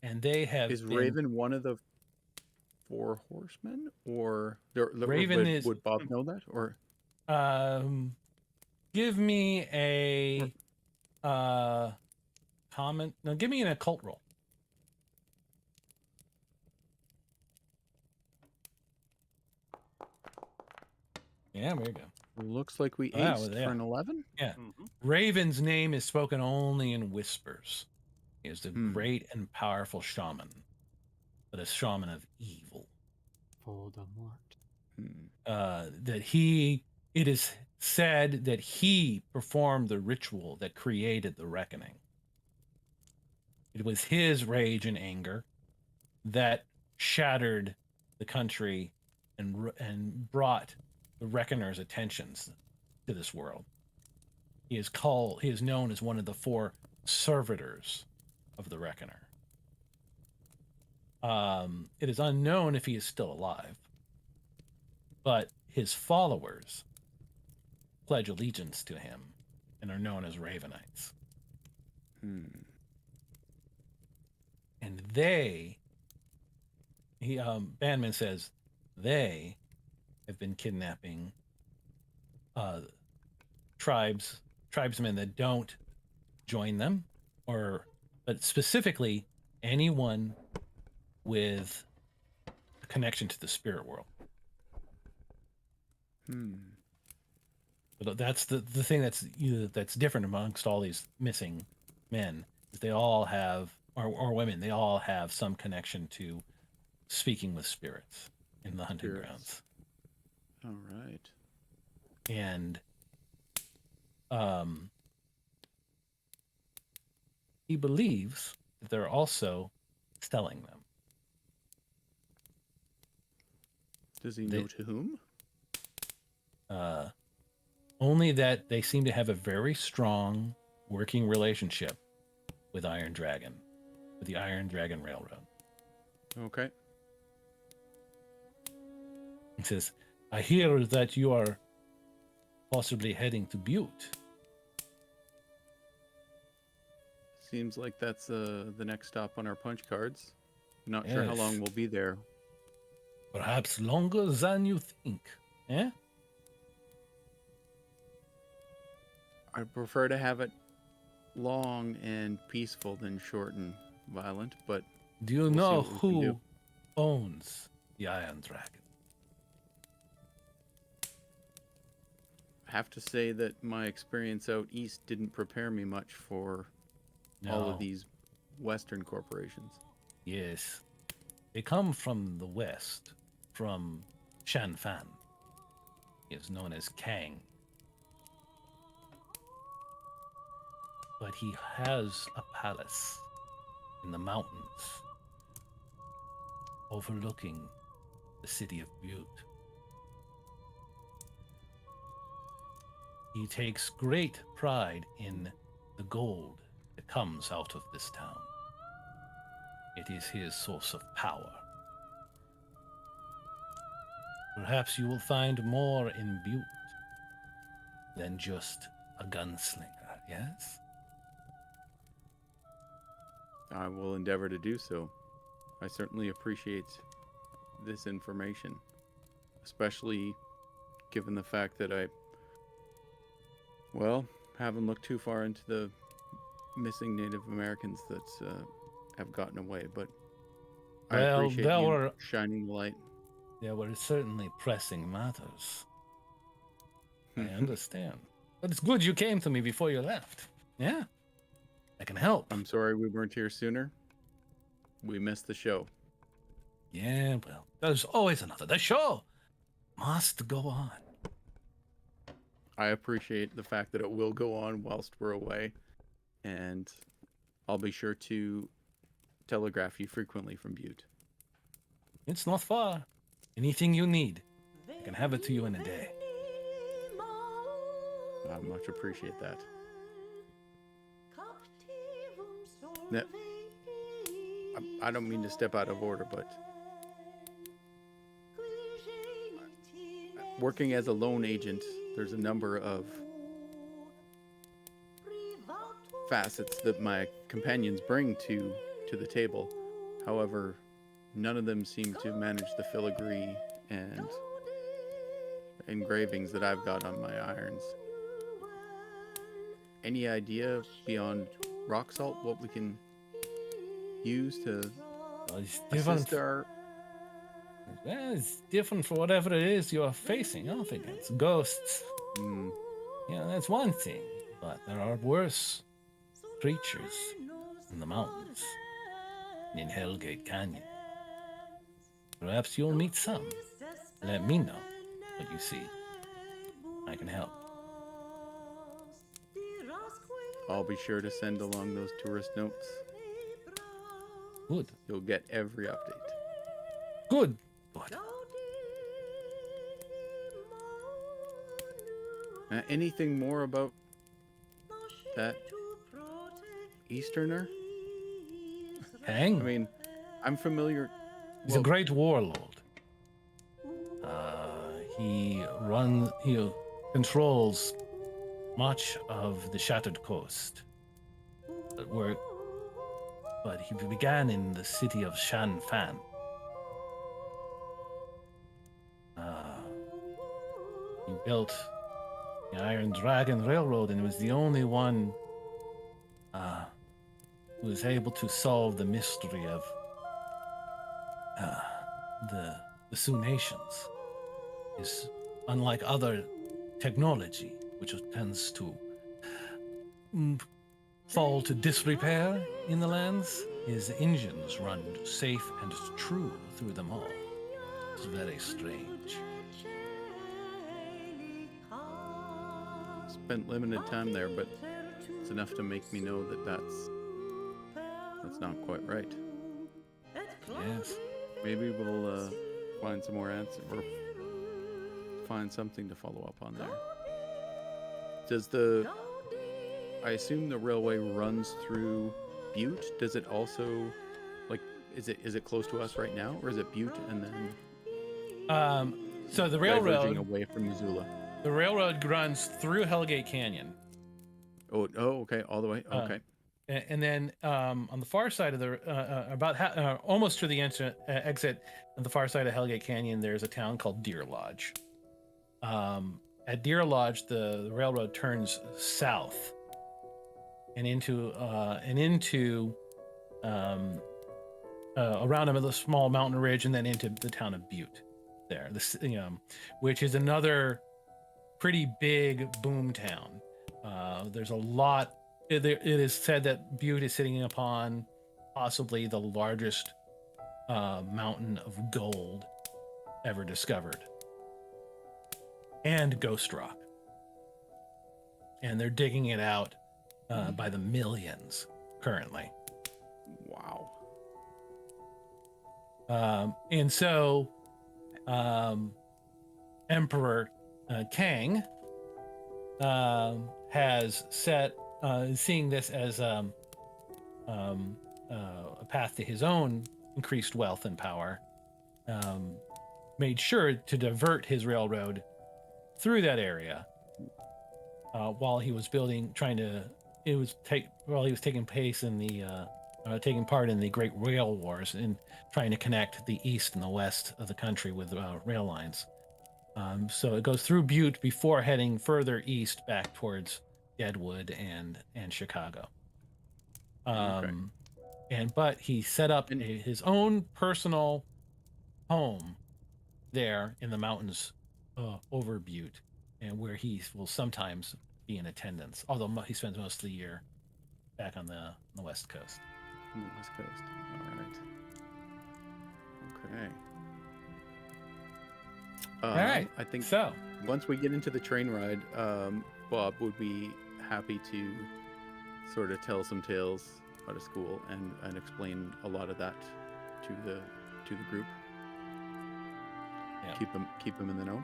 And they have Is been- Raven one of the 4 horsemen, or Raven is- would Bob know that, or give me a comment. No, give me an occult roll. Yeah, there you go. looks like we Oh, yeah, aced yeah. for an 11? Raven's name is spoken only in whispers. He is the Hmm. great and powerful shaman, but a shaman of evil. Voldemort. It is said that he performed the ritual that created the reckoning. It was his rage and anger that shattered the country and brought the reckoner's attentions to this world. He is known as one of the 4 servitors of the reckoner. It is unknown if he is still alive, but his followers pledge allegiance to him and are known as Ravenites. And Bandman says they have been kidnapping tribesmen that don't join them, but specifically anyone with a connection to the spirit world. But that's the thing that's different amongst all these missing men, is they all have, or women, they all have some connection to speaking with spirits in the hunting grounds. All right. And he believes that they're also selling them. Does he know to whom? Only that they seem to have a very strong working relationship with Iron Dragon, with the Iron Dragon Railroad. Okay. He says, I hear that you are possibly heading to Butte. Seems like that's the next stop on our punch cards. Not sure how Yes. long we'll be there. Perhaps longer than you think. Eh? I prefer to have it long and peaceful than short and violent, but Do you We'll see know what we can who do. owns the Iron Dragon? I have to say that my experience out east didn't prepare me much for all No. of these Western corporations. Yes. They come from the west, from Shanfan. He is known as Kang. But he has a palace in the mountains overlooking the city of Butte. He takes great pride in the gold that comes out of this town. It is his source of power. Perhaps you will find more in Butte than just a gunslinger, yes? I will endeavor to do so. I certainly appreciate this information, especially given the fact that I, well, haven't looked too far into the missing Native Americans that have gotten away, but I Well, appreciate there you were- shining the light. There were certainly pressing matters. I understand. But it's good you came to me before you left. Yeah? I can help. I'm sorry we weren't here sooner. We missed the show. Yeah, well, there's always another. The show must go on. I appreciate the fact that it will go on whilst we're away, and I'll be sure to telegraph you frequently from Butte. It's not far. Anything you need, I can have it to you in a day. I much appreciate that. Now, I don't mean to step out of order, but working as a loan agent, there's a number of facets that my companions bring to the table. However, none of them seem to manage the filigree and engravings that I've got on my irons. Any idea beyond rock salt what we can use to Well, it's different. assist our... Well, it's different for whatever it is you're facing. I don't think it's ghosts. Hmm. Yeah, that's one thing. But there are worse creatures in the mountains, in Hellgate Canyon. Perhaps you'll meet some. Let me know what you see. I can help. I'll be sure to send along those tourist notes. Good. You'll get every update. Good. Good. Anything more about that Easterner? Hang. I mean, I'm familiar. He's a great warlord. He controls much of the Shattered Coast. But he began in the city of Shanfan. He built the Iron Dragon Railroad and was the only one who was able to solve the mystery of the Sioux Nations. Is unlike other technology, which tends to fall to disrepair in the lands, his engines run safe and true through them all. It's very strange. Spent limited time there, but it's enough to make me know that that's That's not quite right. Yes. Maybe we'll find some more answers or find something to follow up on there. I assume the railway runs through Butte? Does it also, like, is it close to us right now, or is it Butte and then So the diverging railroad, away from Missoula? the railroad runs through Hellgate Canyon. Oh, okay, all the way. Okay. And then on the far side of the almost to the exit on the far side of Hellgate Canyon, there's a town called Deer Lodge. At Deer Lodge, the railroad turns south and into around a small mountain ridge, and then into the town of Butte. There, which is another pretty big boom town. There's a lot. It is said that Butte is sitting upon possibly the largest mountain of gold ever discovered, and ghost rock. And they're digging it out by the millions currently. Wow. And so Emperor Kang has set, seeing this as a path to his own increased wealth and power, made sure to divert his railroad through that area while he was taking part in the Great Rail Wars and trying to connect the east and the west of the country with rail lines. So it goes through Butte before heading further east back towards Deadwood and Chicago. Okay. But he set up his own personal home there in the mountains over Butte, and where he will sometimes be in attendance, although he spends most of the year back on the West Coast. On the West Coast. All right. Okay. All right. I think So, once we get into the train ride, Bob would be happy to sort of tell some tales out of school and explain a lot of that to the group. Yeah. Keep them in the know.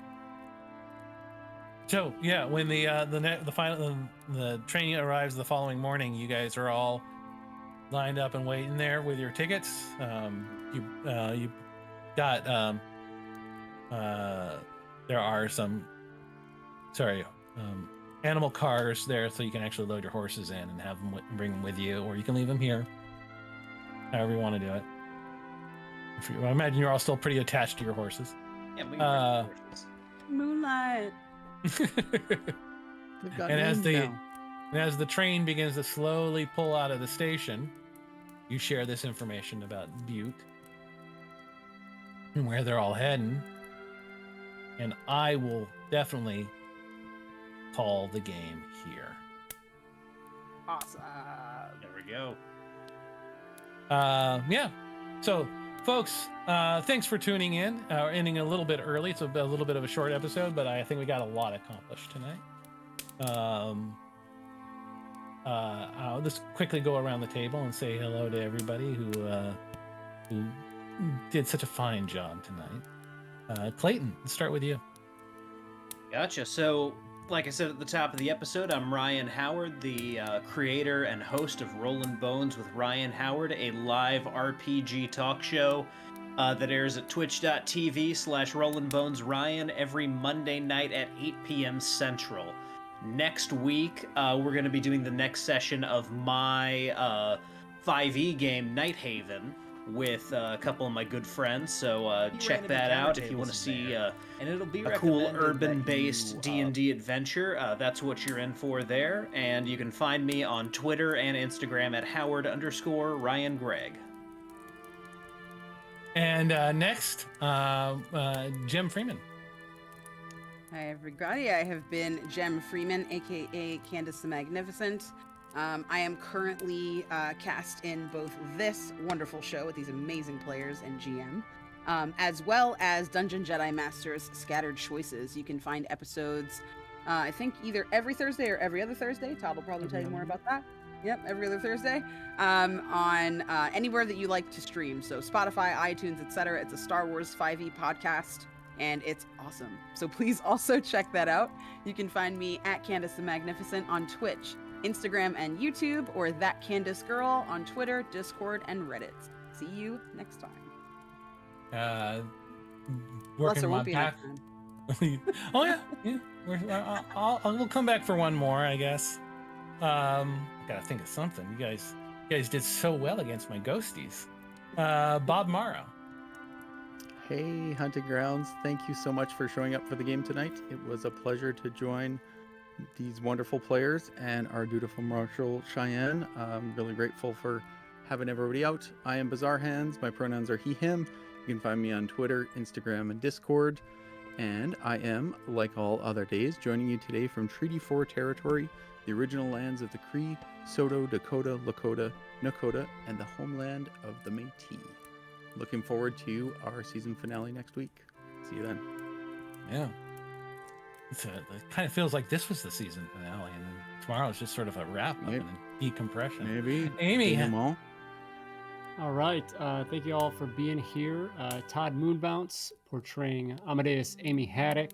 So yeah, when the train arrives the following morning, you guys are all lined up and waiting there with your tickets. You got there are some animal cars there, so you can actually load your horses in and have them bring them with you, or you can leave them here. However you want to do it. I imagine you're all still pretty attached to your horses. Yeah, we can Moonlight. They've got And names now. as the train begins to slowly pull out of the station, you share this information about Butte and where they're all heading. And I will definitely call the game here. Awesome. There we go. Yeah. So, folks, thanks for tuning in. Ending a little bit early. It's a little bit of a short episode, but I think we got a lot accomplished tonight. I'll just quickly go around the table and say hello to everybody who did such a fine job tonight. Clayton, let's start with you. Gotcha. So, like I said at the top of the episode, I'm Ryan Howard, the creator and host of Rollin' Bones with Ryan Howard, a live RPG talk show that airs at twitch.tv/RollinBonesRyan every Monday night at 8 p.m. Central. Next week, we're going to be doing the next session of my 5e game, Nighthaven, with a couple of my good friends, so check that out if you want to see and it'll be a cool recommended urban-based that you, D&D adventure. That's what you're in for there, and you can find me on Twitter and Instagram at Howard_RyanGregg. And next, Jim Freeman. Hi, everybody. I have been Jem Freeman, aka Candace the Magnificent. I am currently cast in both this wonderful show with these amazing players and GM, as well as Dungeon Jedi Masters Scattered Choices. You can find episodes, I think, either every Thursday or every other Thursday. Todd will probably tell you more about that. Yep, every other Thursday. On anywhere that you like to stream. So Spotify, iTunes, etc. It's a Star Wars 5e podcast, and it's awesome. So please also check that out. You can find me at Candace the Magnificent on Twitch, Instagram, and YouTube, or That Candace Girl on Twitter, Discord, and Reddit. See you next time. Plus, Working there my won't be back. next time. Oh yeah. We'll come back for one more, I guess. I gotta think of something. You guys did so well against my ghosties. Bob Morrow. Hey, Hunting Grounds. Thank you so much for showing up for the game tonight. It was a pleasure to join these wonderful players and our dutiful Marshal Cheyenne. I'm really grateful for having everybody out. I am Bizarre Hands. My pronouns are he, him. You can find me on Twitter, Instagram, and Discord. And I am, like all other days, joining you today from Treaty 4 territory, the original lands of the Cree, Soto, Dakota, Lakota, Nakota, and the homeland of the Métis. Looking forward to our season finale next week. See you then. Yeah. It kind of feels like this was the season finale, and then tomorrow is just sort of a wrap up and a decompression. Maybe. Amy. All right. Thank you all for being here. Todd Moonbounce portraying Amadeus Amy Haddock.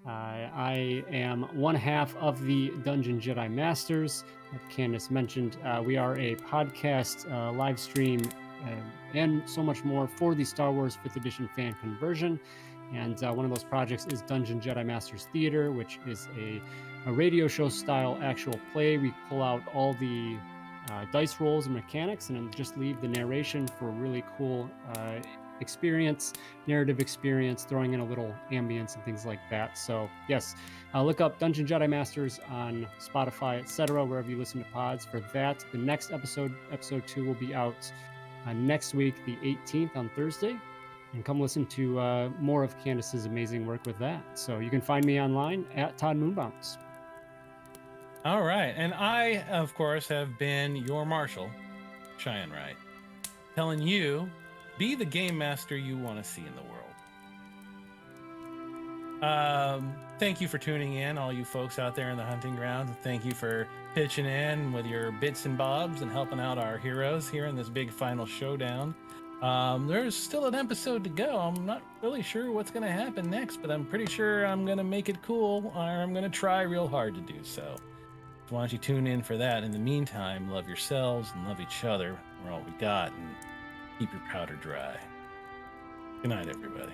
I am one half of the Dungeon Jedi Masters. Like Candace mentioned, we are a podcast, live stream, and so much more for the Star Wars 5th edition fan conversion. And one of those projects is Dungeon Jedi Masters Theater, which is a radio show style actual play. We pull out all the dice rolls and mechanics and then just leave the narration for a really cool narrative experience, throwing in a little ambience and things like that. So yes, look up Dungeon Jedi Masters on Spotify, etc., wherever you listen to pods for that. The next episode 2, will be out next week, the 18th on Thursday. And come listen to more of Candace's amazing work with that. So you can find me online at Todd Moonbounce. All right. And I, of course, have been your Marshal, Cheyenne Wright, telling you, be the game master you want to see in the world. Thank you for tuning in, all you folks out there in the hunting grounds. Thank you for pitching in with your bits and bobs and helping out our heroes here in this big final showdown. There's still an episode to go. I'm not really sure what's going to happen next, but I'm pretty sure I'm going to make it cool, or I'm going to try real hard to do so. So why don't you tune in for that? In the meantime, love yourselves and love each other. We're all we got, and keep your powder dry. Good night, everybody.